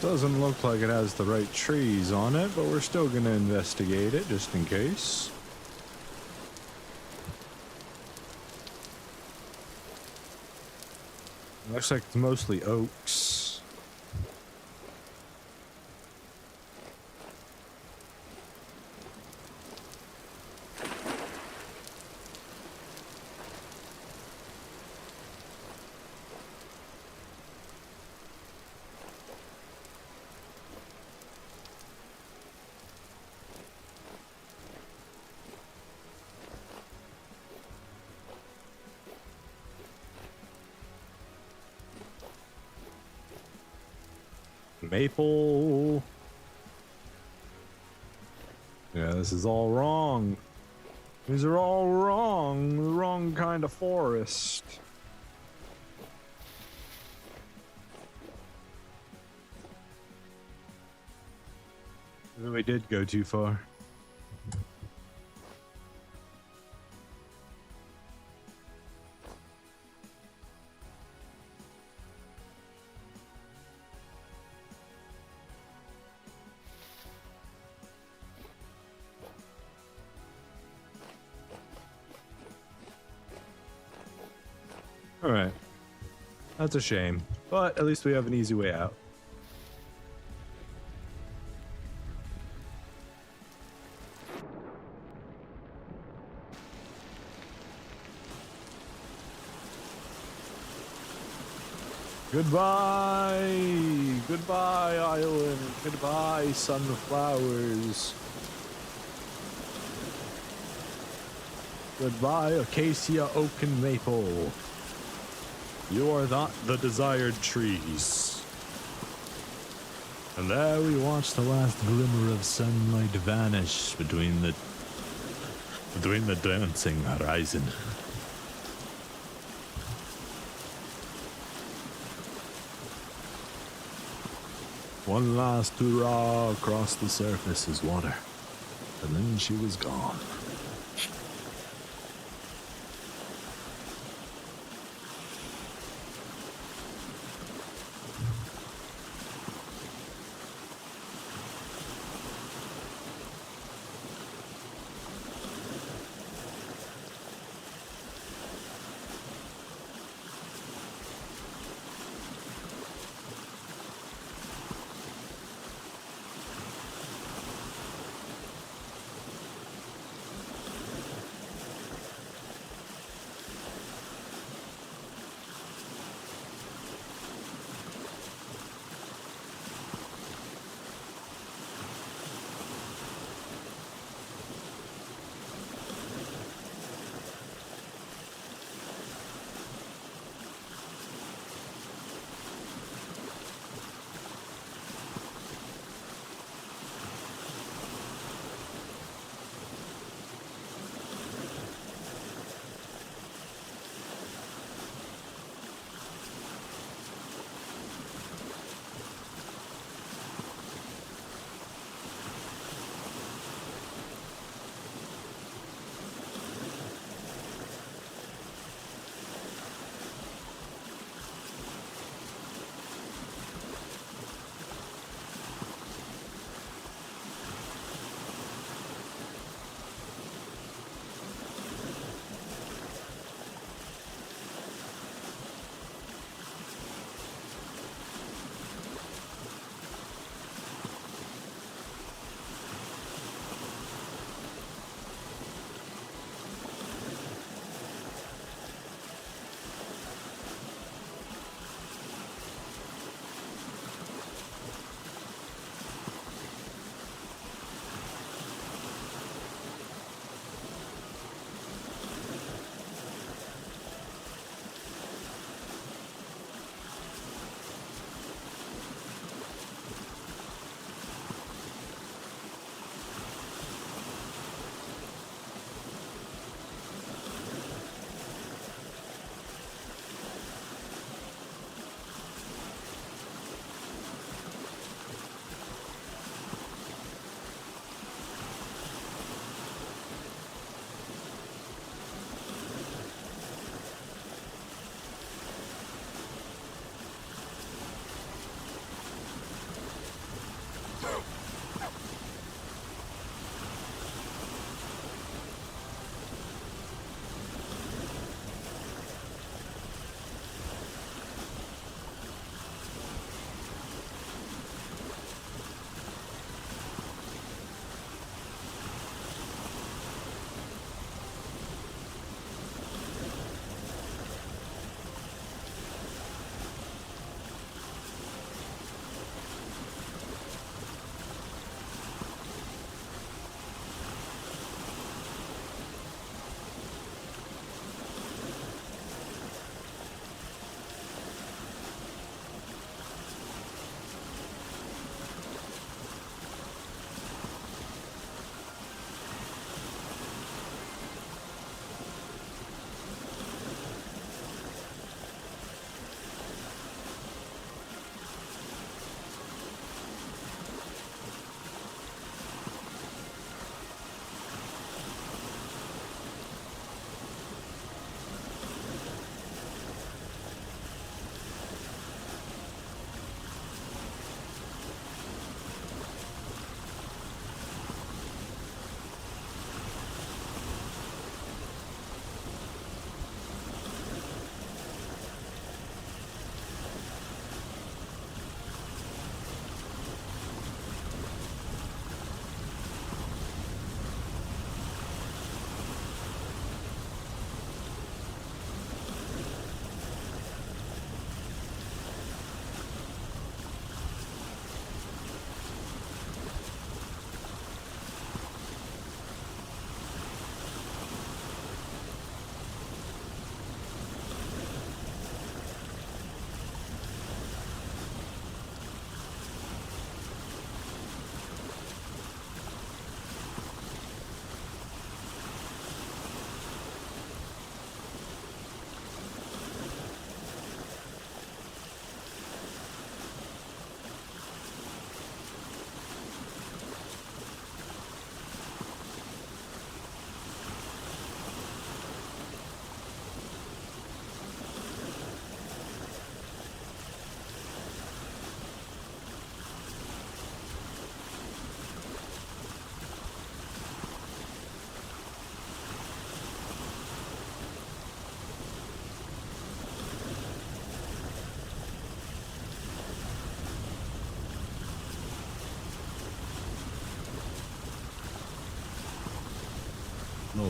Doesn't look like it has the right trees on it, but we're still going to investigate it just in case. Looks like it's mostly oaks. Maple. Yeah, this is all wrong. These are all wrong. The wrong kind of forest. We did go too far. All right. That's a shame, but at least we have an easy way out. Goodbye! Goodbye, island! Goodbye, sunflowers! Goodbye, acacia, oak, and maple. You are not the desired trees. And there we watch the last glimmer of sunlight vanish between the dancing horizon. One last hurrah across the surface is water, and then she was gone.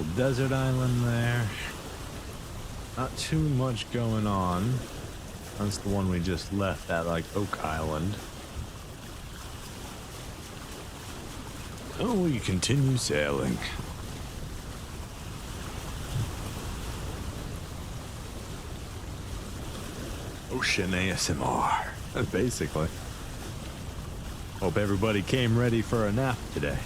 little desert island there. Not too much going on. That's the one we just left, that like Oak Island. Oh, we continue sailing. Ocean ASMR. Basically. Hope everybody came ready for a nap today.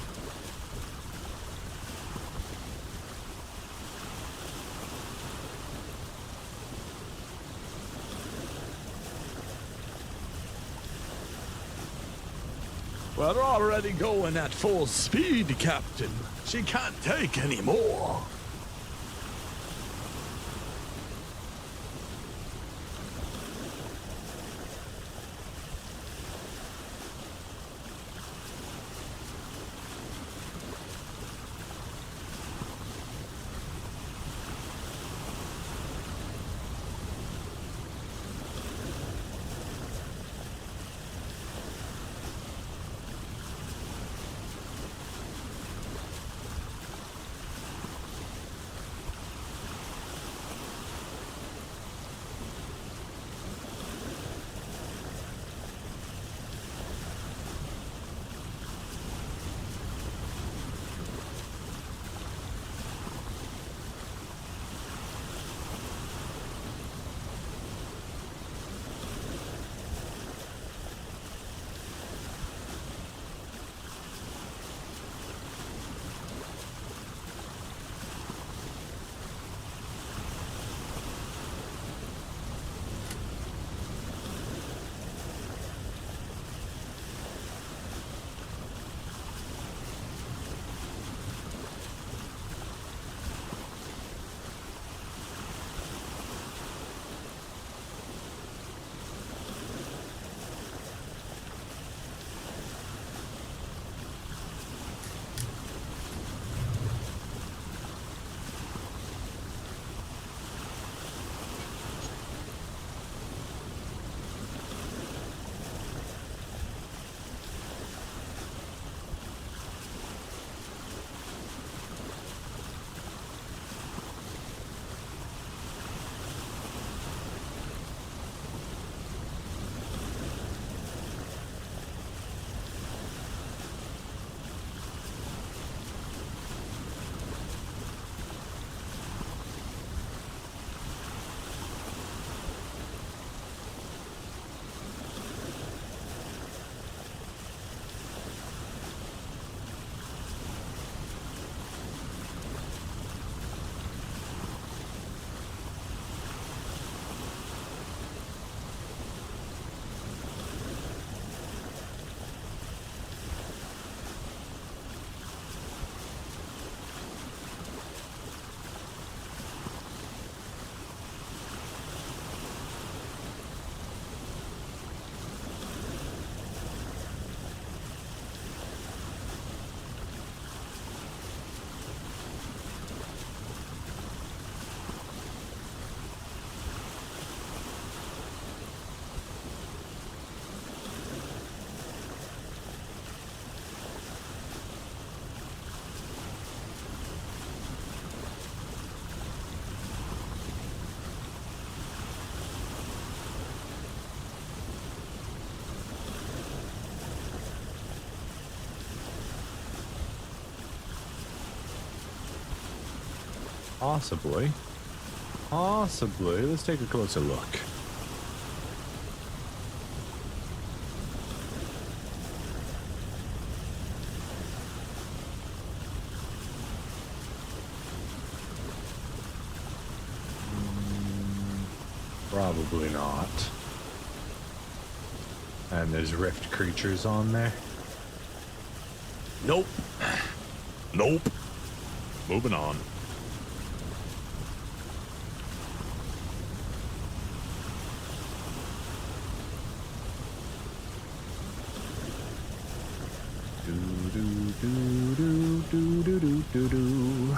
We're already going at full speed, Captain. She can't take any more. Possibly. Possibly. Let's take a closer look. Probably not. And there's rift creatures on there. Nope. Nope. Moving on. Do.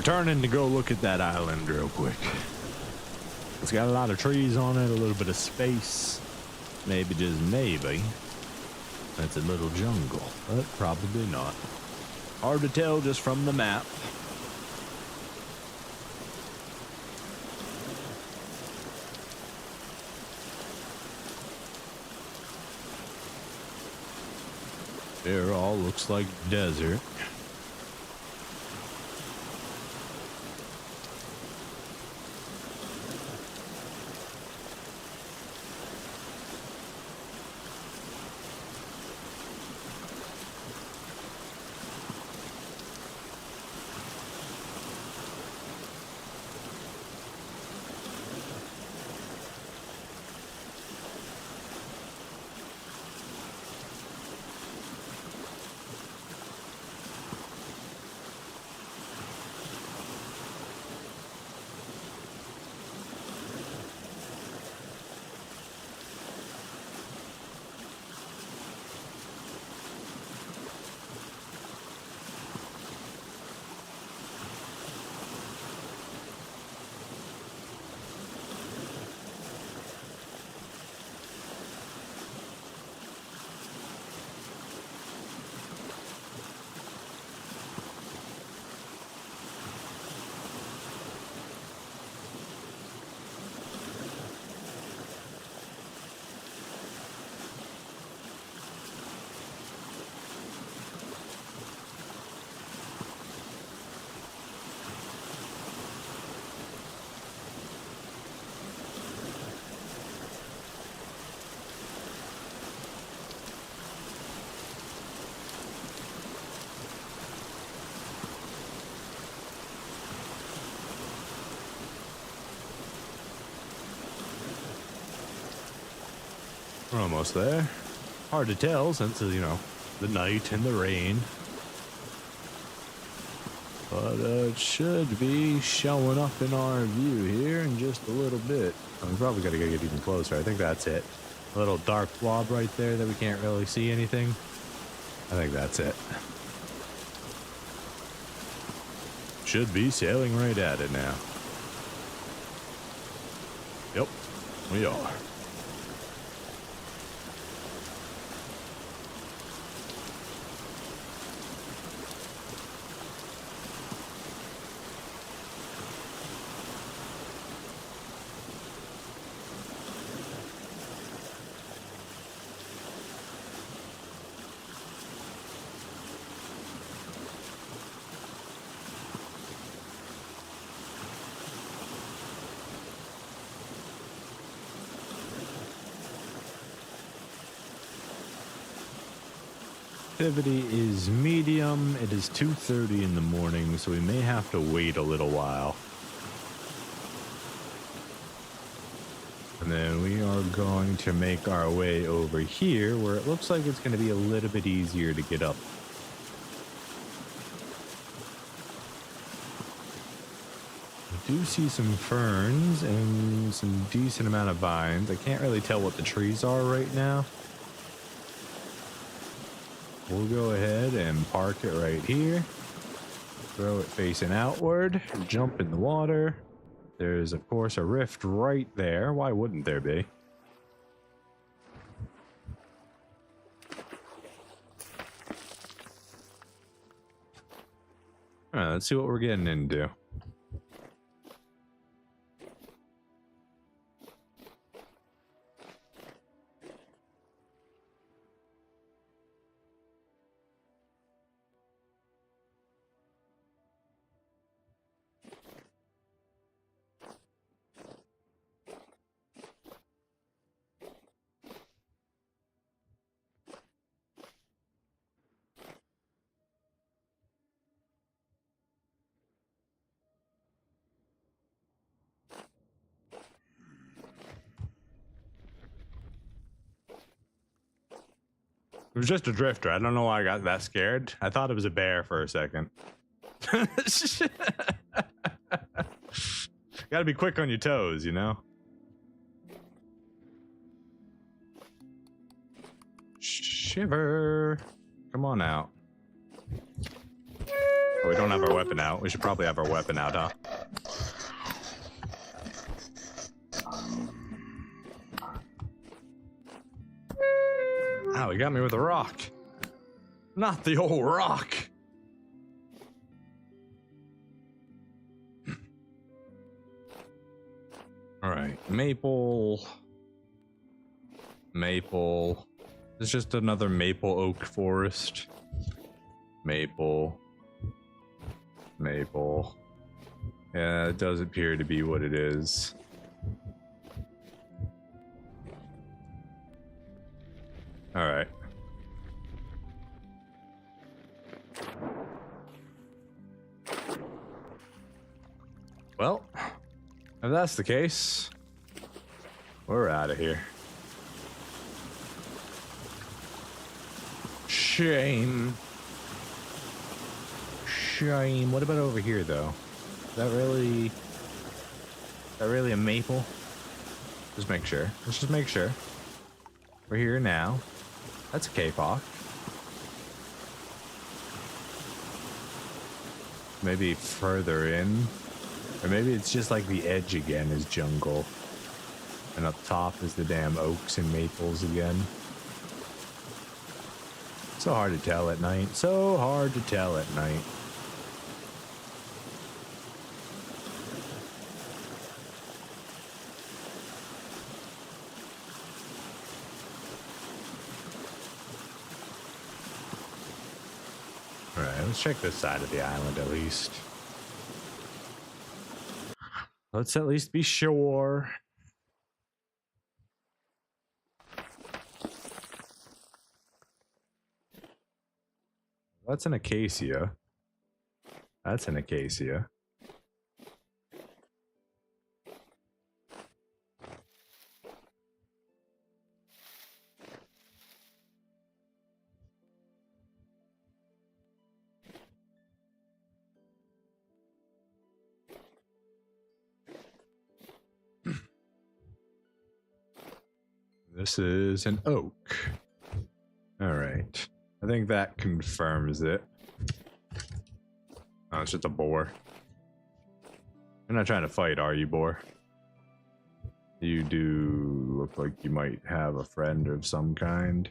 We're turning to go look at that island real quick. It's got a lot of trees on it, a little bit of space. Maybe, just maybe, it's a little jungle, but probably not. Hard to tell just from the map. There all looks like desert. We're almost there. Hard to tell since, you know, the night and the rain. But it should be showing up in our view here in just a little bit. We probably got to get even closer. I think that's it. A little dark blob right there that we can't really see anything. I think that's it. Should be sailing right at it now. Yep, we are. Activity is medium. It is 2:30 in the morning, so we may have to wait a little while. And then we are going to make our way over here where it looks like it's going to be a little bit easier to get up. I do see some ferns and some decent amount of vines. I can't really tell what the trees are right now. We'll go ahead and park it right here. Throw it facing outward. Jump in the water. There's, of course, a rift right there. Why wouldn't there be? All right, let's see what we're getting into. It was just a drifter. I don't know why I got that scared. I thought it was a bear for a second. Gotta be quick on your toes, you know? Shiver. Come on out. we don't have our weapon out. We should probably have our weapon out, huh? Ow, he got me with a rock. Not the old rock. Alright, maple. Maple. It's just another maple oak forest. Maple. Maple. Yeah, it does appear to be what it is. Alright. Well, if that's the case, we're out of here. Shame. Shame. What about over here, though? Is that really a maple? Just make sure. Let's just make sure. We're here now. That's a K-pop. Maybe further in. Or maybe it's just like the edge again is jungle. And up top is the damn oaks and maples again. So hard to tell at night. So hard to tell at night. Alright, let's check this side of the island at least. Let's at least be sure. That's an acacia. That's an acacia. This is an oak. All right. I think that confirms it. Oh, it's just a boar. You're not trying to fight, are you, boar? You do look like you might have a friend of some kind.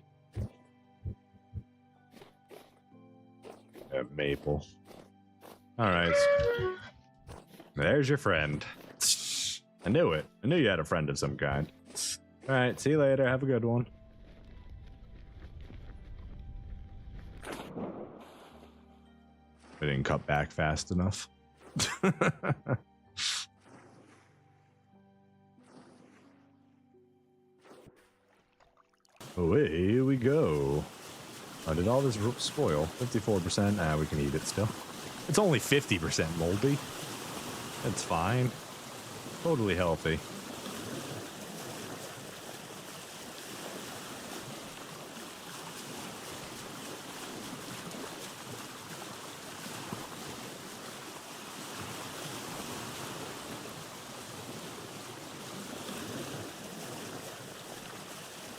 Yeah, maple. All right. There's your friend. I knew it. I knew you had a friend of some kind. All right, see you later. Have a good one. I didn't cut back fast enough. Away we go. Oh, did all this spoil? 54%? Ah, we can eat it still. It's only 50% moldy. That's fine. Totally healthy.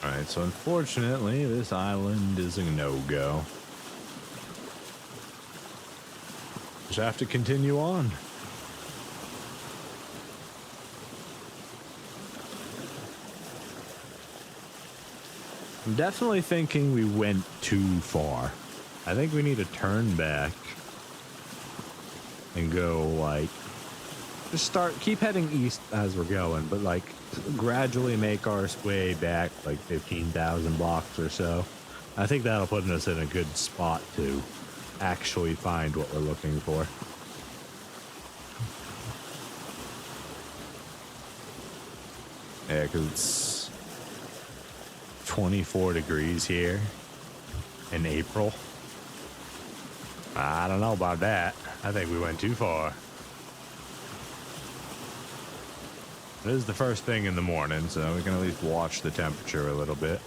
Alright, so unfortunately, this island is a no-go. Just have to continue on. I'm definitely thinking we went too far. I think we need to turn back and go, like, just keep heading east as we're going, but, like, gradually make our way back, like, 15,000 blocks or so. I think that'll put us in a good spot to actually find what we're looking for. Yeah, because it's 24 degrees here in April. I don't know about that. I think we went too far. It is the first thing in the morning, so we can at least watch the temperature a little bit.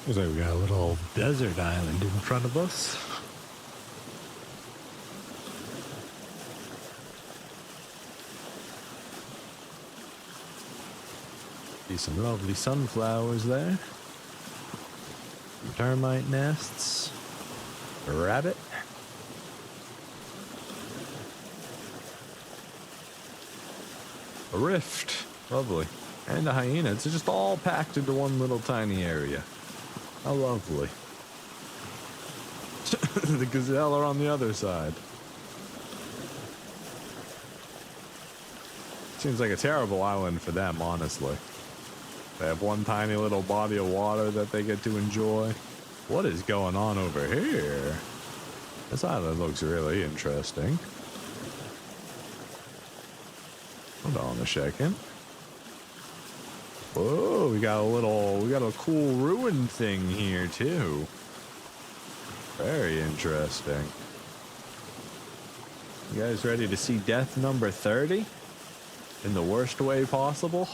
Looks like we got a little desert island in front of us. See some lovely sunflowers there. Some termite nests. A rabbit. A rift. Lovely. And a hyena. It's just all packed into one little tiny area. How lovely. The gazelle are on the other side. Seems like a terrible island for them, honestly. They have one tiny little body of water that they get to enjoy. What is going on over here? This island looks really interesting. Hold on a second. Whoa, we got a cool ruin thing here too. Very interesting. You guys ready to see death number 30? In the worst way possible?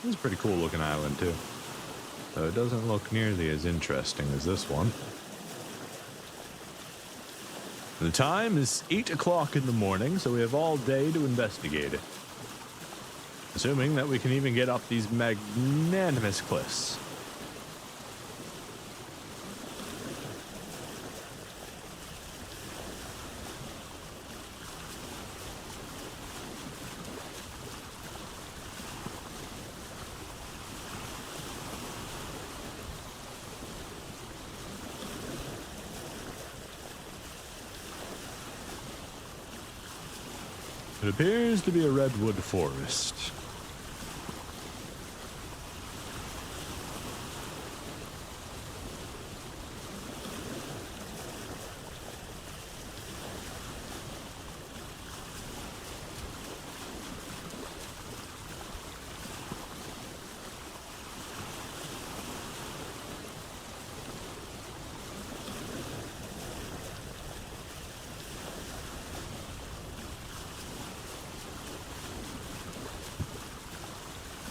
This is a pretty cool looking island too. Though it doesn't look nearly as interesting as this one. The time is 8 o'clock in the morning, so we have all day to investigate it. Assuming that we can even get up these magnanimous cliffs. It appears to be a redwood forest.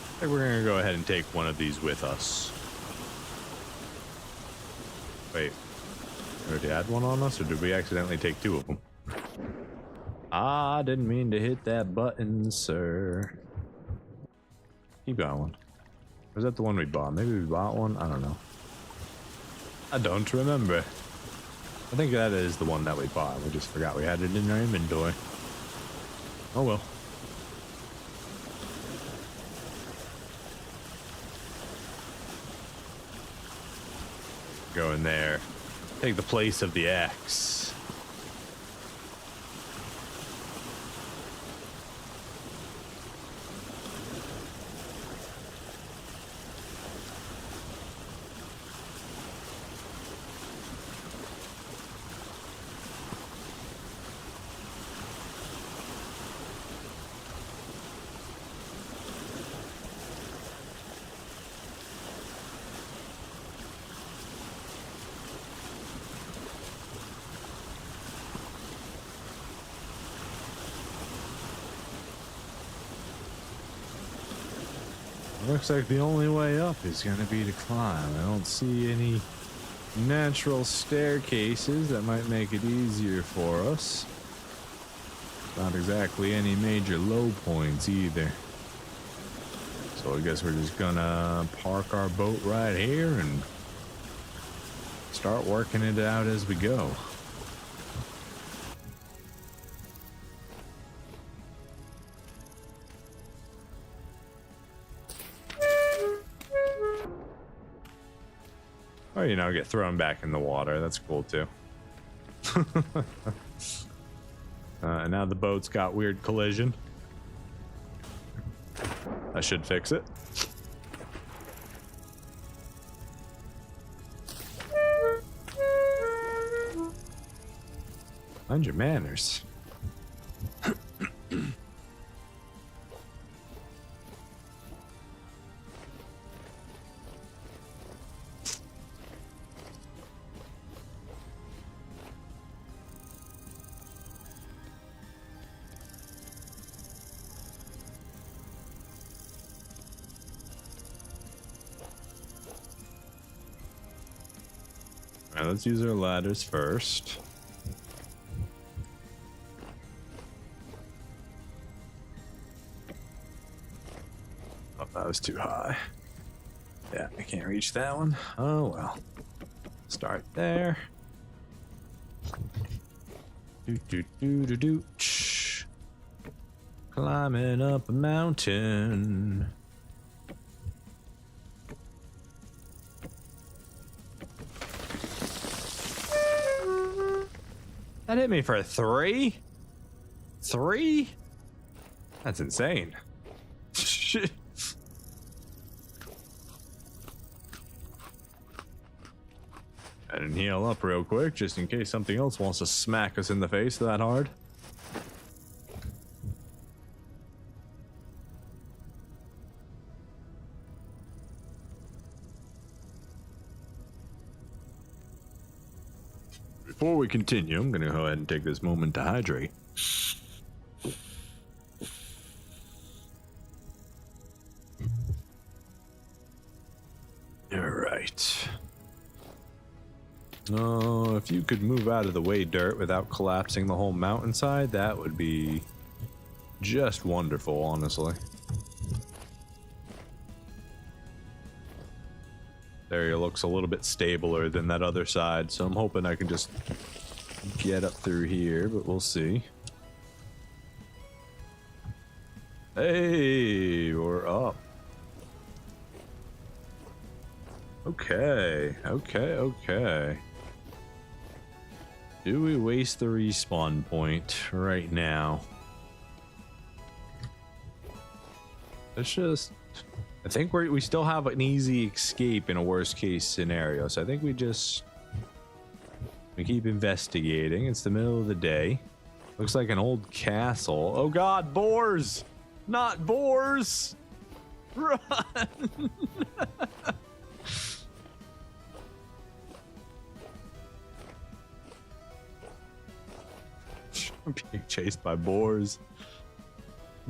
I think we're gonna go ahead and take one of these with us. Wait, we already had one on us, or did we accidentally take two of them? I didn't mean to hit that button, sir. Keep going. Was that the one we bought? Maybe we bought one? I don't know. I don't remember. I think that is the one that we bought. We just forgot we had it in our inventory. Oh well. Go in there. Take the place of the axe. Looks like the only way up is going to be to climb. I don't see any natural staircases that might make it easier for us. Not exactly any major low points either. So I guess we're just gonna park our boat right here and start working it out as we go. Oh, you know, get thrown back in the water. That's cool too. And now the boat's got weird collision. I should fix it. Mind your manners. Alright, let's use our ladders first. Oh, that was too high. Yeah, I can't reach that one. Oh well. Start there. Do. Climbing up a mountain. That hit me for a 3? 3? That's insane. Shit. I didn't heal up real quick just in case something else wants to smack us in the face that hard. Before we continue, I'm gonna go ahead and take this moment to hydrate. Alright. Oh, if you could move out of the way, Dirt, without collapsing the whole mountainside, that would be just wonderful, honestly. The area looks a little bit stabler than that other side, so I'm hoping I can just get up through here, but we'll see. Hey, we're up. Okay. Do we waste the respawn point right now? Let's just... I think we still have an easy escape in a worst case scenario, so I think we keep investigating. It's the middle of the day. Looks like an old castle. Oh god, boars! Not boars! Run! I'm being chased by boars.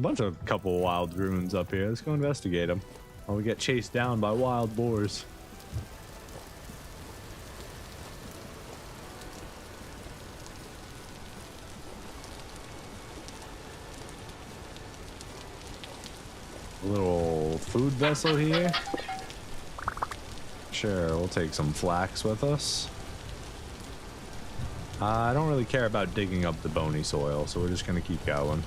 A couple wild ruins up here. Let's go investigate them. While we get chased down by wild boars. A little food vessel here. Sure, we'll take some flax with us. I don't really care about digging up the bony soil, so we're just gonna keep going.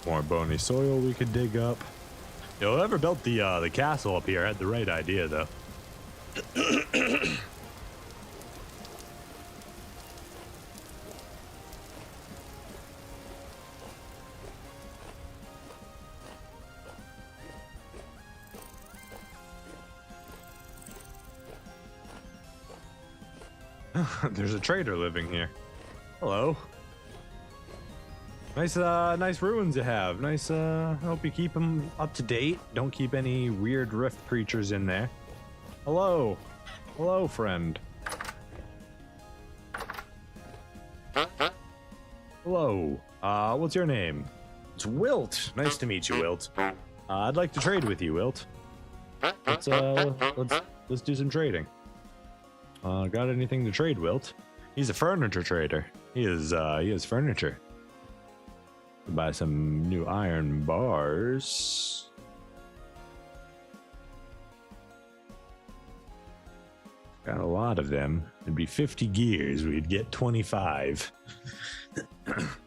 More bony soil we could dig up. Yo, whoever built the castle up here had the right idea, though. There's a trader living here. Hello. Nice ruins you have. Nice, I hope you keep them up to date. Don't keep any weird rift creatures in there. Hello. Hello, friend. Hello. What's your name? It's Wilt. Nice to meet you, Wilt. I'd like to trade with you, Wilt. Let's do some trading. Got anything to trade, Wilt? He's a furniture trader. He has furniture. Buy some new iron bars. Got a lot of them. It'd be 50 gears. We'd get 25.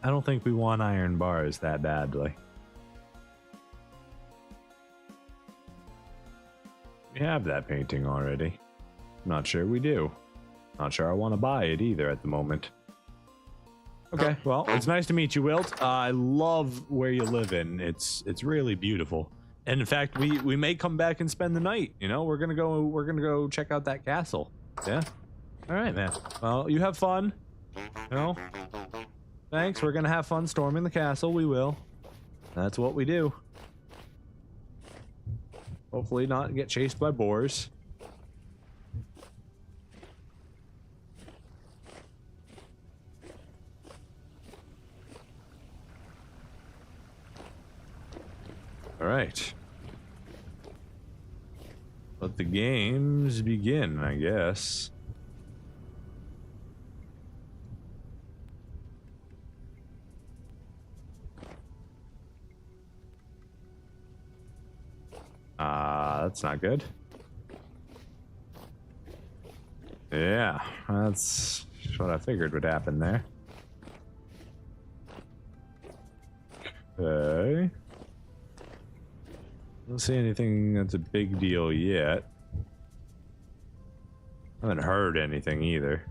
I don't think we want iron bars that badly. We have that painting already. Not sure we do. Not sure I want to buy it either at the moment. Okay, well, it's nice to meet you, Wilt. I love where you live in. It's really beautiful. And in fact, we may come back and spend the night. You know, we're gonna go check out that castle. Yeah. All right, man. Well, you have fun. You know. Thanks. We're gonna have fun storming the castle. We will. That's what we do. Hopefully not get chased by boars. All right. Let the games begin, I guess. That's not good. Yeah, that's what I figured would happen there. Okay. Don't see anything that's a big deal yet. I haven't heard anything either.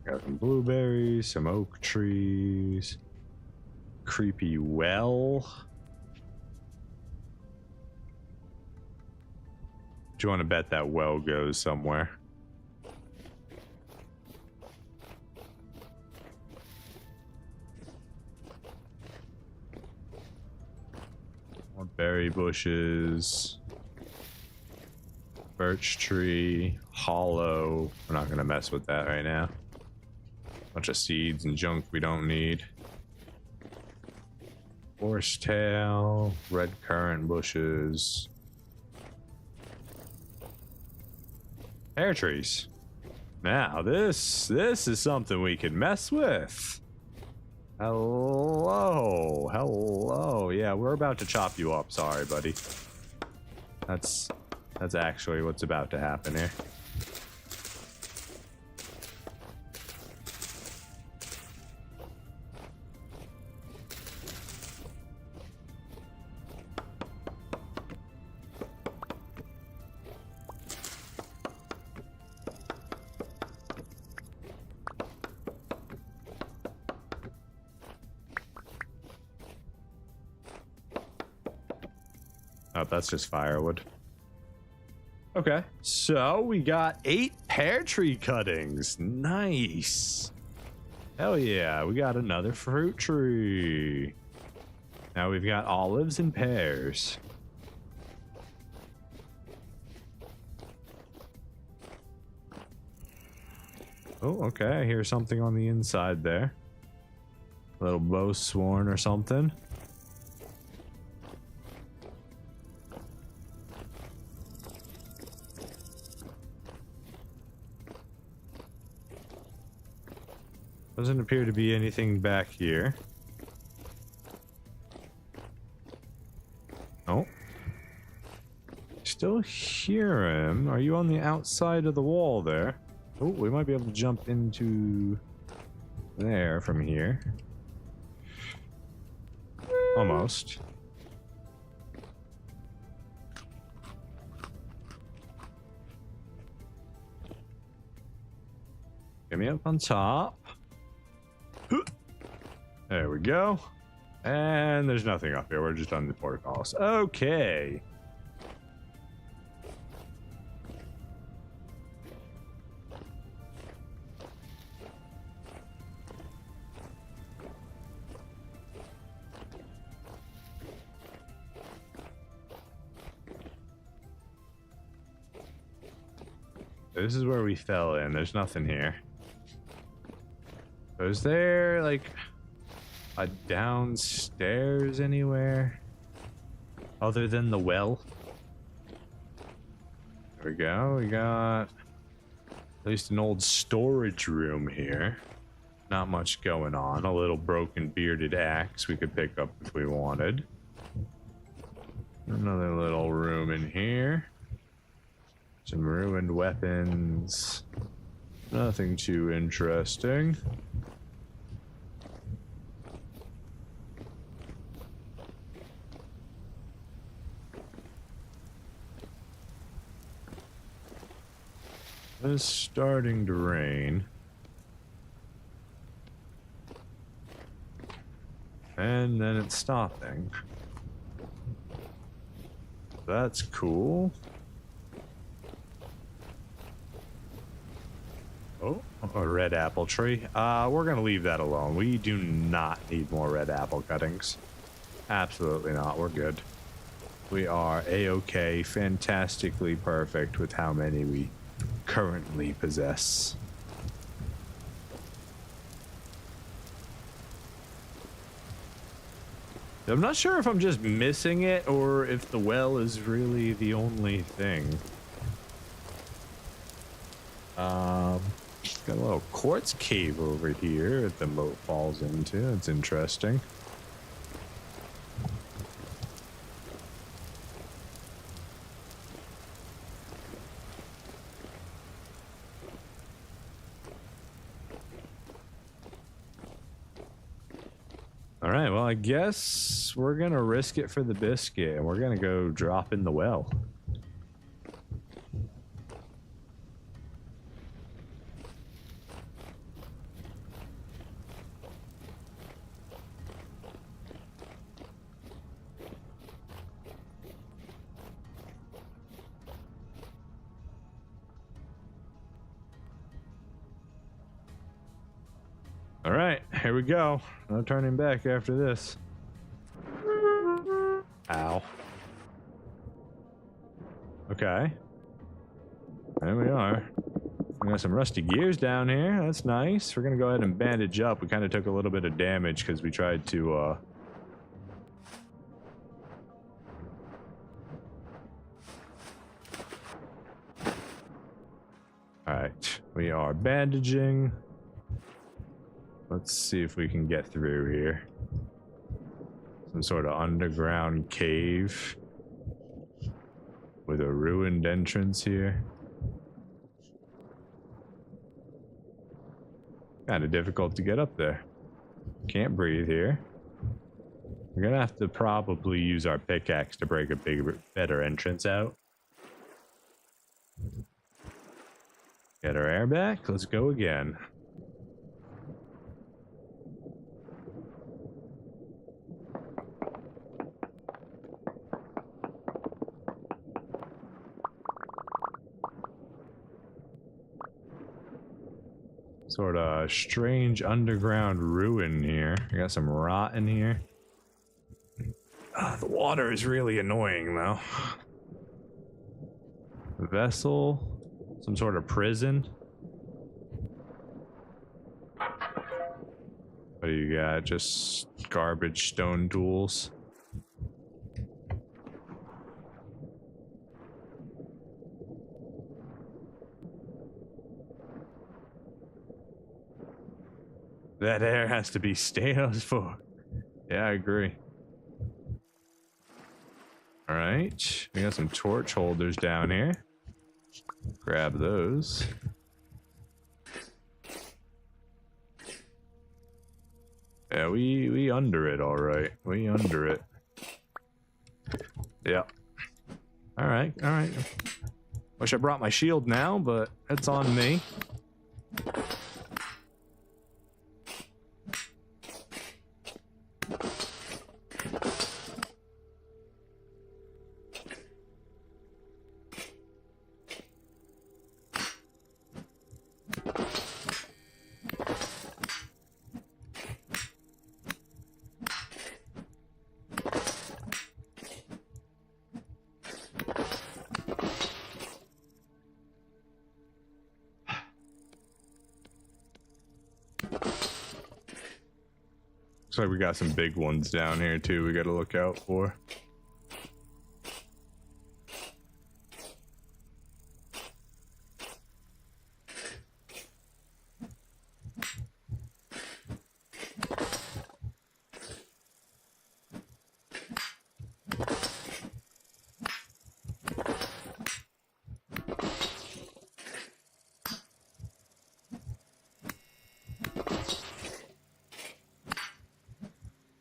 Got some blueberries, some oak trees, creepy well. Do you want to bet that well goes somewhere? More berry bushes. Birch tree. Hollow. We're not going to mess with that right now. Bunch of seeds and junk we don't need. Horsetail. Red currant bushes. Pear trees. Now this is something we can mess with. Hello. Yeah, we're about to chop you up. Sorry, buddy. That's actually what's about to happen here. Oh, that's just firewood. Okay, so we got 8 pear tree cuttings. Nice. Hell yeah, we got another fruit tree. Now we've got olives and pears. Oh, okay, I hear something on the inside there. A little bowsworn or something. Doesn't appear to be anything back here. Oh. Still hear him. Are you on the outside of the wall there? Oh, we might be able to jump into there from here. Almost. Get me up on top. There we go. And there's nothing up here. We're just on the portcullis. Okay. This is where we fell in. There's nothing here. Is there, like, a downstairs anywhere other than the well? There we go. We got at least an old storage room here. Not much going on. A little broken bearded axe we could pick up if we wanted. Another little room in here. Some ruined weapons. Nothing too interesting. It's starting to rain. And then it's stopping. That's cool. Oh, a red apple tree. We're gonna leave that alone. We do not need more red apple cuttings. Absolutely not. We're good. We are a-okay, fantastically perfect with how many we currently possess. I'm not sure if I'm just missing it or if the well is really the only thing. Got a little quartz cave over here that the moat falls into. That's interesting. All right, well, I guess we're gonna risk it for the biscuit and we're gonna go drop in the well. All right, here we go. No turning back after this. Ow. Okay. There we are. We got some rusty gears down here. That's nice. We're gonna go ahead and bandage up. We kind of took a little bit of damage because we tried to, Alright, we are bandaging. Let's see if we can get through here. Some sort of underground cave with a ruined entrance here. Kind of difficult to get up there. Can't breathe here. We're gonna have to probably use our pickaxe to break a better entrance out. Get our air back. Let's go again. Sort of strange underground ruin here. I got some rot in here. The water is really annoying though. Vessel. Some sort of prison. What do you got? Just garbage stone tools. That air has to be stale as fuck. Yeah, I agree. Alright, we got some torch holders down here. Grab those. Yeah, we under it, alright. We under it. Yeah. Alright, alright. Wish I brought my shield now, but it's on me. Looks like we got some big ones down here too we gotta look out for.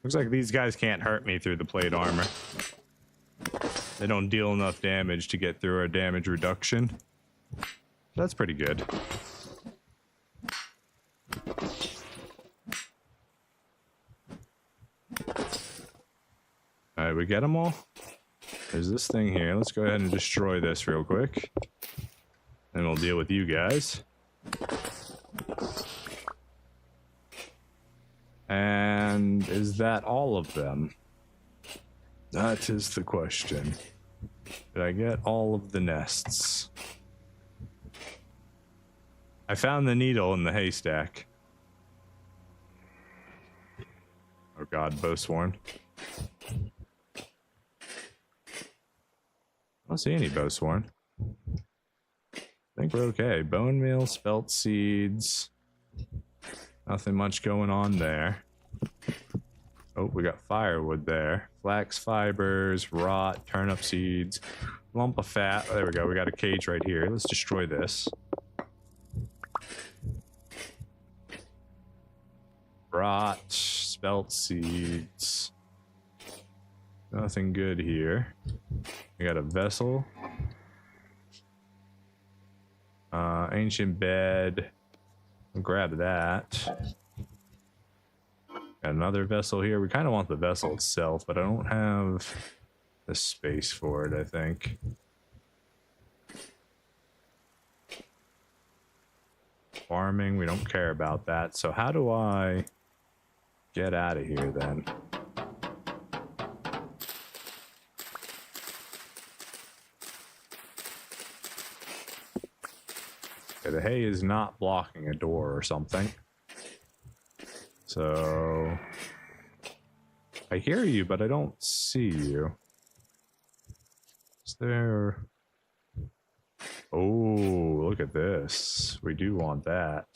Looks like these guys can't hurt me through the plate armor. They don't deal enough damage to get through our damage reduction. That's pretty good. Alright, we get them all? There's this thing here. Let's go ahead and destroy this real quick. And we'll deal with you guys. And is that all of them? That is the question. Did I get all of the nests? I found the needle in the haystack. Oh god, bowsworn. I don't see any bowsworn. I think we're okay. Bone meal, spelt seeds. Nothing much going on there. Oh, we got firewood there. Flax fibers, rot, turnip seeds, lump of fat. There we go. We got a cage right here. Let's destroy this. Rot, spelt seeds. Nothing good here. We got a vessel. Ancient bed. I'll grab that. Got another vessel here. We kind of want the vessel itself, but I don't have the space for it, I think. Farming, we don't care about that. So how do I get out of here then? Okay, the hay is not blocking a door or something. So I hear you, but I don't see you. Is there... Oh, look at this. We do want that.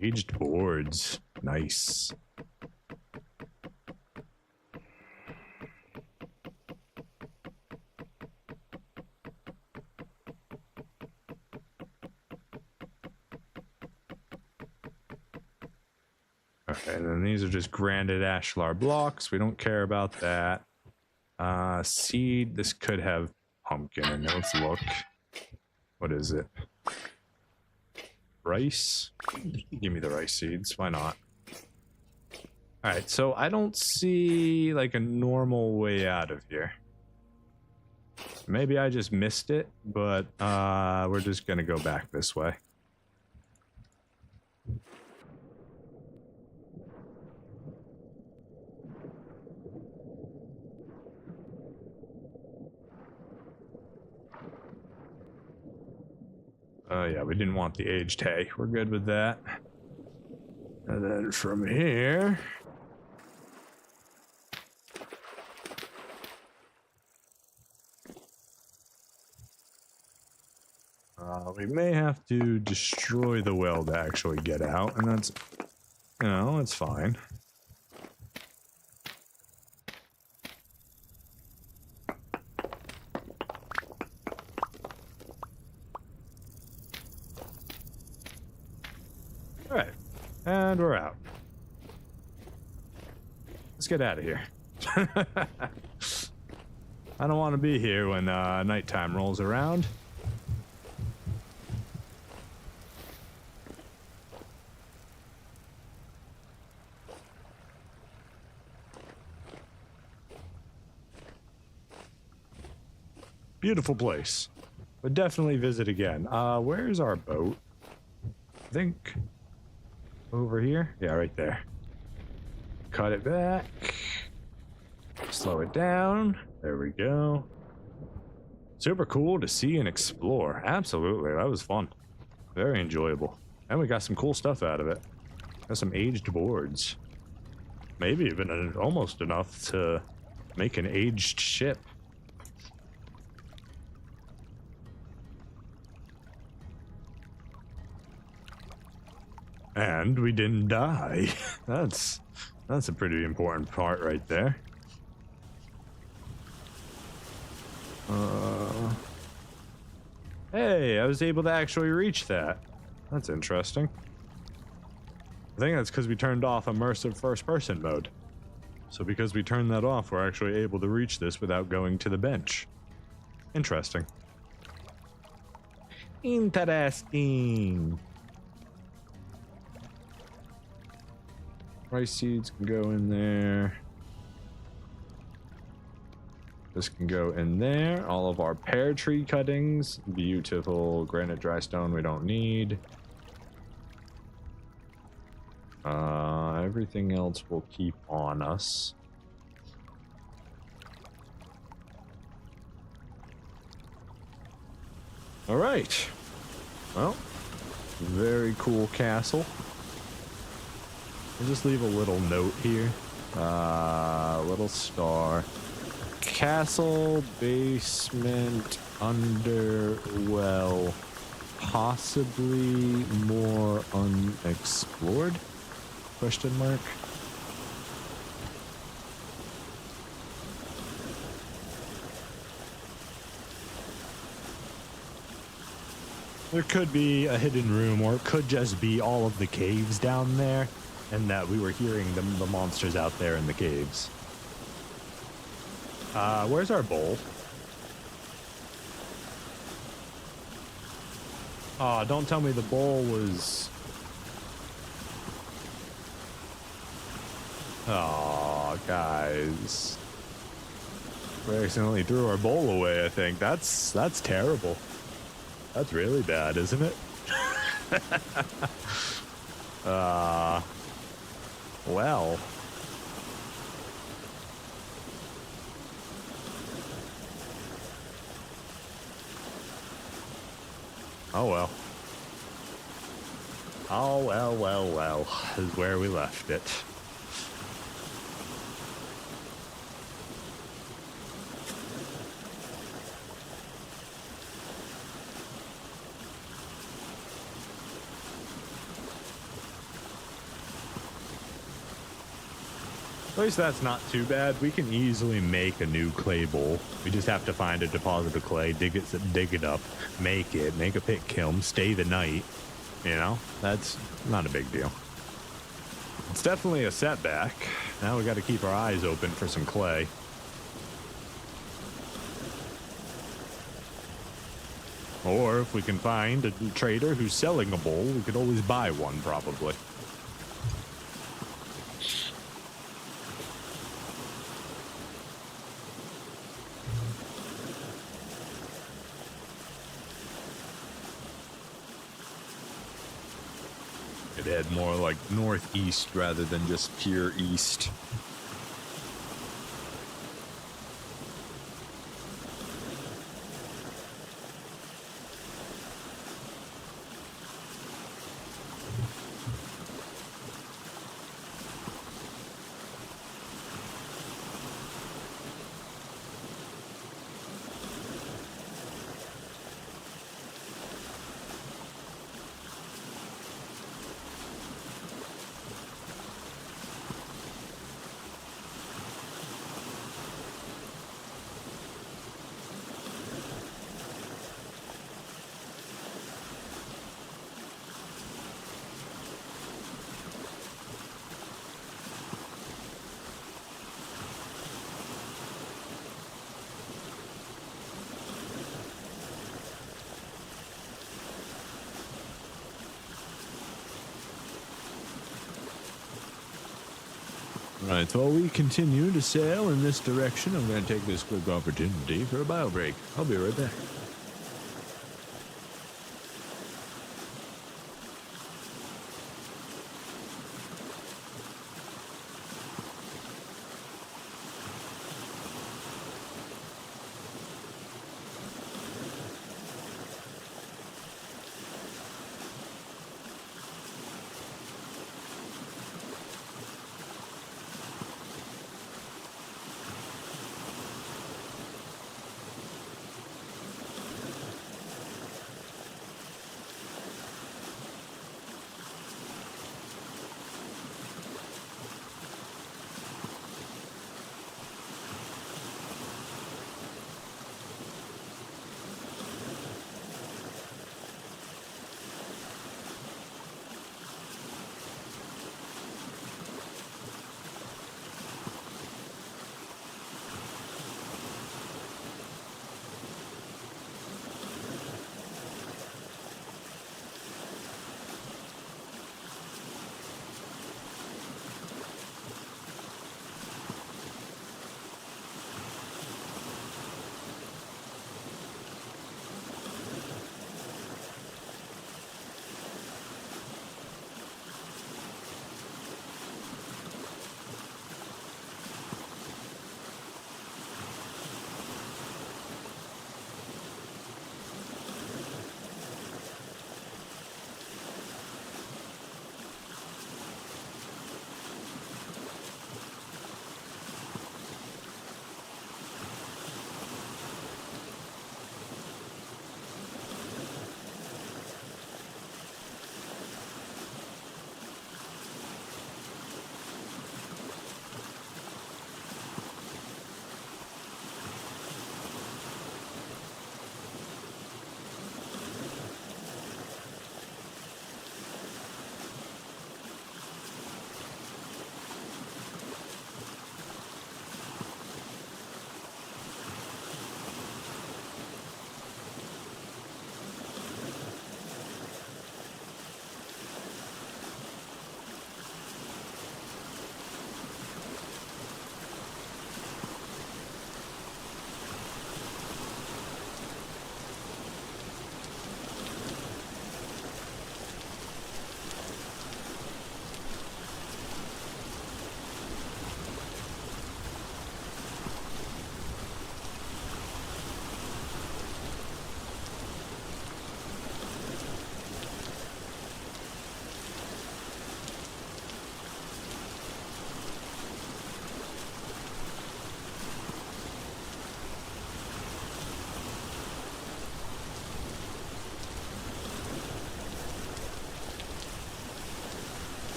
Aged boards. Nice. Okay, and then these are just granite ashlar blocks. We don't care about that. Seed. This could have pumpkin in it. Let's look. What is it? Rice? Give me the rice seeds. Why not? Alright, so I don't see like a normal way out of here. Maybe I just missed it, but we're just gonna go back this way. Oh yeah, we didn't want the aged hay. We're good with that. And then from here... we may have to destroy the well to actually get out, and that's... You know, it's fine. Alright, and we're out. Let's get out of here. I don't want to be here when nighttime rolls around. Beautiful place. Would definitely visit again. Where's our boat? I think over here. Yeah, right there. Cut it back. Slow it down. There we go. Super cool to see and explore. Absolutely, that was fun. Very enjoyable. And we got some cool stuff out of it. Got some aged boards. Maybe even almost enough to make an aged ship. And we didn't die. That's a pretty important part right there. Hey, I was able to actually reach that. That's interesting. I think that's because we turned off immersive first-person mode. So because we turned that off, we're actually able to reach this without going to the bench. Interesting. Interesting. Rice seeds can go in there. This can go in there. All of our pear tree cuttings. Beautiful granite dry stone we don't need. Everything else will keep on us. All right. Well, very cool castle. I'll just leave a little note here. Little star. Castle, basement, underwell, possibly more unexplored? Question mark. There could be a hidden room, or it could just be all of the caves down there, and that we were hearing the monsters out there in the caves. Where's our bowl? Aw, don't tell me the bowl was... Aw, guys. We accidentally threw our bowl away, I think. That's terrible. That's really bad, isn't it? Well. Oh well. Oh well, is where we left it. At least that's not too bad. We can easily make a new clay bowl. We just have to find a deposit of clay, dig it up, make a pit kiln, stay the night. You know, that's not a big deal. It's definitely a setback. Now we got to keep our eyes open for some clay. Or if we can find a trader who's selling a bowl, we could always buy one probably. Head more like northeast rather than just pure east. Alright, so while we continue to sail in this direction, I'm going to take this quick opportunity for a bio break. I'll be right back.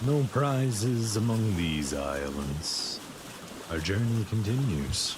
No prizes among these islands. Our journey continues.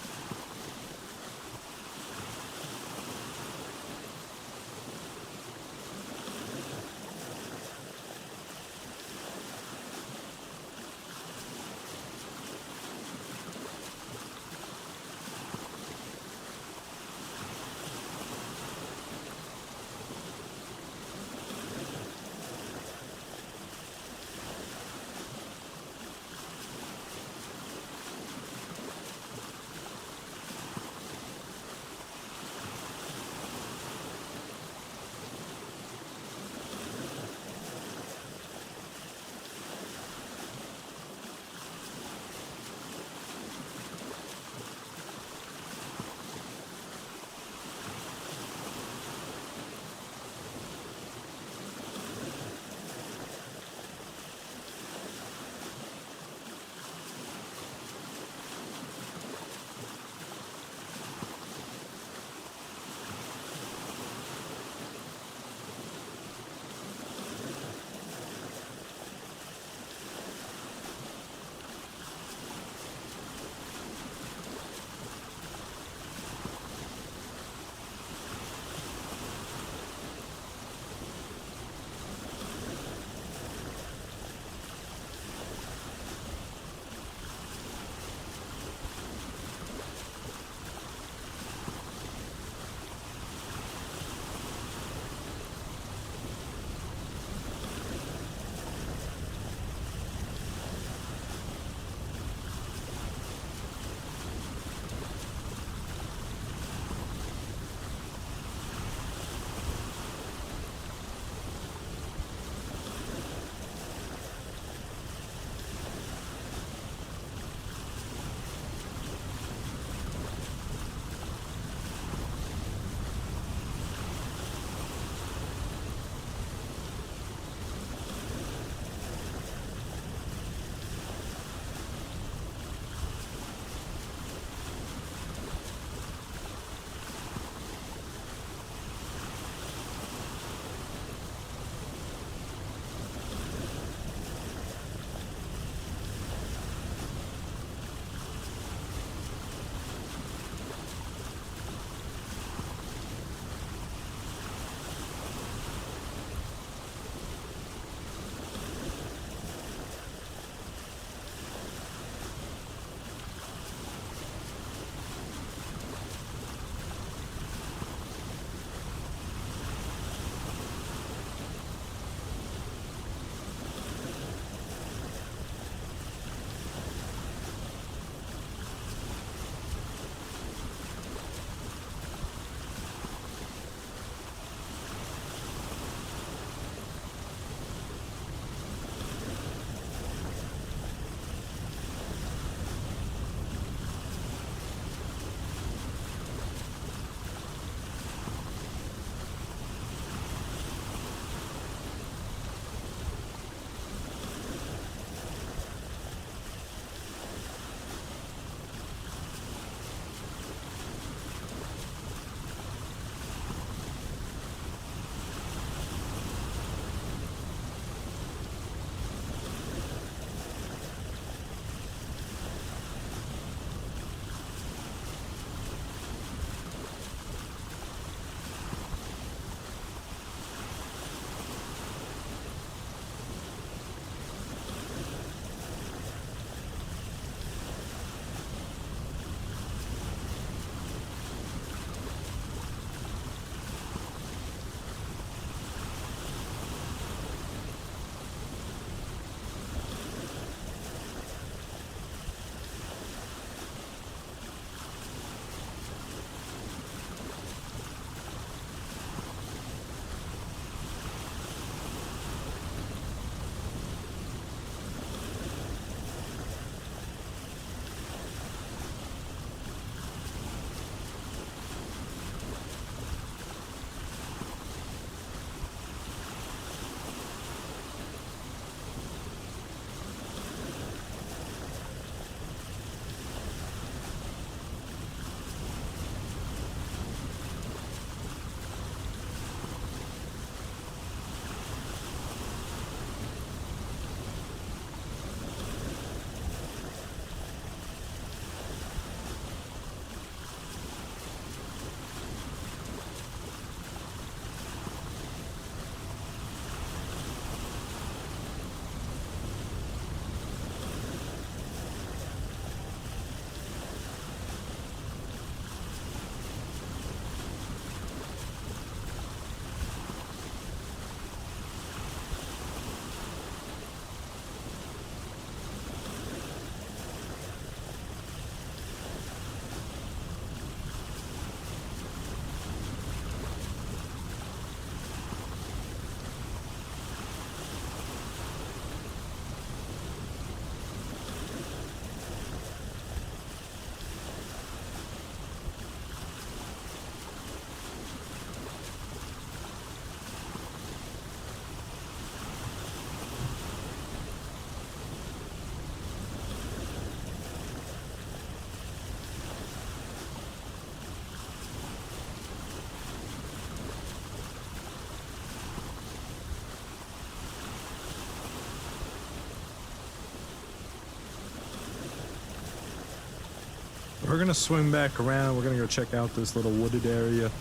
We're gonna swing back around. We're gonna go check out this little wooded area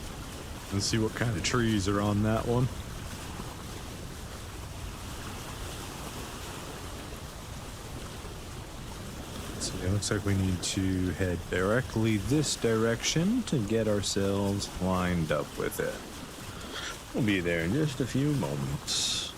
and see what kind of trees are on that one. So it looks like we need to head directly this direction to get ourselves lined up with it. We'll be there in just a few moments.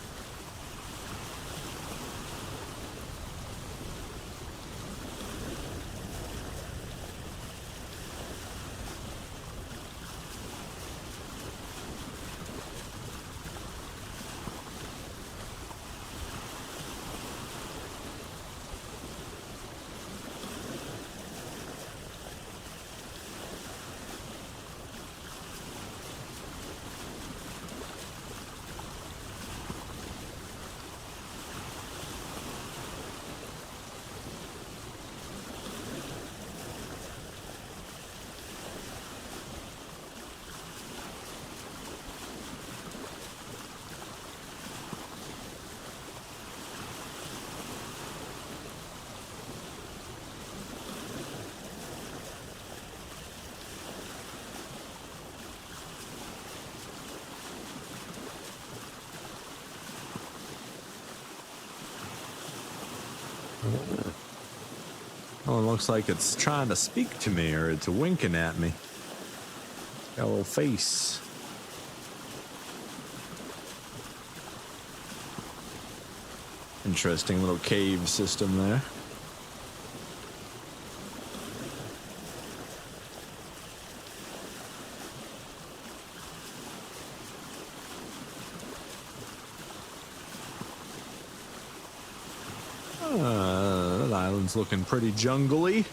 Oh, it looks like it's trying to speak to me, or it's winking at me. Got a little face. Interesting little cave system there. That island's looking pretty jungly.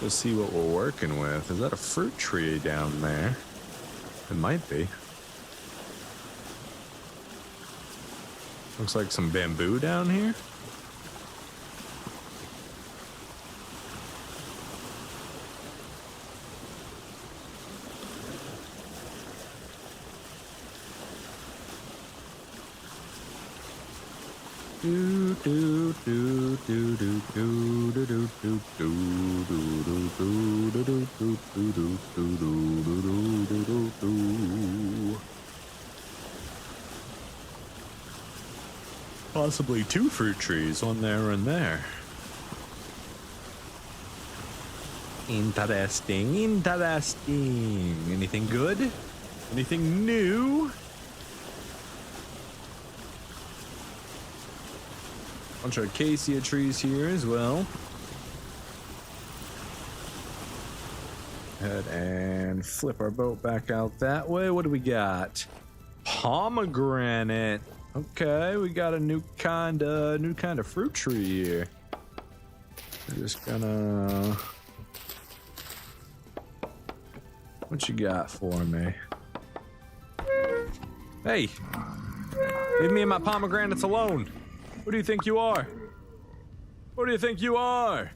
Let's see what we're working with. Is that a fruit tree down there? It might be. Looks like some bamboo down here. Possibly two fruit trees, one there and there. Interesting, interesting. Anything good? Anything new? Bunch of acacia trees here as well. Head and flip our boat back out that way. What do we got? Pomegranate. Okay, we got a new kind of fruit tree here. We're just gonna. What you got for me? Hey, leave me and my pomegranates alone. Who do you think you are? Who do you think you are?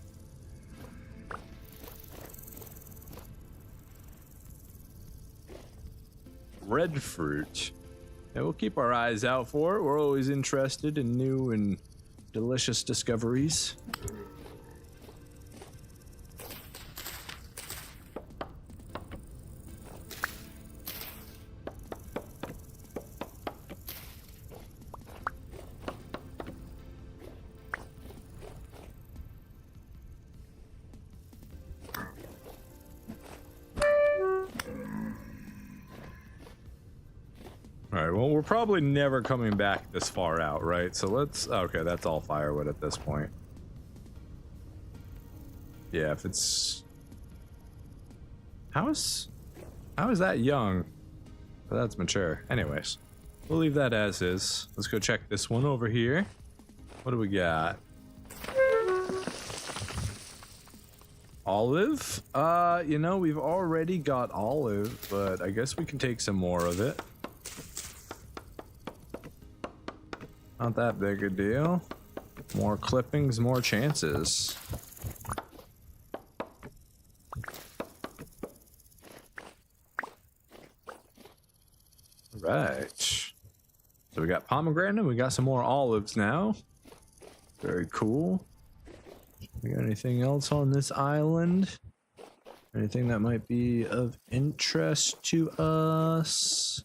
Red fruit. Yeah, we'll keep our eyes out for it. We're always interested in new and delicious discoveries. Alright, well, we're probably never coming back this far out, right? So let's... Okay, that's all firewood at this point. Yeah, if it's... How is that young? But that's mature. Anyways, we'll leave that as is. Let's go check this one over here. What do we got? Olive? You know, we've already got olive, but I guess we can take some more of it. Not that big a deal. More clippings, more chances. Right. So we got pomegranate. We got some more olives now. Very cool. We got anything else on this island? Anything that might be of interest to us?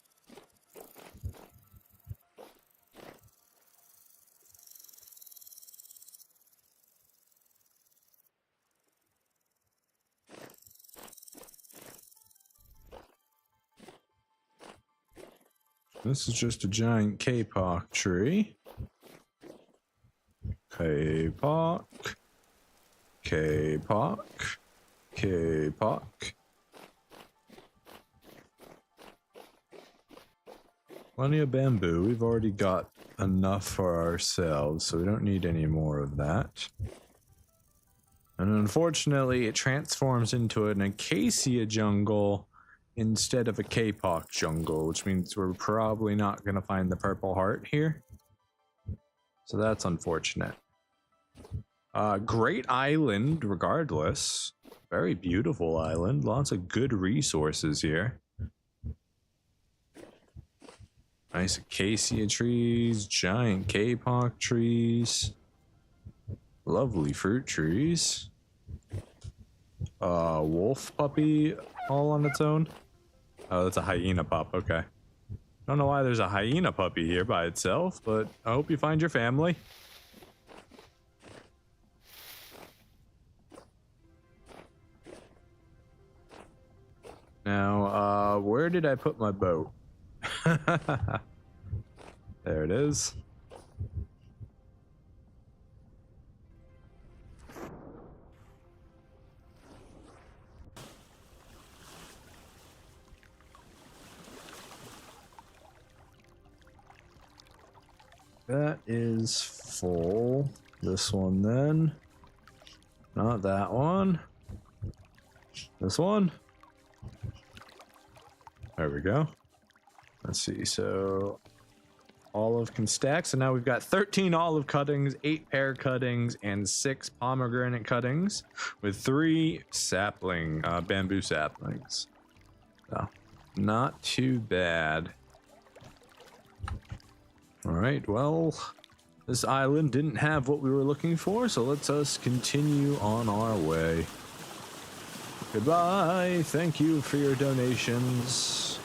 This is just a giant kapok tree. Kapok. Kapok. Kapok. Plenty of bamboo. We've already got enough for ourselves, so we don't need any more of that. And unfortunately, it transforms into an acacia jungle instead of a kapok jungle, which means we're probably not going to find the purple heart here. So that's unfortunate. Great island, regardless. Very beautiful island. Lots of good resources here. Nice acacia trees, giant kapok trees. Lovely fruit trees. Wolf puppy all on its own. Oh, that's a hyena pup, okay. Don't know why there's a hyena puppy here by itself, but I hope you find your family. Now, where did I put my boat? There it is. That is full. This one then. Not that one. This one. There we go. Let's see, so olive can stack. So now we've got 13 olive cuttings, 8 pear cuttings, and 6 pomegranate cuttings with 3 sapling, bamboo saplings. So, not too bad. All right, well, this island didn't have what we were looking for, so let's us continue on our way. Goodbye. Thank you for your donations.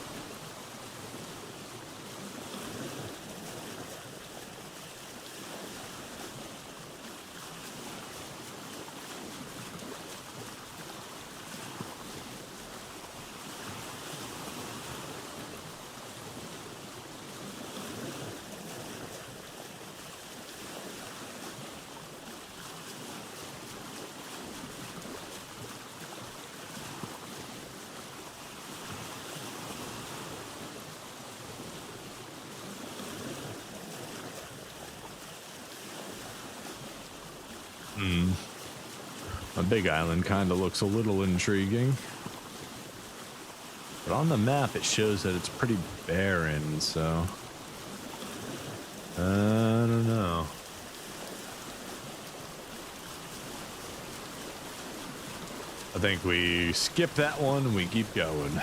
A big island kind of looks a little intriguing. But on the map it shows that it's pretty barren, so I don't know. I think we skip that one and we keep going.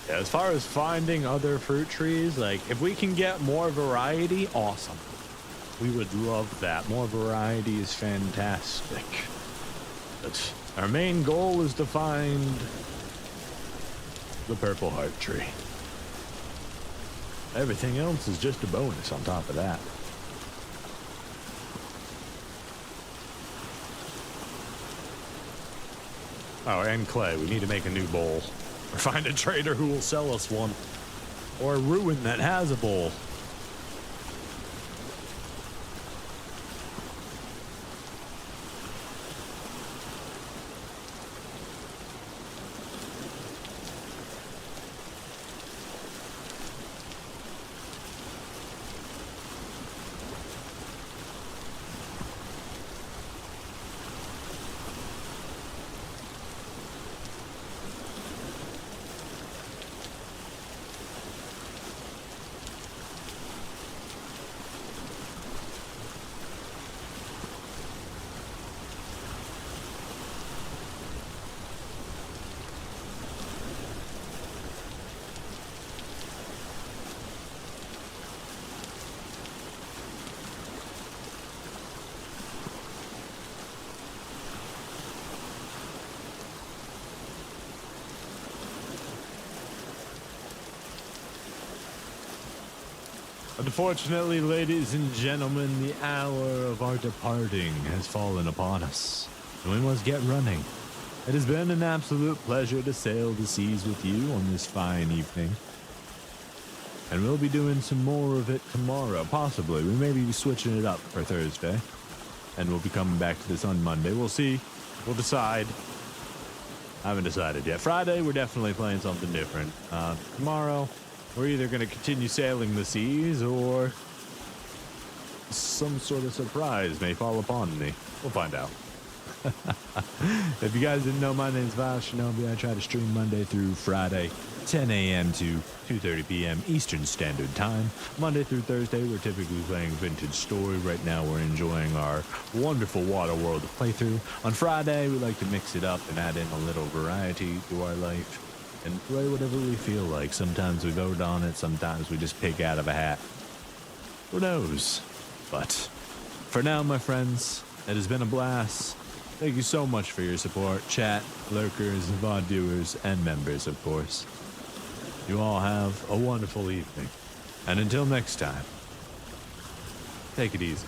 Yeah, as far as finding other fruit trees, like if we can get more variety, awesome. We would love that. More variety is fantastic. But our main goal is to find the purple heart tree. Everything else is just a bonus on top of that. Oh, and clay. We need to make a new bowl. Or find a trader who will sell us one. Or a ruin that has a bowl. Unfortunately, ladies and gentlemen, the hour of our departing has fallen upon us, and we must get running. It has been an absolute pleasure to sail the seas with you on this fine evening. And we'll be doing some more of it tomorrow, possibly. We may be switching it up for Thursday, and we'll be coming back to this on Monday. We'll see. We'll decide. I haven't decided yet. Friday, we're definitely playing something different. Tomorrow, we're either going to continue sailing the seas or some sort of surprise may fall upon me. We'll find out. If you guys didn't know, my name's Val Shinobi. I try to stream Monday through Friday, 10 a.m. to 2:30 p.m. Eastern Standard Time. Monday through Thursday, we're typically playing Vintage Story. Right now, we're enjoying our wonderful WaterWorld playthrough. On Friday, we like to mix it up and add in a little variety to our life and play whatever we feel like. Sometimes we vote on it, sometimes we just pick out of a hat. Who knows? But for now, my friends, it has been a blast. Thank you so much for your support, chat, lurkers, VOD viewers, and members, of course. You all have a wonderful evening. And until next time, take it easy.